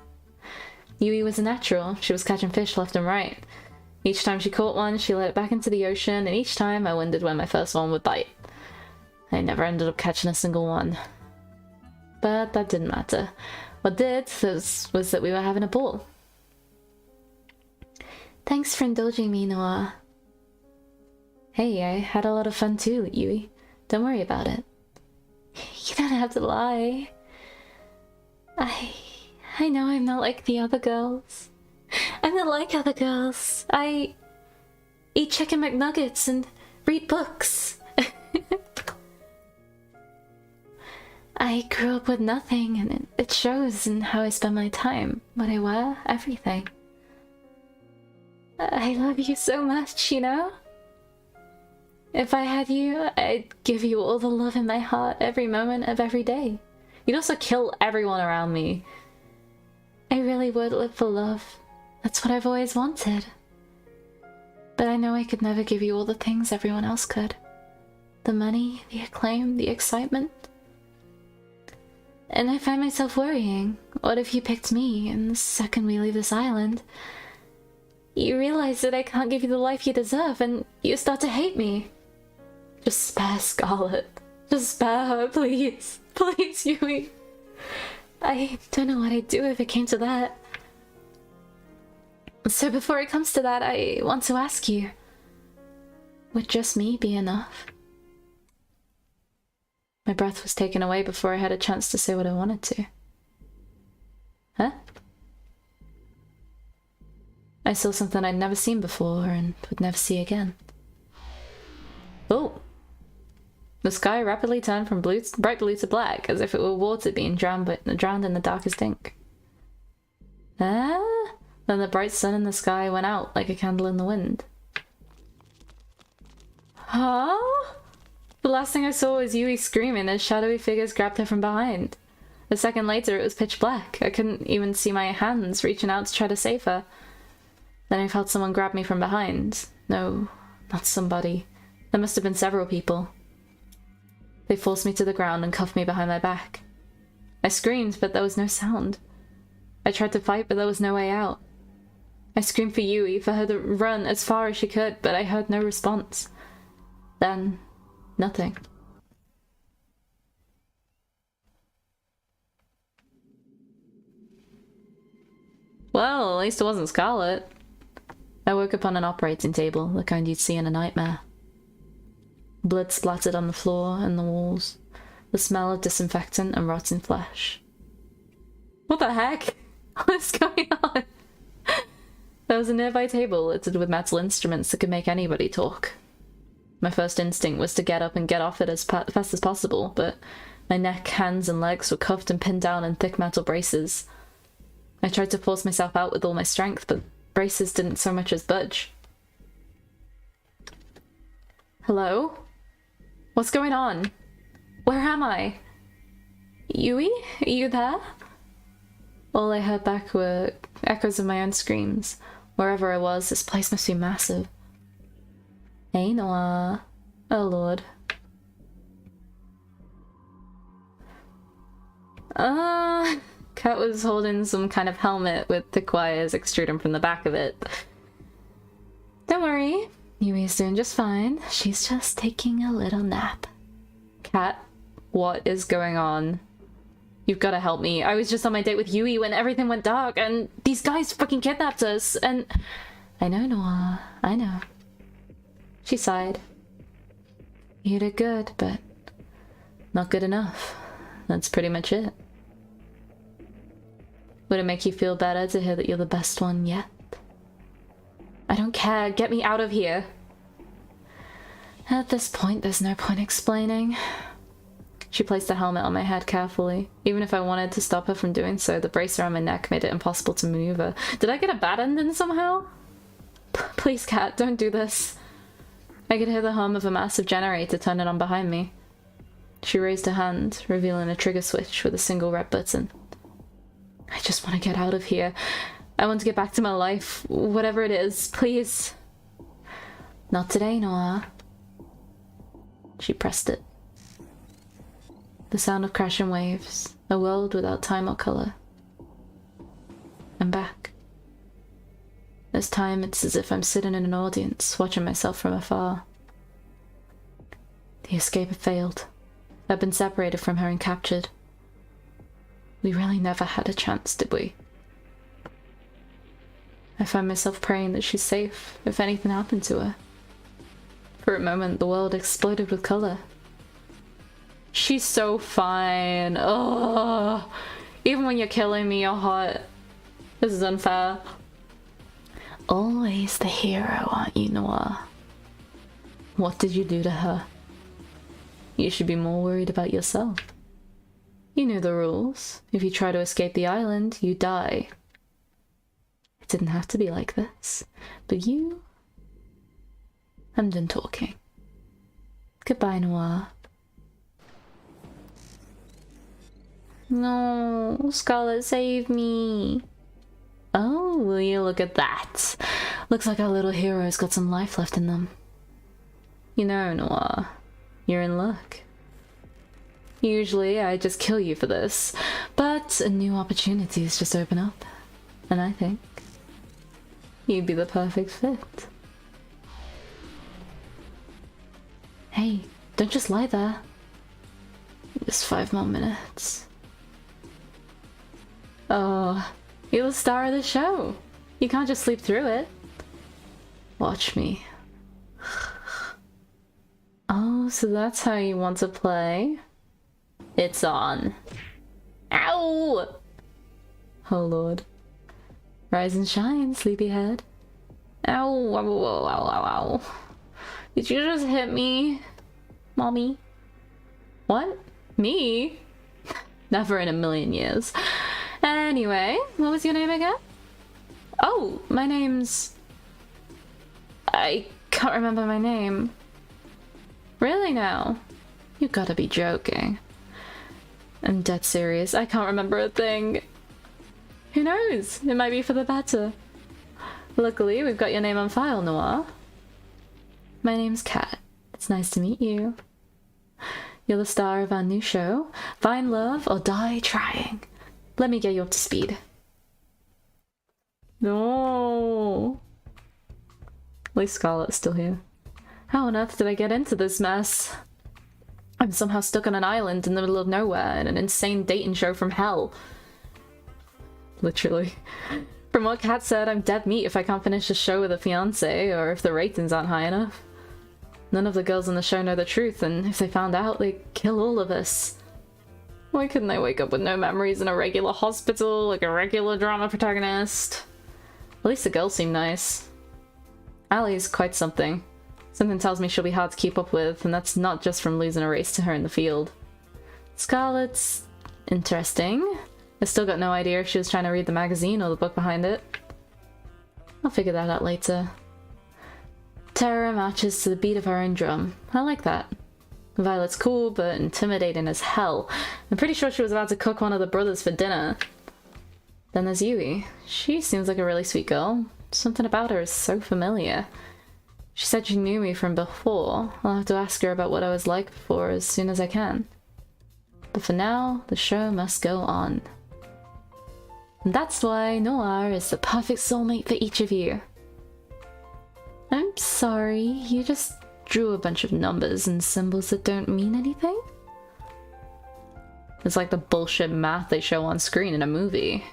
Yui was a natural. She was catching fish left and right. Each time she caught one, she let it back into the ocean, and each time I wondered when my first one would bite. I never ended up catching a single one. But that didn't matter. What did was that we were having a ball. Thanks for indulging me, Noah. Hey, I had a lot of fun too, Yui. Don't worry about it. You don't have to lie. I know I'm not like the other girls. I'm not like other girls. I eat chicken McNuggets and read books. I grew up with nothing, and it shows in how I spend my time, what I wear, everything. I love you so much, you know? If I had you, I'd give you all the love in my heart every moment of every day. You'd also kill everyone around me. I really would live for love. That's what I've always wanted. But I know I could never give you all the things everyone else could. The money, the acclaim, the excitement. And I find myself worrying. What if you picked me, and the second we leave this island, you realize that I can't give you the life you deserve, and you start to hate me? Just spare Scarlet. Just spare her, please. Please, Yui. I don't know what I'd do if it came to that. So before it comes to that, I want to ask you, would just me be enough? My breath was taken away before I had a chance to say what I wanted to. Huh? I saw something I'd never seen before and would never see again. Oh! The sky rapidly turned from bright blue to black, as if it were water being drowned in the darkest ink. Ah! Then the bright sun in the sky went out like a candle in the wind. Huh? The last thing I saw was Yui screaming as shadowy figures grabbed her from behind. A second later, it was pitch black. I couldn't even see my hands reaching out to try to save her. Then I felt someone grab me from behind. No, not somebody. There must have been several people. They forced me to the ground and cuffed me behind my back. I screamed, but there was no sound. I tried to fight, but there was no way out. I screamed for Yui, for her to run as far as she could, but I heard no response. Then, nothing. Well, at least it wasn't Scarlet. I woke up on an operating table, the kind you'd see in a nightmare. Blood splattered on the floor and the walls, the smell of disinfectant and rotten flesh. What the heck? What's going on? There was a nearby table littered with metal instruments that could make anybody talk. My first instinct was to get up and get off it as fast as possible, but my neck, hands, and legs were cuffed and pinned down in thick metal braces. I tried to force myself out with all my strength, but braces didn't so much as budge. Hello? What's going on? Where am I? Yui? Are you there? All I heard back were echoes of my own screams. Wherever I was, this place must be massive. Hey, Noah. Oh, Lord. Kat was holding some kind of helmet with thick wires extruding from the back of it. Don't worry. Yui's doing just fine. She's just taking a little nap. Kat, what is going on? You've got to help me. I was just on my date with Yui when everything went dark, and these guys fucking kidnapped us, and... I know, Noah. I know. She sighed. You did good, but not good enough. That's pretty much it. Would it make you feel better to hear that you're the best one yet? I don't care. Get me out of here. At this point, there's no point explaining. She placed the helmet on my head carefully. Even if I wanted to stop her from doing so, the brace around my neck made it impossible to maneuver. Did I get a bad ending somehow? Please, Kat, don't do this. I could hear the hum of a massive generator turning on behind me. She raised her hand, revealing a trigger switch with a single red button. I just want to get out of here. I want to get back to my life, whatever it is, please. Not today, Noah. She pressed it. The sound of crashing waves, a world without time or color. I'm back. This time it's as if I'm sitting in an audience, watching myself from afar. The escape had failed. I'd been separated from her and captured. We really never had a chance, did we? I find myself praying that she's safe, if anything happened to her. For a moment, the world exploded with color. She's so fine. Oh, even when you're killing me, you're hot. This is unfair. Always the hero, aren't you, Noire? What did you do to her? You should be more worried about yourself. You know the rules. If you try to escape the island, you die. It didn't have to be like this, but you... I'm done talking. Goodbye, Noire. No, Scarlet, save me. Oh, will you look at that? Looks like our little hero's got some life left in them. You know, Noire, you're in luck. Usually I just kill you for this, but a new opportunity's just open up, and I think you'd be the perfect fit. Hey, don't just lie there. Just 5 more minutes. Oh, you're the star of the show. You can't just sleep through it. Watch me. Oh, so that's how you want to play? It's on. Ow! Oh lord. Rise and shine, sleepyhead. Ow, ow, ow, ow, ow, ow. Did you just hit me, mommy? What? Me? Never in a million years. Anyway, what was your name again? Oh, my name's... I can't remember my name. Really now? You gotta be joking. I'm dead serious. I can't remember a thing. Who knows? It might be for the better. Luckily, we've got your name on file, Noire. My name's Kat. It's nice to meet you. You're the star of our new show, Find Love or Die Trying. Let me get you up to speed. No. At least Scarlet's still here. How on earth did I get into this mess? I'm somehow stuck on an island in the middle of nowhere in an insane dating show from hell. Literally. From what Kat said, I'm dead meat if I can't finish the show with a fiancé, or if the ratings aren't high enough. None of the girls on the show know the truth, and if they found out, they'd kill all of us. Why couldn't I wake up with no memories in a regular hospital, like a regular drama protagonist? At least the girls seem nice. Allie's quite something. Something tells me she'll be hard to keep up with, and that's not just from losing a race to her in the field. Scarlet's... interesting. I still got no idea if she was trying to read the magazine or the book behind it. I'll figure that out later. Terror marches to the beat of her own drum. I like that. Violet's cool, but intimidating as hell. I'm pretty sure she was about to cook one of the brothers for dinner. Then there's Yui. She seems like a really sweet girl. Something about her is so familiar. She said she knew me from before. I'll have to ask her about what I was like before as soon as I can. But for now, the show must go on. And that's why Noire is the perfect soulmate for each of you. I'm sorry, you just drew a bunch of numbers and symbols that don't mean anything? It's like the bullshit math they show on screen in a movie.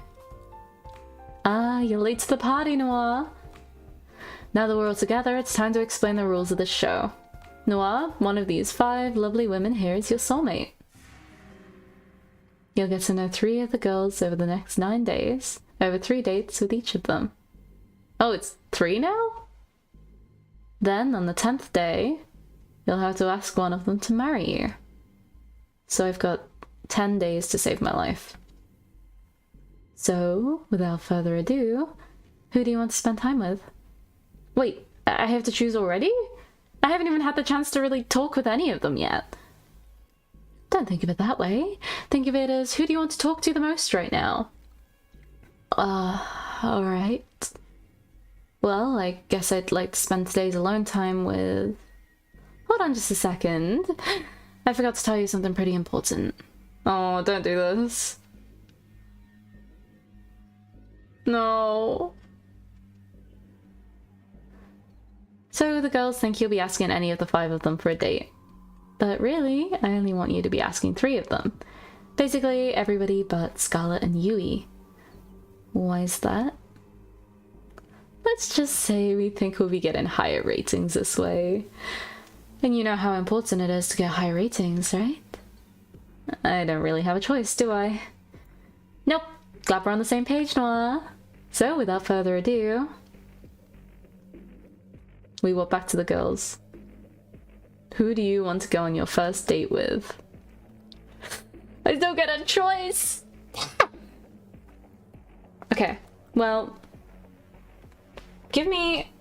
Ah, you're late to the party, Noire. Now that we're all together, it's time to explain the rules of the show. Noire, one of these 5 lovely women here is your soulmate. You'll get to know 3 of the girls over the next 9 days, over 3 dates with each of them. Oh, it's 3 now? Then, on the 10th day, you'll have to ask one of them to marry you. So I've got 10 days to save my life. So, without further ado, who do you want to spend time with? Wait, I have to choose already? I haven't even had the chance to really talk with any of them yet. Don't think of it that way. Think of it as, who do you want to talk to the most right now? Alright. Well, I guess I'd like to spend today's alone time with... Hold on just a second. I forgot to tell you something pretty important. Oh, don't do this. So the girls think you'll be asking any of the 5 of them for a date. But really, I only want you to be asking 3 of them. Basically, everybody but Scarlet and Yui. Why's that? Let's just say we think we'll be getting higher ratings this way. And you know how important it is to get high ratings, right? I don't really have a choice, do I? Nope. Glad we're on the same page, Noire. So, without further ado, we walk back to the girls. Who do you want to go on your first date with? I don't get a choice! Okay, well, give me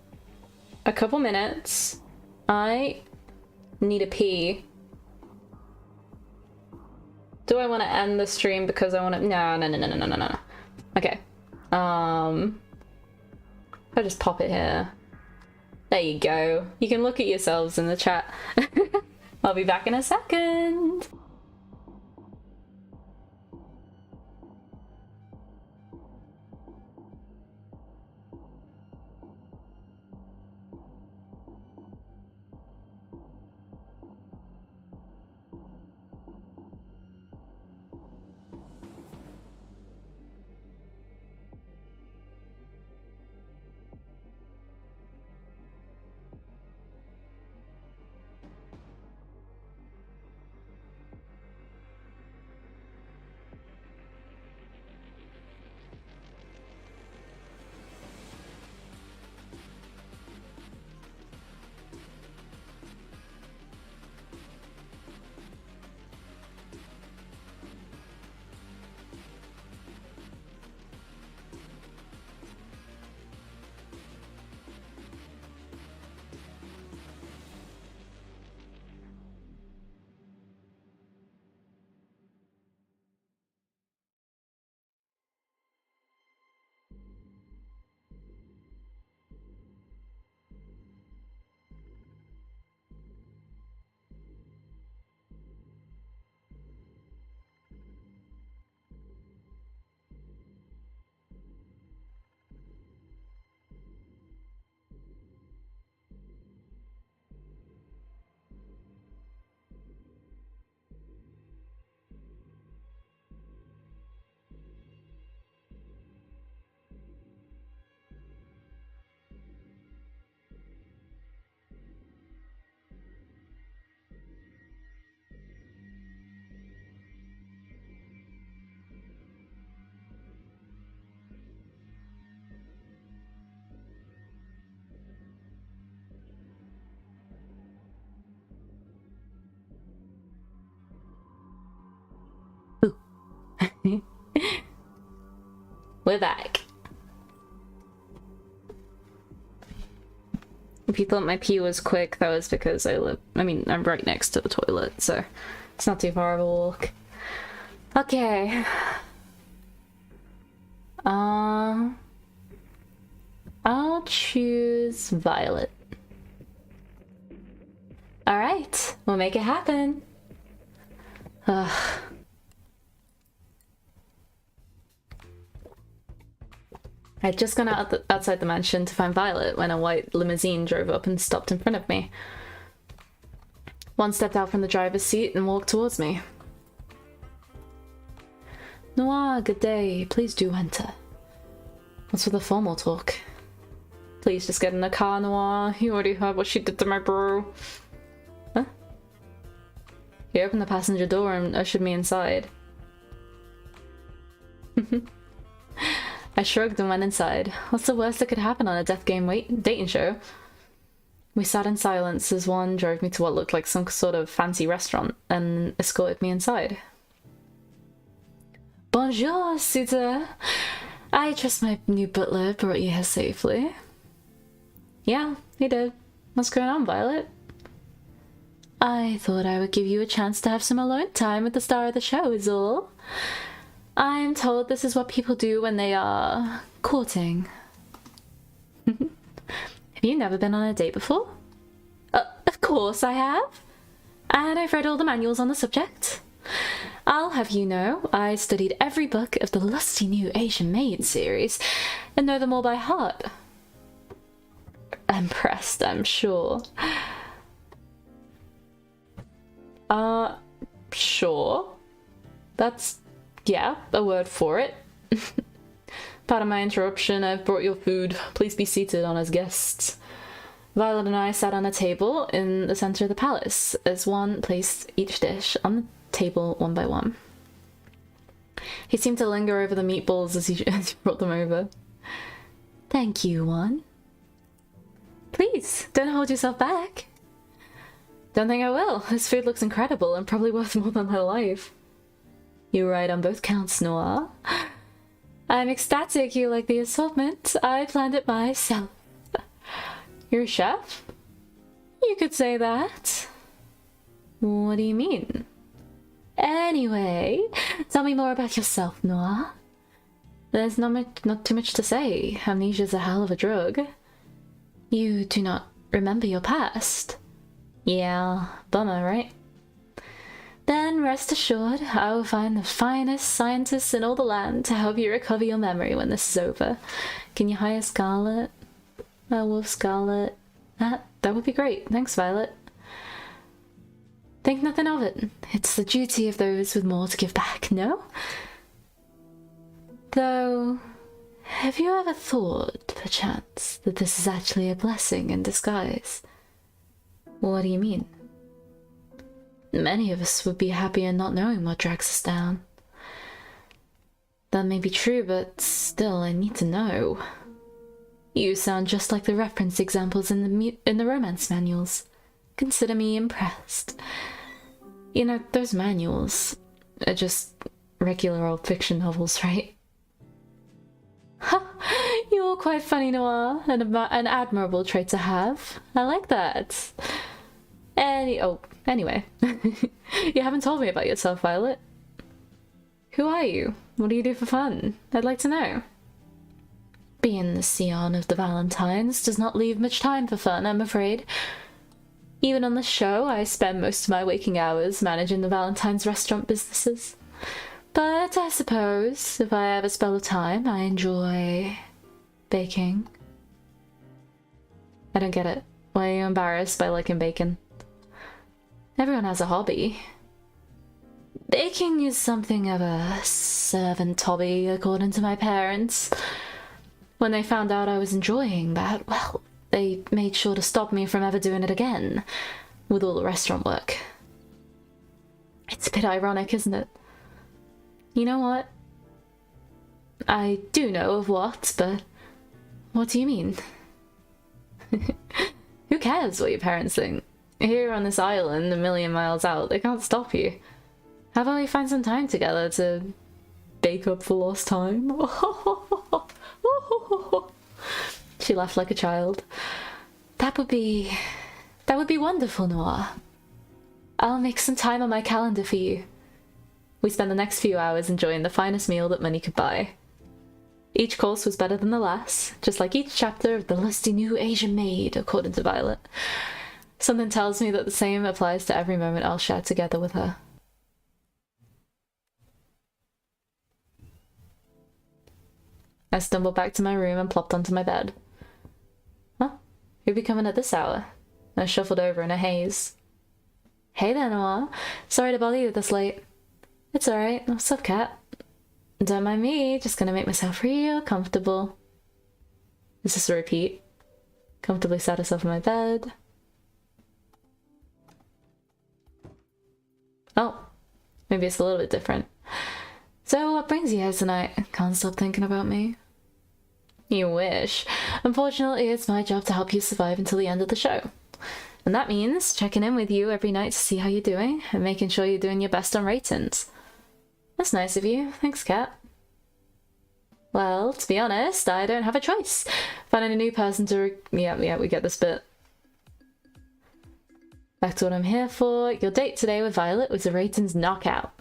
a couple minutes. I need a pee. Do I want to end the stream because I want to? No. Okay. I'll just pop it here. There you go. You can look at yourselves in the chat. I'll be back in a second. We're back. If you thought my pee was quick, that was because I'm right next to the toilet, so it's not too far of a walk. Okay. I'll choose Violet. Alright, we'll make it happen. Ugh. I'd just gone outside the mansion to find Violet when a white limousine drove up and stopped in front of me. One stepped out from the driver's seat and walked towards me. Noire, good day. Please do enter. What's with the formal talk? Please just get in the car, Noire. You already heard what she did to my bro. Huh? He opened the passenger door and ushered me inside. I shrugged and went inside. What's the worst that could happen on a death game dating show? We sat in silence as one drove me to what looked like some sort of fancy restaurant and escorted me inside. Bonjour, suitor. I trust my new butler brought you here safely. Yeah, he did. What's going on, Violet? I thought I would give you a chance to have some alone time with the star of the show is all. I'm told this is what people do when they are courting. Have you never been on a date before? Of course I have. And I've read all the manuals on the subject. I'll have you know, I studied every book of the lusty new Asian Maid series and know them all by heart. impressed, I'm sure. Sure. That's, yeah, a word for it. Pardon my interruption, I've brought your food. Please be seated, honoured guests. Violet and I sat on a table in the centre of the palace, as one placed each dish on the table one by one. He seemed to linger over the meatballs as he brought them over. Thank you, One. Please, don't hold yourself back. Don't think I will. This food looks incredible and probably worth more than her life. You're right on both counts, Noire. I'm ecstatic you like the assortment. I planned it myself. You're a chef? You could say that. What do you mean? Anyway, tell me more about yourself, Noire. There's not too much to say. Amnesia's a hell of a drug. You do not remember your past. Yeah, bummer, right? Then rest assured, I will find the finest scientists in all the land to help you recover your memory when this is over. Can you hire Scarlet? Wolf Scarlet? That would be great. Thanks, Violet. Think nothing of it. It's the duty of those with more to give back, no? Though, have you ever thought, perchance, that this is actually a blessing in disguise? What do you mean? Many of us would be happier not knowing what drags us down. That may be true, but still, I need to know. You sound just like the reference examples in the romance manuals. Consider me impressed. You know, those manuals are just regular old fiction novels, right? Ha! You're quite funny, Noire. An admirable trait to have. I like that. Anyway. You haven't told me about yourself, Violet. Who are you? What do you do for fun? I'd like to know. Being the scion of the Valentines does not leave much time for fun, I'm afraid. Even on the show, I spend most of my waking hours managing the Valentine's restaurant businesses. But I suppose, if I have a spell of time, I enjoy baking. I don't get it. Why are you embarrassed by liking bacon? Everyone has a hobby. Baking is something of a servant hobby, according to my parents. When they found out I was enjoying that, well, they made sure to stop me from ever doing it again, with all the restaurant work. It's a bit ironic, isn't it? You know what? I do know of what, but what do you mean? Who cares what your parents think? Here on this island, a million miles out, they can't stop you. How about we find some time together to bake up for lost time? She laughed like a child. That would be wonderful, Noire. I'll make some time on my calendar for you. We spent the next few hours enjoying the finest meal that money could buy. Each course was better than the last, just like each chapter of the lusty new Asian maid, according to Violet. Something tells me that the same applies to every moment I'll share together with her. I stumbled back to my room and plopped onto my bed. Huh? Who'd be coming at this hour? I shuffled over in a haze. Hey there, Noire. Sorry to bother you this late. It's alright. What's up, cat? Don't mind me. Just gonna make myself real comfortable. Is this a repeat? Comfortably sat herself in my bed. Oh. Maybe it's a little bit different. So, what brings you here tonight? Can't stop thinking about me. You wish. Unfortunately, it's my job to help you survive until the end of the show. And that means checking in with you every night to see how you're doing, and making sure you're doing your best on ratings. That's nice of you. Thanks, Cat. Well, to be honest, I don't have a choice. Finding a new person to yeah, we get this bit. Back to what I'm here for. Your date today with Violet was a ratings knockout.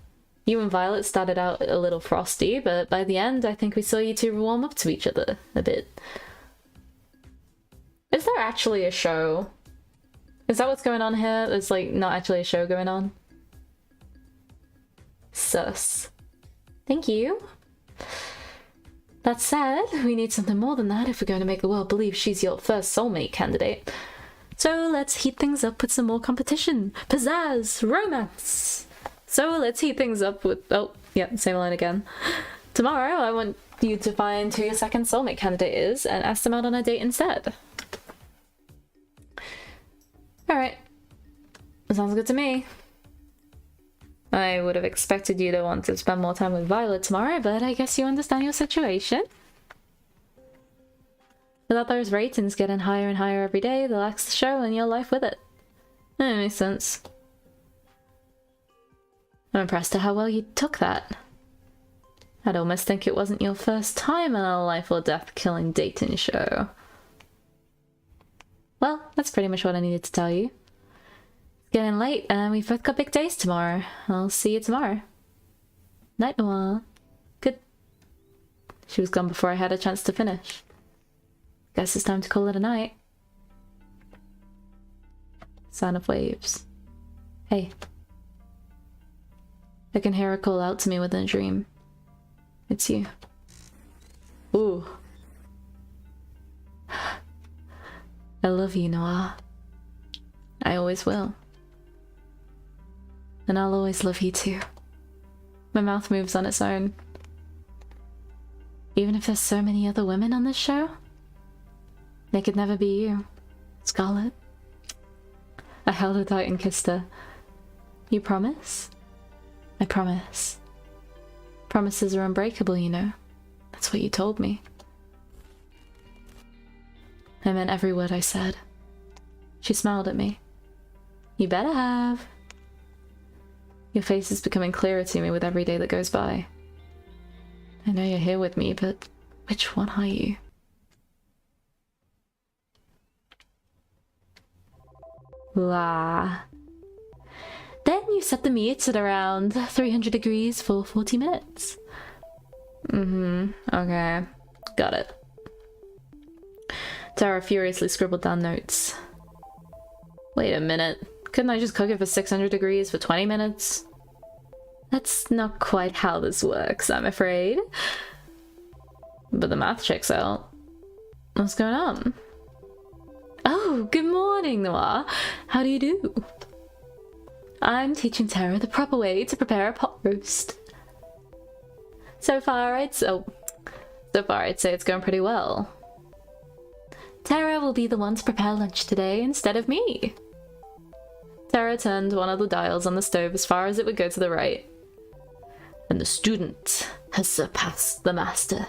You and Violet started out a little frosty, but by the end, I think we saw you two warm up to each other a bit. Is there actually a show? Is that what's going on here? There's like not actually a show going on? Sus. Thank you. That said, we need something more than that if we're going to make the world believe she's your first soulmate candidate. So let's heat things up with some more competition, pizzazz, romance. So let's heat things up with... oh, yeah, same line again. Tomorrow, I want you to find who your second soulmate candidate is and ask them out on a date instead. Alright. Sounds good to me. I would have expected you to want to spend more time with Violet tomorrow, but I guess you understand your situation. Without those ratings getting higher and higher every day, they'll axe the show and your life with it. That makes sense. I'm impressed at how well you took that. I'd almost think it wasn't your first time on a life or death killing dating show. Well, that's pretty much what I needed to tell you. It's getting late and we've both got big days tomorrow. I'll see you tomorrow. Night, Noire. Good. She was gone before I had a chance to finish. Guess it's time to call it a night. Sound of waves. Hey. I can hear her call out to me within a dream. It's you. Ooh. I love you, Noire. I always will. And I'll always love you too. My mouth moves on its own. Even if there's so many other women on this show, they could never be you, Scarlet. I held her tight and kissed her. You promise? I promise. Promises are unbreakable, you know. That's what you told me. I meant every word I said. She smiled at me. You better have. Your face is becoming clearer to me with every day that goes by. I know you're here with me, but which one are you? La. Then you set the meat at around 300 degrees for 40 minutes. Okay. Got it. Tara furiously scribbled down notes. Wait a minute. Couldn't I just cook it for 600 degrees for 20 minutes? That's not quite how this works, I'm afraid. But the math checks out. What's going on? Oh, good morning, Noire. How do you do? I'm teaching Tara the proper way to prepare a pot roast. So far, I'd say it's going pretty well. Tara will be the one to prepare lunch today instead of me. Tara turned one of the dials on the stove as far as it would go to the right. And the student has surpassed the master.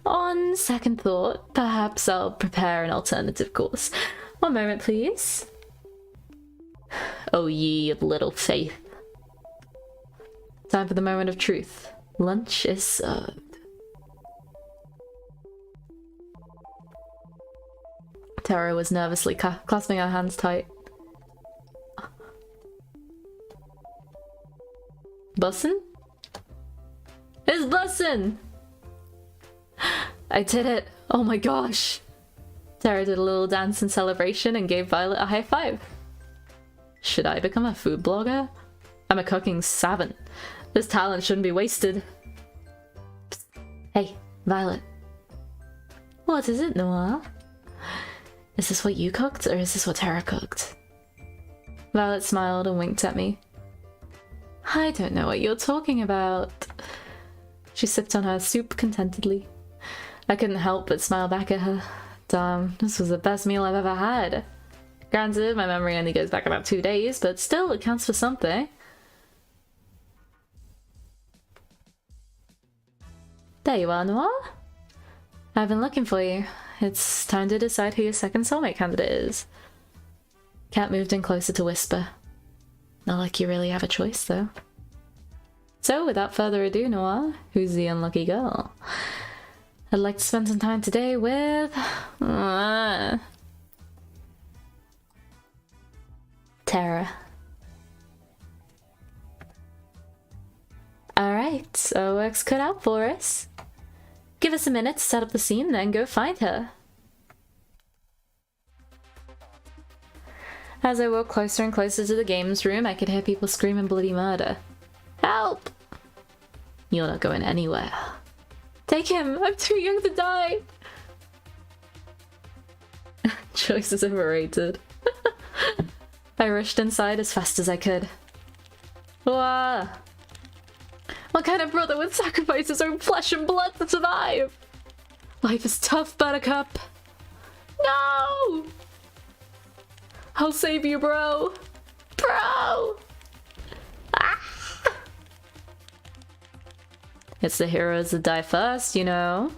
On second thought, perhaps I'll prepare an alternative course. One moment, please. O ye of little faith. Time for the moment of truth. Lunch is served. Tara was nervously clasping her hands tight. Bussin'? It's bussin'! I did it! Oh my gosh! Tara did a little dance in celebration and gave Violet a high five. Should I become a food blogger? I'm a cooking savant. This talent shouldn't be wasted. Psst. Hey, Violet. What is it, Noire? Is this what you cooked, or is this what Tara cooked? Violet smiled and winked at me. I don't know what you're talking about. She sipped on her soup contentedly. I couldn't help but smile back at her. Damn, this was the best meal I've ever had. Granted, my memory only goes back about 2 days, but still, it counts for something. There you are, Noire. I've been looking for you. It's time to decide who your second soulmate candidate is. Cat moved in closer to whisper. Not like you really have a choice, though. So, without further ado, Noire, who's the unlucky girl? I'd like to spend some time today with... Tara. Alright, so work's cut out for us. Give us a minute to set up the scene, then go find her. As I walked closer and closer to the games room, I could hear people screaming bloody murder. Help! You're not going anywhere. Take him! I'm too young to die! Choice is overrated. I rushed inside as fast as I could. Wah! What kind of brother would sacrifice his own flesh and blood to survive? Life is tough, Buttercup. No! I'll save you, bro. Bro! Ah! It's the heroes that die first, you know.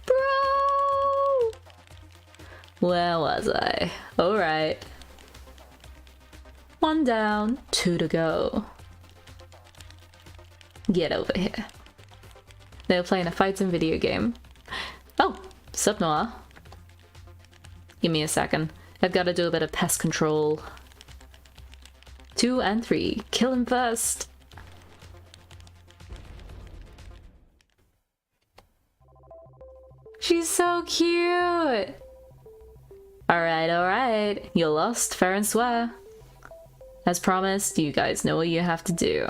Bro! Where was I? Alright. 1 down, 2 to go. Get over here. They were playing a fighting video game. Oh, sup Noire? Give me a second. I've got to do a bit of pest control. 2 and 3. Kill him first. She's so cute. Alright. You lost, fair and square. As promised, you guys know what you have to do.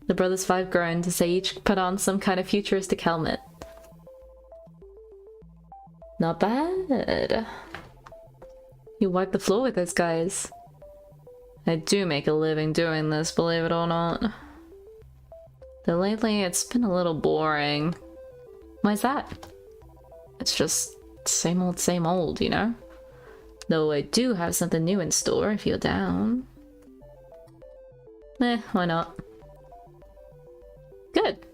The brothers 5 groaned as they each put on some kind of futuristic helmet. Not bad. You wipe the floor with those guys. I do make a living doing this, believe it or not. Though lately it's been a little boring. Why's that? It's just same old, you know? Though I do have something new in store if you're down. Why not? Good.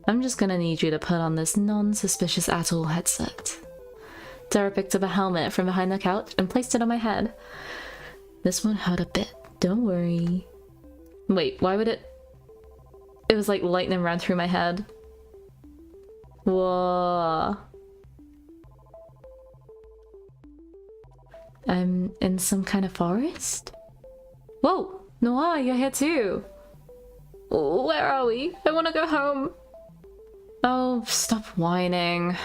I'm just gonna need you to put on this non-suspicious at all headset. Tara picked up a helmet from behind the couch and placed it on my head. This won't hurt a bit, don't worry. Wait, why would it? It was like lightning ran through my head. Whoa. I'm in some kind of forest? Whoa! Noire, you're here too! Where are we? I want to go home! Oh, stop whining.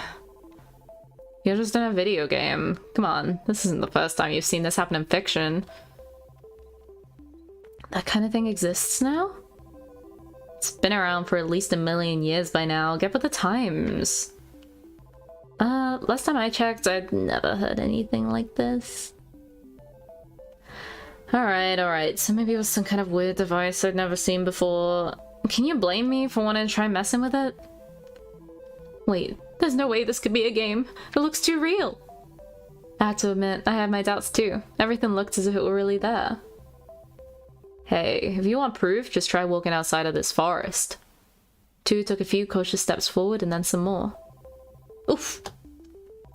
You're just in a video game. Come on, this isn't the first time you've seen this happen in fiction. That kind of thing exists now? It's been around for at least 1,000,000 years by now. Get with the times. Last time I checked, I'd never heard anything like this. Alright, so maybe it was some kind of weird device I'd never seen before. Can you blame me for wanting to try messing with it? Wait, there's no way this could be a game. It looks too real. I have to admit, I had my doubts too. Everything looked as if it were really there. Hey, if you want proof, just try walking outside of this forest. 2 took a few cautious steps forward and then some more. Oof!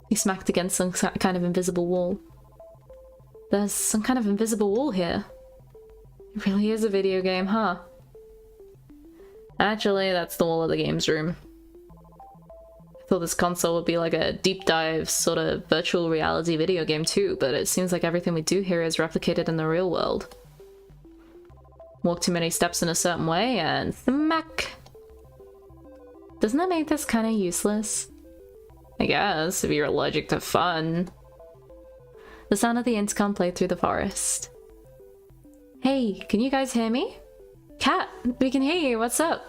He smacked against some kind of invisible wall. There's some kind of invisible wall here. It really is a video game, huh? Actually, that's the wall of the games room. I thought this console would be like a deep dive sort of virtual reality video game too, but it seems like everything we do here is replicated in the real world. Walk too many steps in a certain way and smack! Doesn't that make this kind of useless? I guess, if you're allergic to fun. The sound of the intercom played through the forest. Hey, can you guys hear me? Cat, we can hear you, what's up?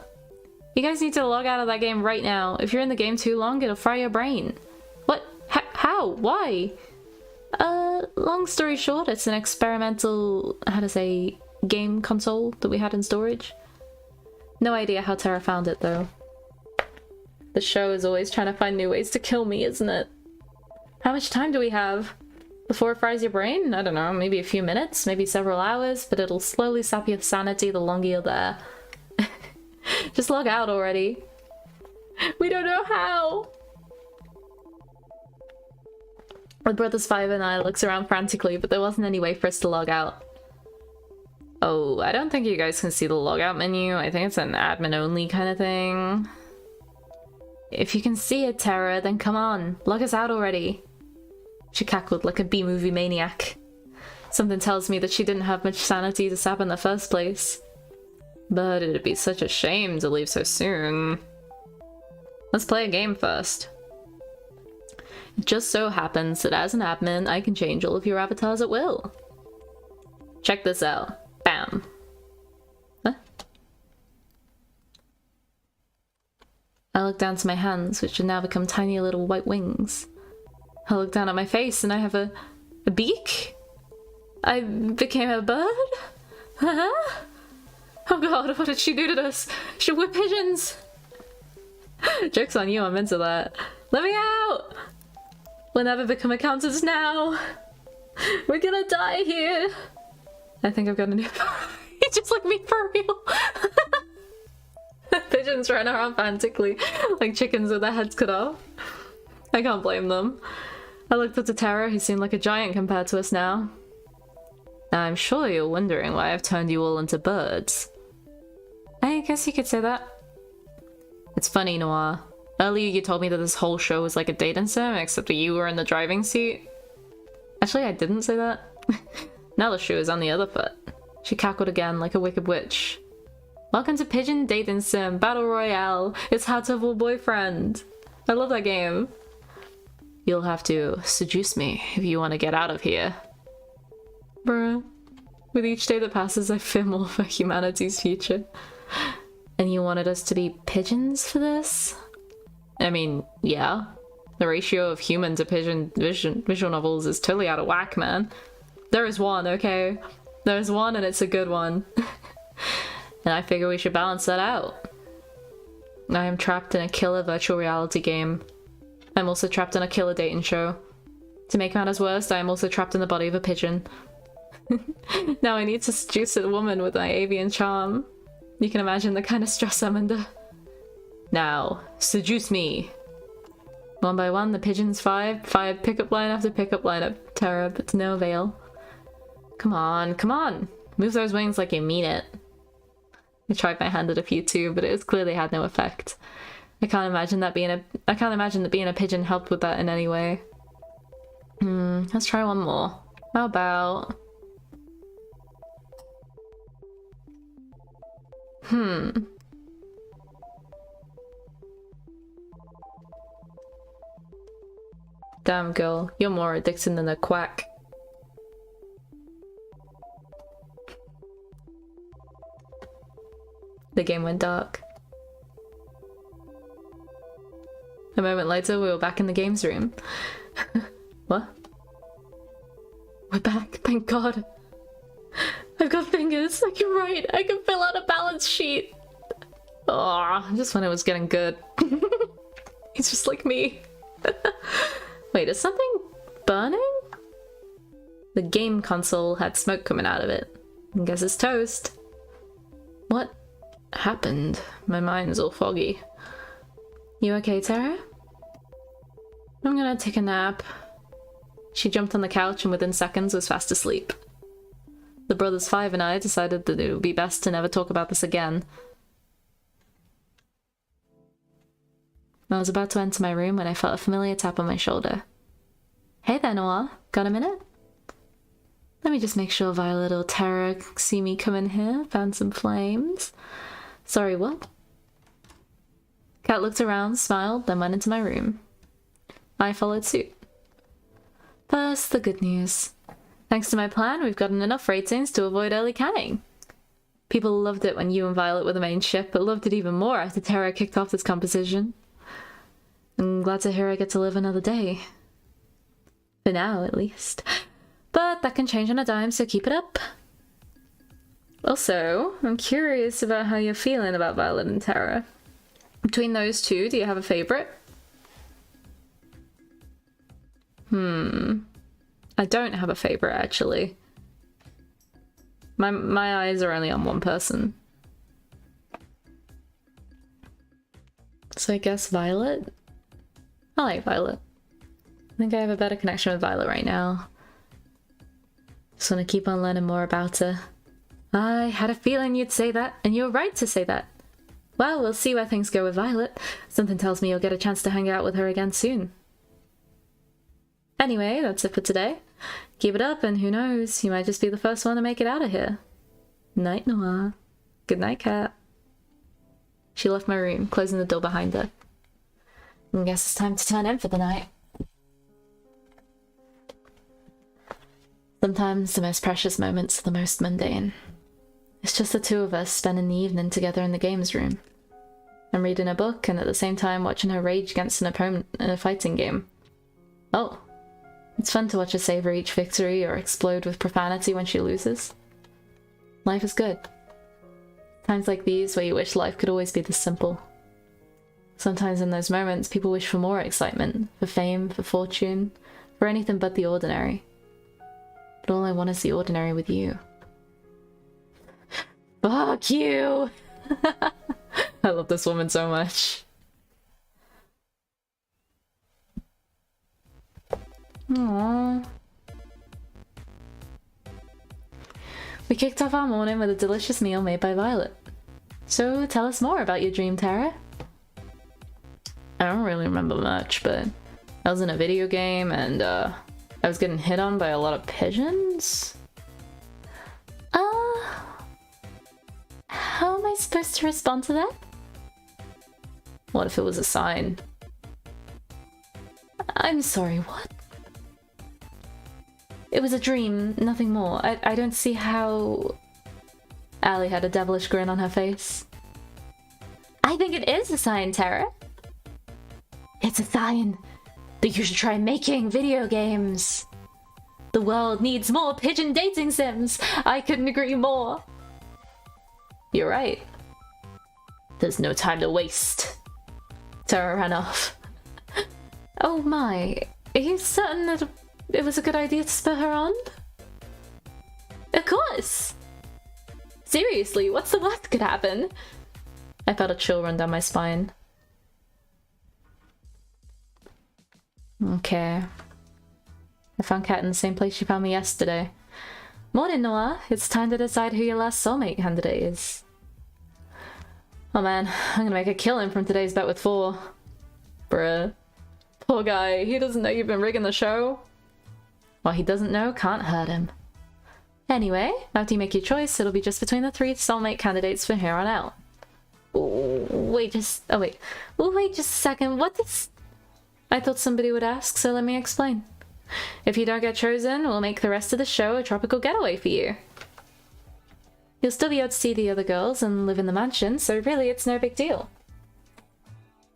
You guys need to log out of that game right now. If you're in the game too long, it'll fry your brain. What? How? Why? Long story short, it's an experimental, game console that we had in storage. No idea how Tara found it though. The show is always trying to find new ways to kill me, isn't it? How much time do we have? Before it fries your brain? I don't know, maybe a few minutes, maybe several hours, but it'll slowly sap your sanity the longer you're there. Just log out already. We don't know how! The brothers 5 and I looked around frantically, but there wasn't any way for us to log out. Oh, I don't think you guys can see the logout menu. I think it's an admin only kind of thing. If you can see it, Tara, then come on, log us out already. She cackled like a B-movie maniac. Something tells me that she didn't have much sanity to sap in the first place. But it'd be such a shame to leave so soon. Let's play a game first. It just so happens that as an admin, I can change all of your avatars at will. Check this out. Bam. Huh? I look down to my hands, which have now become tiny little white wings. I look down at my face and I have a beak? I became a bird? Huh? Oh god, what did she do to us? We're pigeons! Joke's on you, I'm into that. Let me out! We'll never become accountants now! We're gonna die here! I think I've got a new He's just like me for real! Pigeons run around frantically, like chickens with their heads cut off. I can't blame them. I looked up to Terra, who seemed like a giant compared to us now. I'm sure you're wondering why I've turned you all into birds. I guess you could say that. It's funny, Noire. Earlier you told me that this whole show was like a dating sim, except that you were in the driving seat. Actually, I didn't say that. Now the shoe is on the other foot. She cackled again like a wicked witch. Welcome to Pigeon Dating Sim Battle Royale. It's how to have a boyfriend. I love that game. You'll have to seduce me if you want to get out of here. Bruh. With each day that passes, I fear more for humanity's future. And you wanted us to be pigeons for this? I mean, yeah. The ratio of human to pigeon visual novels is totally out of whack, man. There is one, okay? There's one and it's a good one. And I figure we should balance that out. I am trapped in a killer virtual reality game. I'm also trapped in a killer dating show. To make matters worse, I am also trapped in the body of a pigeon. Now I need to seduce a woman with my avian charm. You can imagine the kind of stress I'm under. Now, seduce me. One by one, the pigeons fired pickup line after pickup line at Terra, but to no avail. Come on, come on! Move those wings like you mean it. I tried my hand at a few too, but it was clearly had no effect. I can't imagine that being a pigeon helped with that in any way. Let's try one more. How about... Damn girl, you're more addicting than a quack. The game went dark. A moment later, we were back in the games room. What? We're back, thank god. I've got fingers, I can write, I can fill out a balance sheet. Oh, just when it was getting good. He's just like me. Wait, is something burning? The game console had smoke coming out of it. I guess it's toast. What happened? My mind's all foggy. You okay, Terra? I'm gonna take a nap. She jumped on the couch and within seconds was fast asleep. The brothers Five and I decided that it would be best to never talk about this again. I was about to enter my room when I felt a familiar tap on my shoulder. Hey there, Noire. Got a minute? Let me just make sure Violet or Terra see me come in here. Found some flames. Sorry, what? Cat looked around, smiled, then went into my room. I followed suit. First, the good news. Thanks to my plan, we've gotten enough ratings to avoid early canning. People loved it when you and Violet were the main ship, but loved it even more after Terra kicked off this competition. I'm glad to hear I get to live another day. For now, at least. But that can change on a dime, so keep it up. Also, I'm curious about how you're feeling about Violet and Terra. Between those two, do you have a favorite? I don't have a favorite, actually. My eyes are only on one person. So I guess Violet? I like Violet. I think I have a better connection with Violet right now. Just want to keep on learning more about her. I had a feeling you'd say that, and you're right to say that. Well, we'll see where things go with Violet. Something tells me you'll get a chance to hang out with her again soon. Anyway, that's it for today. Keep it up, and who knows, you might just be the first one to make it out of here. Night, Noire. Good night, Cat. She left my room, closing the door behind her. I guess it's time to turn in for the night. Sometimes the most precious moments are the most mundane. It's just the two of us spending the evening together in the games room. I'm reading a book and at the same time watching her rage against an opponent in a fighting game. Oh. It's fun to watch her savor each victory or explode with profanity when she loses. Life is good. Times like these where you wish life could always be this simple. Sometimes in those moments, people wish for more excitement, for fame, for fortune, for anything but the ordinary. But all I want is the ordinary with you. Fuck you! I love this woman so much. Aww. We kicked off our morning with a delicious meal made by Violet. So tell us more about your dream, Tara. I don't really remember much, but I was in a video game and I was getting hit on by a lot of pigeons. How am I supposed to respond to that? What if it was a sign? I'm sorry, what? It was a dream, nothing more. I don't see how... Allie had a devilish grin on her face. I think it is a sign, Tara. It's a sign that you should try making video games. The world needs more pigeon dating sims. I couldn't agree more. You're right. There's no time to waste. Tara ran off. Oh my, are you certain that it was a good idea to spur her on? Of course! Seriously, what's the worst that could happen? I felt a chill run down my spine. Okay. I found Kat in the same place she found me yesterday. Morning, Noire. It's time to decide who your last soulmate candidate is. Oh man, I'm gonna make a killing from today's bet with 4. Bruh. Poor guy, he doesn't know you've been rigging the show. What he doesn't know can't hurt him. Anyway, after you make your choice, it'll be just between the 3 soulmate candidates from here on out. Wait just a second, what does... I thought somebody would ask, so let me explain. If you don't get chosen, we'll make the rest of the show a tropical getaway for you. You'll still be able to see the other girls and live in the mansion, so really it's no big deal.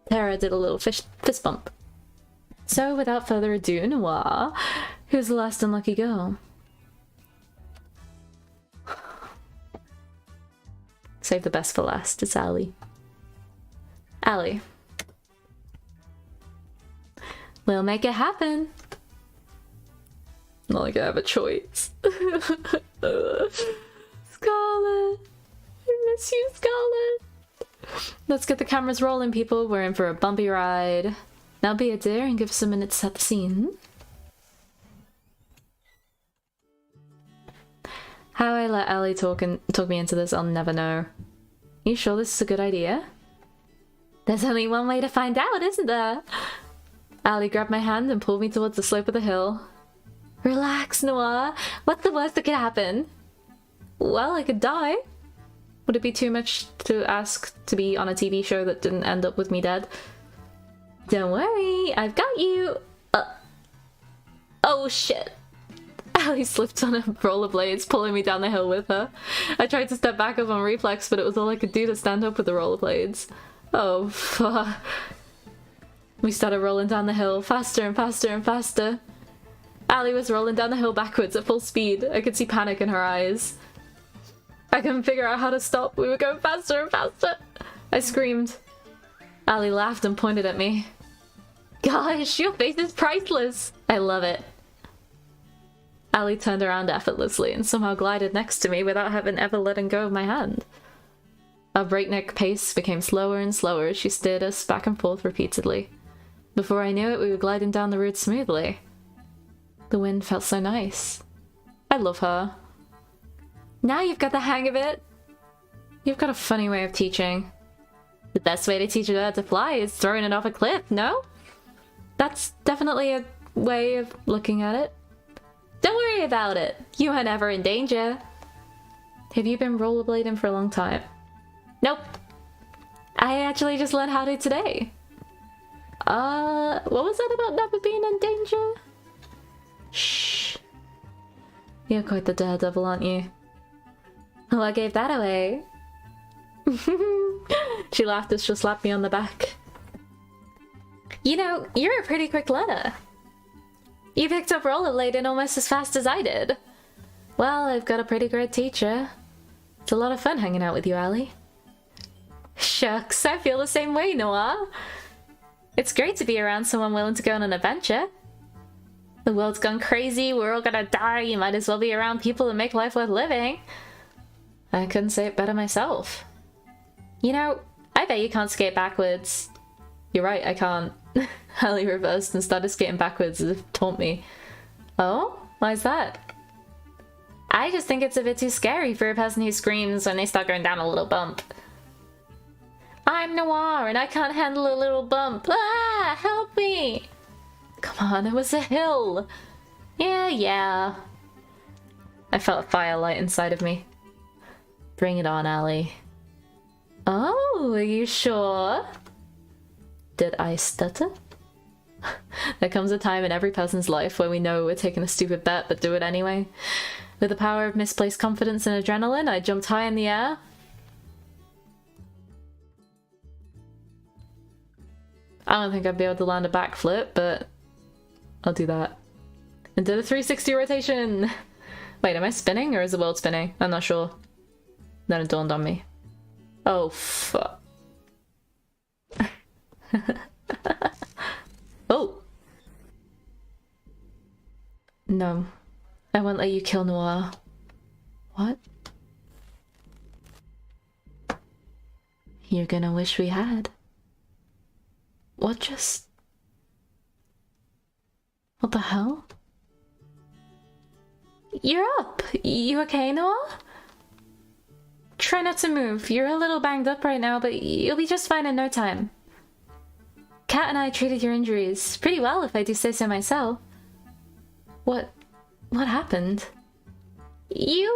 Tara did a little fist bump. So without further ado, Noire, who's the last unlucky girl? Save the best for last, it's Allie. Allie. We'll make it happen. Not like I have a choice. Scarlet! I miss you, Scarlet! Let's get the cameras rolling, people. We're in for a bumpy ride. Now be a dear and give us a minute to set the scene. How I let Allie talk me into this, I'll never know. You sure this is a good idea? There's only one way to find out, isn't there? Allie grabbed my hand and pulled me towards the slope of the hill. Relax, Noire. What's the worst that could happen? Well, I could die. Would it be too much to ask to be on a TV show that didn't end up with me dead? Don't worry, I've got you. Oh shit. Allie slipped on her rollerblades, pulling me down the hill with her. I tried to step back up on reflex, but it was all I could do to stand up with the rollerblades. Oh, fuck. We started rolling down the hill, faster and faster and faster. Allie was rolling down the hill backwards at full speed. I could see panic in her eyes. I couldn't figure out how to stop. We were going faster and faster. I screamed. Allie laughed and pointed at me. Gosh, your face is priceless. I love it. Allie turned around effortlessly and somehow glided next to me without having ever letting go of my hand. Our breakneck pace became slower and slower as she steered us back and forth repeatedly. Before I knew it, we were gliding down the road smoothly. The wind felt so nice. I love her. Now you've got the hang of it. You've got a funny way of teaching. The best way to teach a bird to fly is throwing it off a cliff, no? That's definitely a way of looking at it. Don't worry about it. You are never in danger. Have you been rollerblading for a long time? Nope. I actually just learned how to today. What was that about never being in danger? Shh. You're quite the daredevil, aren't you? Well, I gave that away. She laughed as she slapped me on the back. You know, you're a pretty quick learner. You picked up rollerblading almost as fast as I did. Well, I've got a pretty great teacher. It's a lot of fun hanging out with you, Allie. Shucks, I feel the same way, Noire. It's great to be around someone willing to go on an adventure. The world's gone crazy, we're all gonna die, you might as well be around people that make life worth living. I couldn't say it better myself. You know, I bet you can't skate backwards. You're right, I can't. Allie reversed and started skating backwards as if it taunt me. Oh? Why's that? I just think it's a bit too scary for a person who screams when they start going down a little bump. I'm Noire and I can't handle a little bump. Ah! Help me! Come on, it was a hill. Yeah. I felt a firelight inside of me. Bring it on, Allie. Oh, are you sure? Did I stutter? There comes a time in every person's life where we know we're taking a stupid bet but do it anyway. With the power of misplaced confidence and adrenaline, I jumped high in the air. I don't think I'd be able to land a backflip, but I'll do that. And did a 360 rotation! Wait, am I spinning or is the world spinning? I'm not sure. Then it dawned on me. Oh, fuck. Oh! No. I won't let you kill Noire. What? You're gonna wish we had. What just... What the hell? You're up! You okay, Noire? Try not to move. You're a little banged up right now, but you'll be just fine in no time. Kat and I treated your injuries pretty well, if I do say so myself. What happened? You,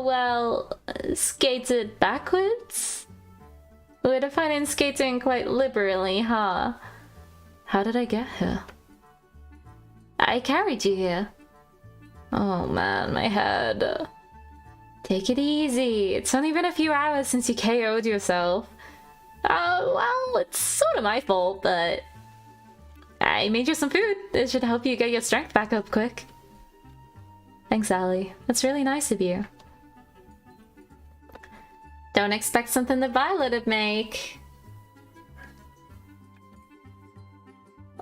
well, skated backwards? We're defining skating quite liberally, huh? How did I get here? I carried you here. Oh man, my head. Take it easy. It's only been a few hours since you KO'd yourself. Well, it's sort of my fault, but I made you some food. It should help you get your strength back up quick. Thanks, Allie. That's really nice of you. Don't expect something that Violet'd make.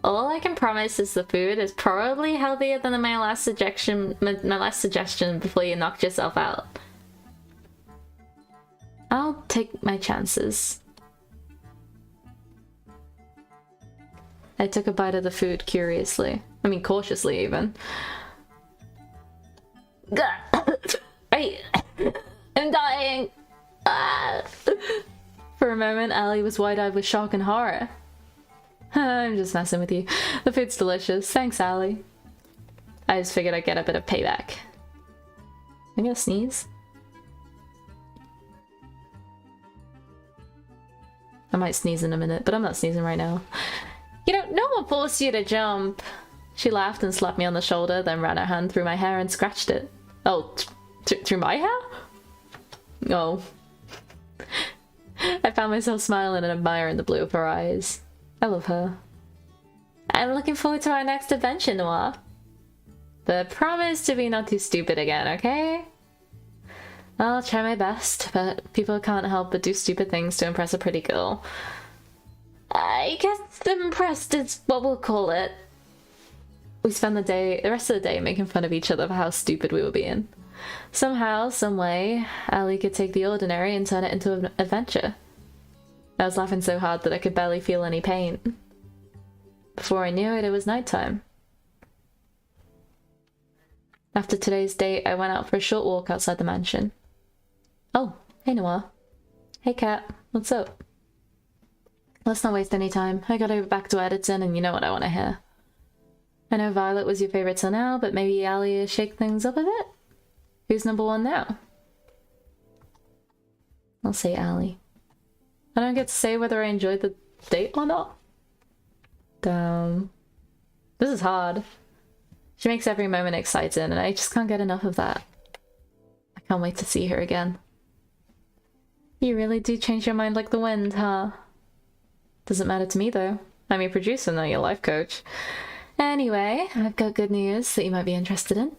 All I can promise is the food is probably healthier than my last suggestion before you knocked yourself out. I'll take my chances. I took a bite of the food curiously. I mean, cautiously even. I'm dying! Ah. For a moment, Allie was wide-eyed with shock and horror. I'm just messing with you. The food's delicious. Thanks, Allie. I just figured I'd get a bit of payback. I'm gonna sneeze. I might sneeze in a minute, but I'm not sneezing right now. You know, no one forced you to jump. She laughed and slapped me on the shoulder, then ran her hand through my hair and scratched it. Oh, through my hair? Oh. I found myself smiling and admiring the blue of her eyes. I love her. I'm looking forward to our next adventure, Noire. But promise to be not too stupid again, okay? I'll try my best, but people can't help but do stupid things to impress a pretty girl. I guess impressed is what we'll call it. We spent the rest of the day making fun of each other for how stupid we were being. Somehow, some way, Allie could take the ordinary and turn it into an adventure. I was laughing so hard that I could barely feel any pain. Before I knew it, it was nighttime. After today's date, I went out for a short walk outside the mansion. Oh, hey Noire. Hey Kat, what's up? Let's not waste any time. I gotta go back to editing and you know what I want to hear. I know Violet was your favorite till now, but maybe Allie will shake things up a bit? Who's number one now? I'll say Allie. I don't get to say whether I enjoyed the date or not. Damn. This is hard. She makes every moment exciting, and I just can't get enough of that. I can't wait to see her again. You really do change your mind like the wind, huh? Doesn't matter to me, though. I'm your producer, not your life coach. Anyway, I've got good news that you might be interested in.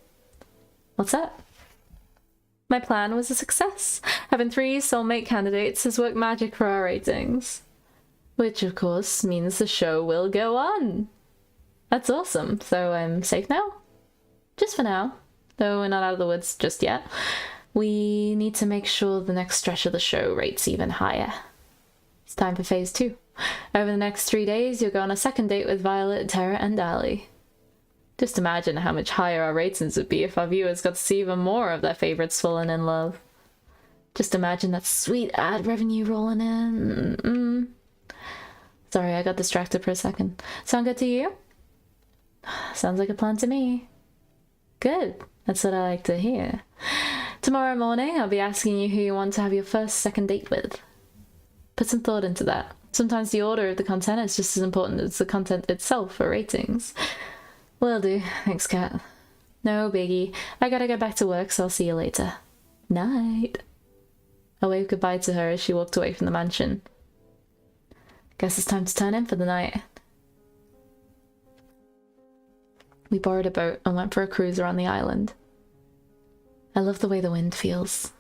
What's up? My plan was a success. Having 3 soulmate candidates has worked magic for our ratings. Which, of course, means the show will go on. That's awesome. So I'm safe now? Just for now. Though we're not out of the woods just yet. We need to make sure the next stretch of the show rates even higher. It's time for phase 2. Over the next 3 days, you'll go on a second date with Violet, Tara, and Ali. Just imagine how much higher our ratings would be if our viewers got to see even more of their favorites falling in love. Just imagine that sweet ad revenue rolling in. Sorry, I got distracted for a second. Sound good to you? Sounds like a plan to me. Good. That's what I like to hear. Tomorrow morning, I'll be asking you who you want to have your first second date with. Put some thought into that. Sometimes the order of the content is just as important as the content itself for ratings. Will do. Thanks, Kat. No biggie. I gotta get back to work, so I'll see you later. Night. I waved goodbye to her as she walked away from the mansion. Guess it's time to turn in for the night. We borrowed a boat and went for a cruise around the island. I love the way the wind feels.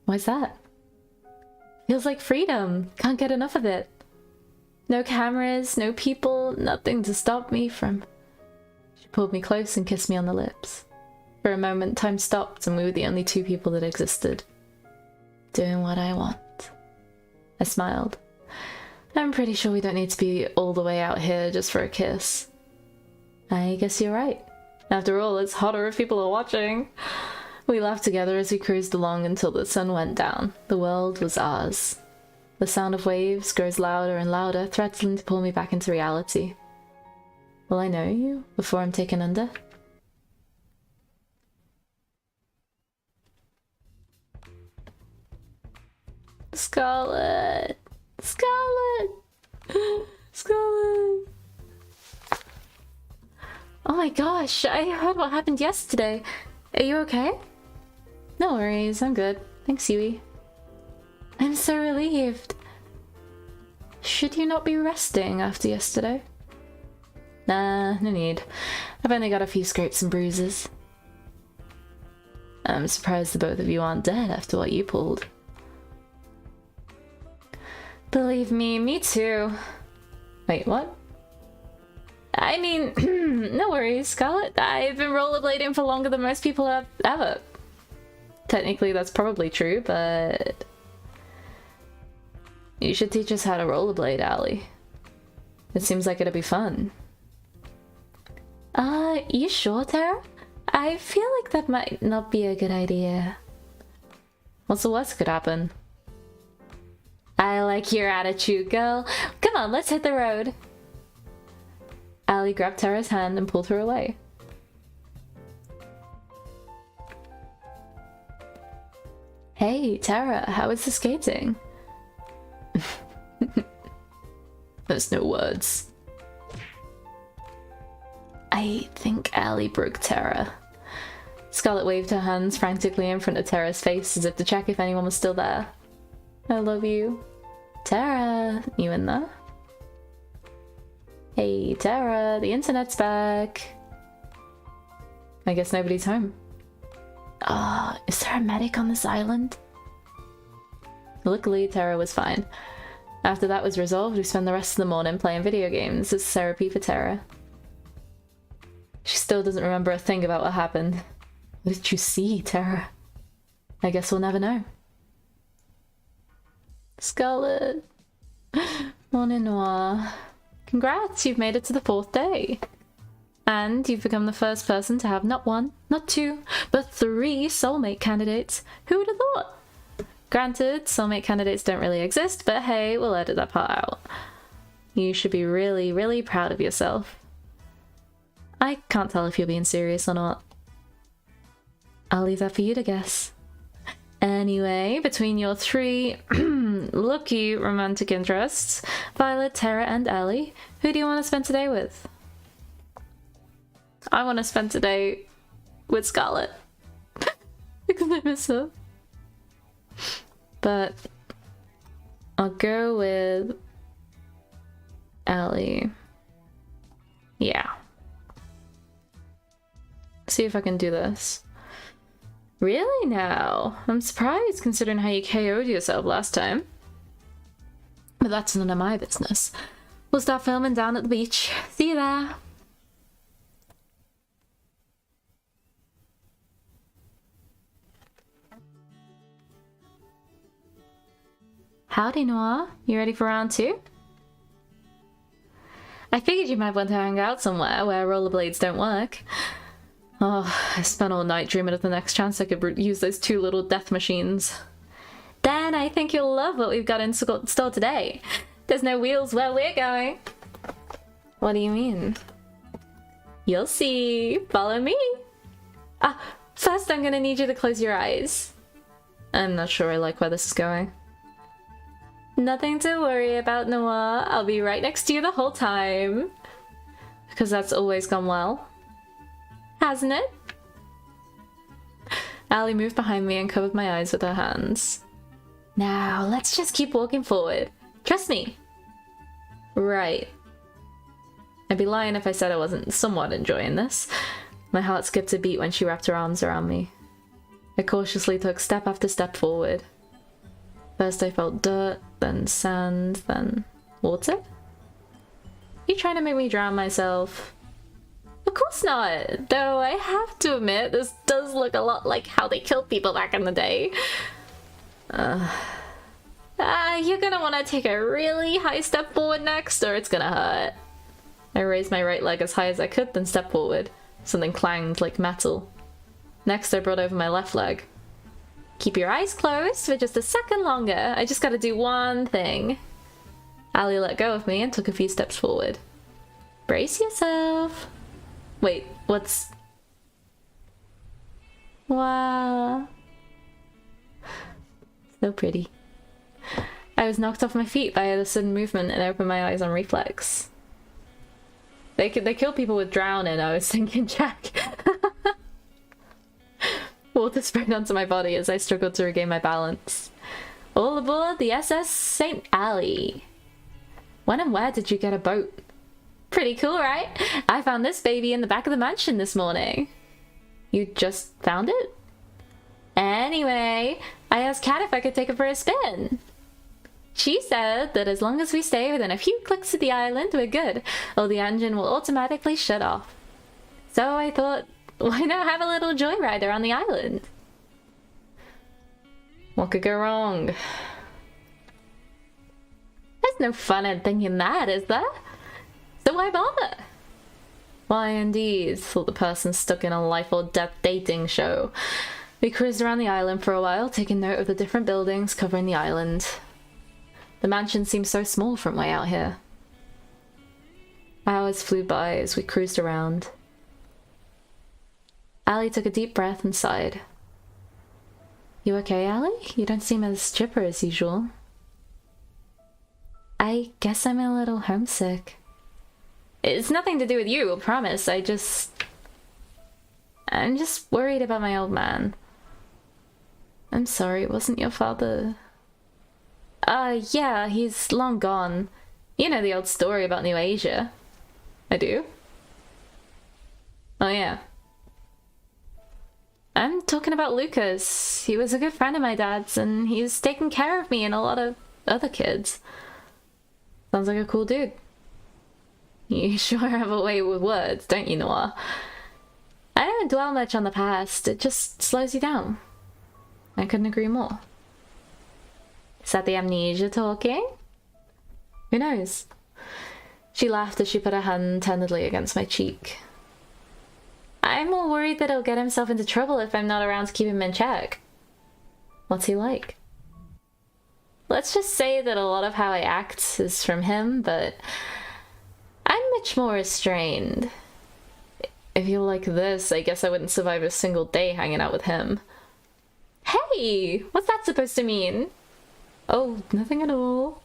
Why's that? Feels like freedom. Can't get enough of it. No cameras, no people, nothing to stop me from... She pulled me close and kissed me on the lips. For a moment, time stopped and we were the only 2 people that existed. Doing what I want. I smiled. I'm pretty sure we don't need to be all the way out here just for a kiss. I guess you're right. After all, it's hotter if people are watching. We laughed together as we cruised along until the sun went down. The world was ours. The sound of waves grows louder and louder, threatening to pull me back into reality. Will I know you before I'm taken under? Scarlet! Scarlet! Scarlet! Oh my gosh, I heard what happened yesterday. Are you okay? No worries, I'm good. Thanks, Yui. I'm so relieved. Should you not be resting after yesterday? Nah, no need. I've only got a few scrapes and bruises. I'm surprised the both of you aren't dead after what you pulled. Believe me too. Wait, what? I mean, no worries, Scarlet. I've been rollerblading for longer than most people have ever. Technically, that's probably true, but... You should teach us how to rollerblade, Ali. It seems like it'd be fun. You sure, Tara? I feel like that might not be a good idea. What's the worst that could happen? I like your attitude, girl. Come on, let's hit the road. Ali grabbed Tara's hand and pulled her away. Hey, Tara, how is the skating? There's no words. I think Ali broke Tara. Scarlet waved her hands frantically in front of Tara's face as if to check if anyone was still there. I love you. Tara, you in there? Hey, Tara, the internet's back. I guess nobody's home. Is there a medic on this island? Luckily, Tara was fine. After that was resolved, we spent the rest of the morning playing video games as therapy for Tara. She still doesn't remember a thing about what happened. What did you see, Tara? I guess we'll never know. Scarlet. Morning, Noire. Congrats, you've made it to the 4th day. And you've become the first person to have not 1, not 2, but 3 soulmate candidates. Who would have thought? Granted, soulmate candidates don't really exist, but hey, we'll edit that part out. You should be really, really proud of yourself. I can't tell if you're being serious or not. I'll leave that for you to guess. Anyway, between your 3 lucky romantic interests, Violet, Tara, and Ali, who do you want to spend today with? I want to spend today with Scarlet. Because I miss her. But I'll go with Ellie. Yeah. See if I can do this. Really now? I'm surprised considering how you KO'd yourself last time. But that's none of my business. We'll start filming down at the beach. See you there. Howdy, Noire. You ready for round 2? I figured you might want to hang out somewhere where rollerblades don't work. Oh, I spent all night dreaming of the next chance I could use those 2 little death machines. Then I think you'll love what we've got in store today. There's no wheels where we're going. What do you mean? You'll see. Follow me. First I'm gonna need you to close your eyes. I'm not sure I like where this is going. Nothing to worry about, Noire. I'll be right next to you the whole time. Because that's always gone well. Hasn't it? Ali moved behind me and covered my eyes with her hands. Now, let's just keep walking forward. Trust me. Right. I'd be lying if I said I wasn't somewhat enjoying this. My heart skipped a beat when she wrapped her arms around me. I cautiously took step after step forward. First I felt dirt, then sand, then water? You trying to make me drown myself? Of course not! Though I have to admit, this does look a lot like how they killed people back in the day. You're gonna want to take a really high step forward next, or it's gonna hurt. I raised my right leg as high as I could, then stepped forward. Something clanged like metal. Next I brought over my left leg. Keep your eyes closed for just a second longer. I just gotta do one thing. Ali let go of me and took a few steps forward. Brace yourself. Wait, what's... Wow. So pretty. I was knocked off my feet by a sudden movement and opened my eyes on reflex. They kill people with drowning, I was thinking, Jack. Water sprayed onto my body as I struggled to regain my balance. All aboard the SS St. Ali. When and where did you get a boat? Pretty cool, right? I found this baby in the back of the mansion this morning. You just found it? Anyway, I asked Kat if I could take her for a spin. She said that as long as we stay within a few clicks of the island, we're good, or the engine will automatically shut off. So I thought, why not have a little joyride around the island? What could go wrong? There's no fun in thinking that, is there? So why bother? Why indeed, thought the person stuck in a life or death dating show. We cruised around the island for a while, taking note of the different buildings covering the island. The mansion seemed so small from way out here. Hours flew by as we cruised around. Ali took a deep breath and sighed. You okay, Ali? You don't seem as chipper as usual. I guess I'm a little homesick. It's nothing to do with you, I promise. I'm just worried about my old man. I'm sorry, it wasn't your father. Yeah, he's long gone. You know the old story about New Asia. I do? Oh yeah. I'm talking about Lucas. He was a good friend of my dad's, and he's taken care of me and a lot of other kids. Sounds like a cool dude. You sure have a way with words, don't you, Noire? I don't dwell much on the past, it just slows you down. I couldn't agree more. Is that the amnesia talking? Who knows? She laughed as she put her hand tenderly against my cheek. I'm more worried that he'll get himself into trouble if I'm not around to keep him in check. What's he like? Let's just say that a lot of how I act is from him, but I'm much more restrained. If you're like this, I guess I wouldn't survive a single day hanging out with him. Hey! What's that supposed to mean? Oh, nothing at all.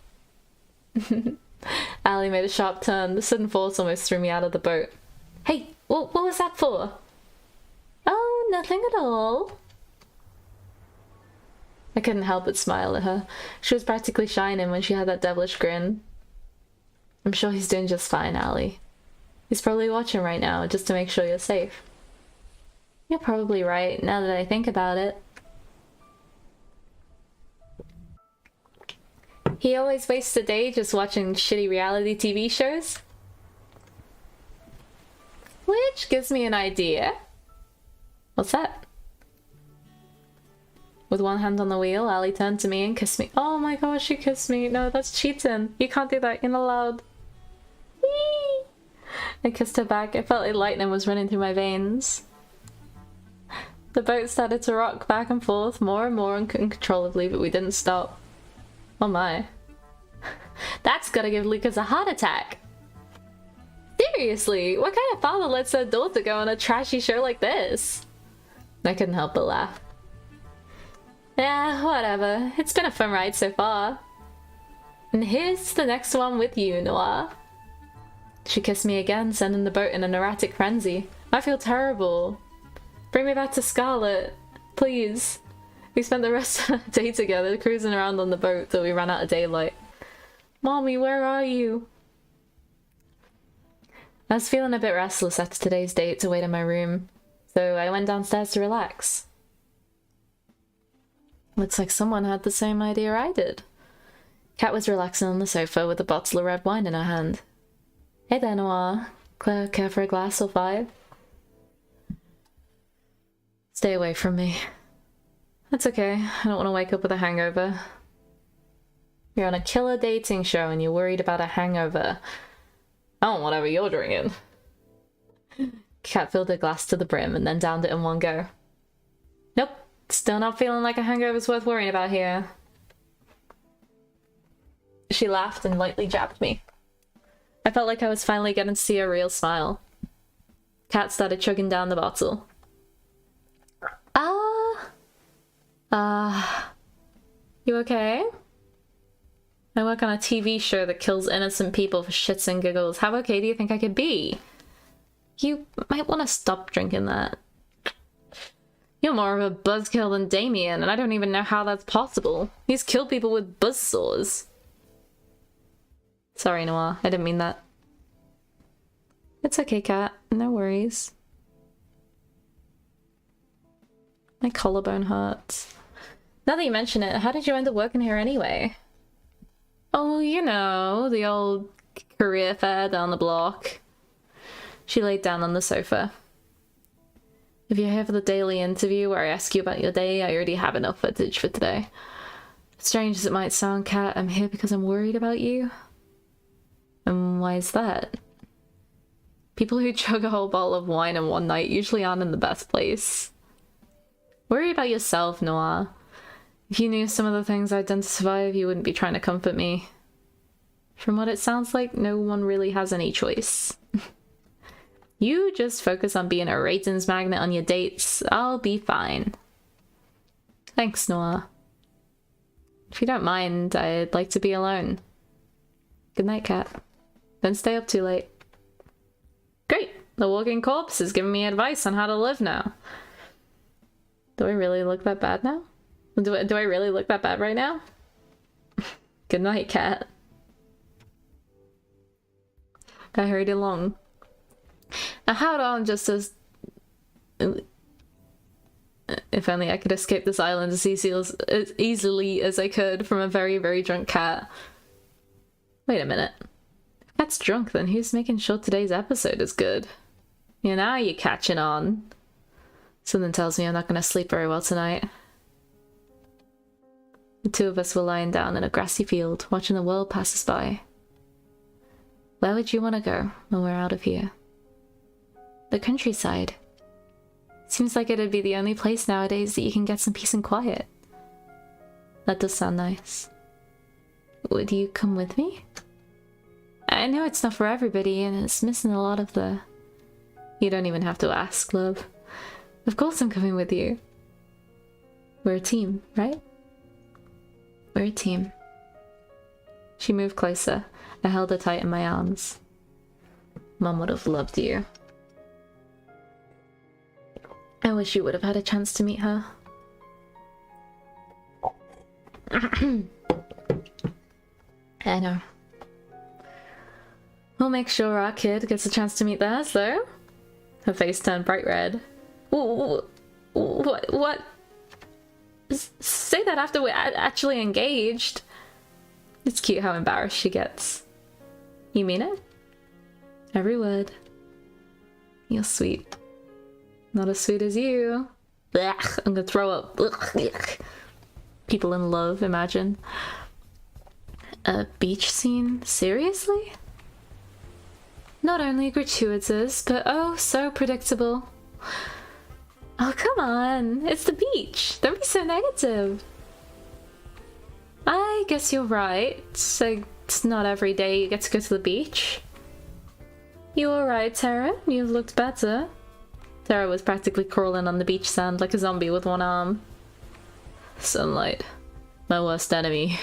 Ali made a sharp turn. The sudden force almost threw me out of the boat. Hey, what was that for? Oh, nothing at all. I couldn't help but smile at her. She was practically shining when she had that devilish grin. I'm sure he's doing just fine, Allie. He's probably watching right now, just to make sure you're safe. You're probably right, now that I think about it. He always wastes a day just watching shitty reality TV shows. Which gives me an idea. What's that? With one hand on the wheel, Allie turned to me and kissed me. Oh my gosh, she kissed me. No, that's cheating. You can't do that. You're not allowed. Whee! I kissed her back. I felt like lightning was running through my veins. The boat started to rock back and forth more and more uncontrollably, but we didn't stop. Oh my. That's gotta give Lucas a heart attack. Seriously, what kind of father lets their daughter go on a trashy show like this? I couldn't help but laugh. Yeah, whatever. It's been a fun ride so far. And here's the next one with you, Noire. She kissed me again, sending the boat in an erratic frenzy. I feel terrible. Bring me back to Scarlet, please. We spent the rest of the day together, cruising around on the boat till we ran out of daylight. Mommy, where are you? I was feeling a bit restless after today's date to wait in my room, so I went downstairs to relax. Looks like someone had the same idea I did. Kat was relaxing on the sofa with a bottle of red wine in her hand. Hey there, Noire. Care for a glass or 5? Stay away from me. That's okay. I don't want to wake up with a hangover. You're on a killer dating show and you're worried about a hangover. I want whatever you're drinking. Kat filled her glass to the brim and then downed it in one go. Nope. Still not feeling like a hangover's worth worrying about here. She laughed and lightly jabbed me. I felt like I was finally getting to see a real smile. Kat started chugging down the bottle. You okay? I work on a TV show that kills innocent people for shits and giggles. How okay do you think I could be? You might want to stop drinking that. You're more of a buzzkill than Damien, and I don't even know how that's possible. He's killed people with buzzsaws. Sorry, Noire. I didn't mean that. It's okay, Kat. No worries. My collarbone hurts. Now that you mention it, how did you end up working here anyway? Oh, you know, the old career fair down the block. She laid down on the sofa. If you're here for the daily interview where I ask you about your day, I already have enough footage for today. Strange as it might sound, Kat, I'm here because I'm worried about you. And why is that? People who chug a whole bottle of wine in one night usually aren't in the best place. Worry about yourself, Noire. If you knew some of the things I'd done to survive, you wouldn't be trying to comfort me. From what it sounds like, no one really has any choice. You just focus on being a ratings magnet on your dates. I'll be fine. Thanks, Noire. If you don't mind, I'd like to be alone. Good night, Kat. Don't stay up too late. Great! The walking corpse is giving me advice on how to live now. Do I really look that bad now? Do I really look that bad right now? Good night, Kat. I hurried along. I held on just as... If only I could escape this island as easily as I could from a very, very drunk Kat. Wait a minute. If Kat's drunk, then who's making sure today's episode is good? Yeah, now you're catching on. Something tells me I'm not going to sleep very well tonight. The two of us were lying down in a grassy field, watching the world pass us by. Where would you want to go when we're out of here? The countryside. Seems like it'd be the only place nowadays that you can get some peace and quiet. That does sound nice. Would you come with me? I know it's not for everybody, and it's missing a lot of the... You don't even have to ask, love. Of course I'm coming with you. We're a team, right? We're a team. She moved closer. I held her tight in my arms. Mum would have loved you. I wish you would have had a chance to meet her. I know. We'll make sure our kid gets a chance to meet theirs, though. Her face turned bright red. Ooh, what? Say that after we're actually engaged. It's cute how embarrassed she gets. You mean it? Every word. You're sweet. Not as sweet as you. Blech, I'm gonna throw up. Blech. People in love, imagine. A beach scene? Seriously? Not only gratuitous, but oh, so predictable. Oh, come on. It's the beach. Don't be so negative. I guess you're right. So it's not every day you get to go to the beach. You alright, Tara? You've looked better. Tara was practically crawling on the beach sand like a zombie with one arm. Sunlight. My worst enemy.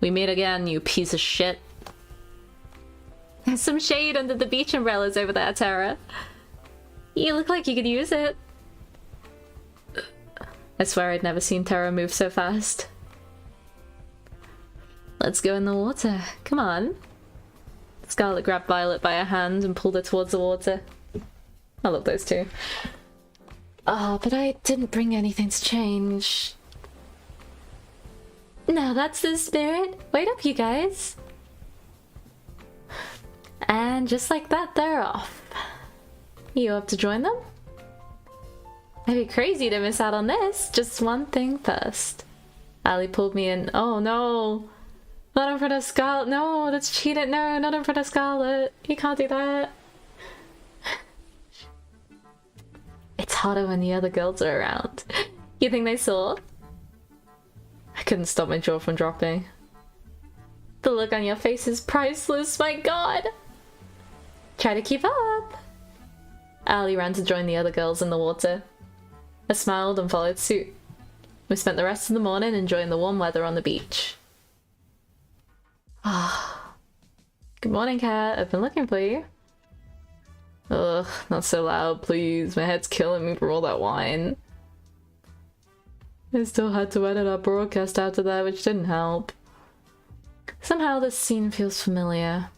We meet again, you piece of shit. There's some shade under the beach umbrellas over there, Tara. You look like you could use it. I swear I'd never seen Tara move so fast. Let's go in the water. Come on. Scarlet grabbed Violet by her hand and pulled her towards the water. I love those two. Oh, but I didn't bring anything to change. Now that's the spirit. Wait up, you guys. And just like that, they're off. You up to join them? I'd be crazy to miss out on this. Just one thing first. Ali pulled me in. Oh no. Not in front of Scarlet. No, that's cheating. No, not in front of Scarlet. You can't do that. It's harder when the other girls are around. You think they saw? I couldn't stop my jaw from dropping. The look on your face is priceless, my god! Try to keep up! Ali ran to join the other girls in the water. I smiled and followed suit. We spent the rest of the morning enjoying the warm weather on the beach. Ah. Good morning, Cat. I've been looking for you. Ugh, not so loud, please. My head's killing me from all that wine. I still had to edit our broadcast after that, which didn't help. Somehow this scene feels familiar.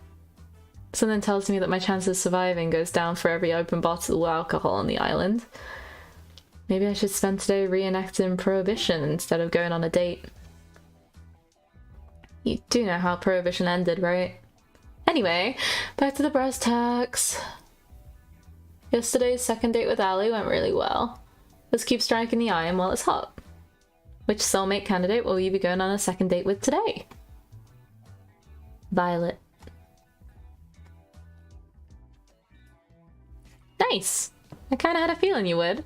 Something tells me that my chance of surviving goes down for every open bottle of alcohol on the island. Maybe I should spend today reenacting Prohibition instead of going on a date. You do know how Prohibition ended, right? Anyway, back to the brass tacks. Yesterday's second date with Ali went really well. Let's keep striking the iron while it's hot. Which soulmate candidate will you be going on a second date with today? Violet. Nice! I kinda had a feeling you would.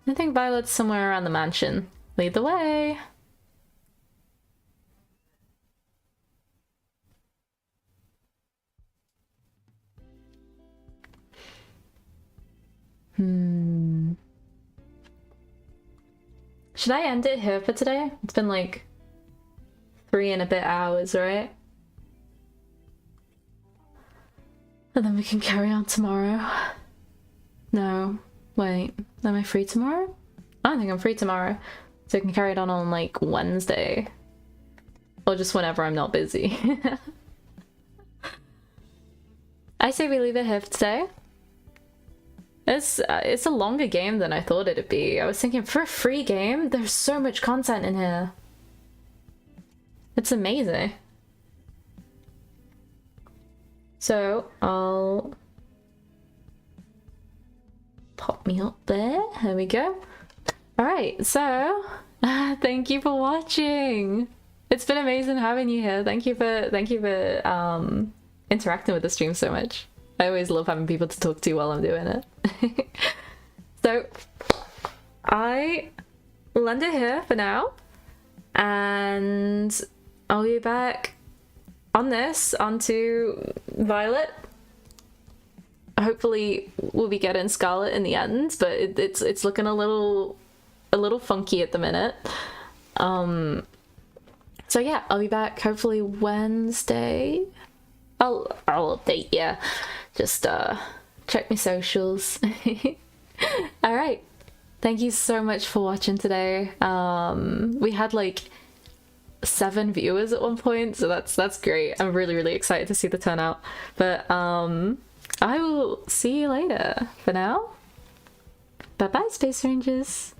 I think Violet's somewhere around the mansion. Lead the way! Should I end it here for today? It's been like 3 and a bit hours, right? And then we can carry on tomorrow. No, wait, am I free tomorrow? I don't think I'm free tomorrow. So I can carry it on like Wednesday. Or just whenever I'm not busy. I say we leave it here for today. It's a longer game than I thought it'd be. I was thinking, for a free game, there's so much content in here. It's amazing. So, I'll pop me up there. There we go. Alright, so, thank you for watching. It's been amazing having you here. Thank you for interacting with the stream so much. I always love having people to talk to while I'm doing it. So, I will end it here for now, and I'll be back on this, onto Violet. Hopefully we'll be getting Scarlet in the end, but it's looking a little funky at the minute. So yeah, I'll be back hopefully Wednesday. I'll update you. Just check my socials. All right. thank you so much for watching today. We had like 7 viewers at one point, so that's great. I'm really excited to see the turnout. But I will see you later. For now, bye bye, Space Rangers.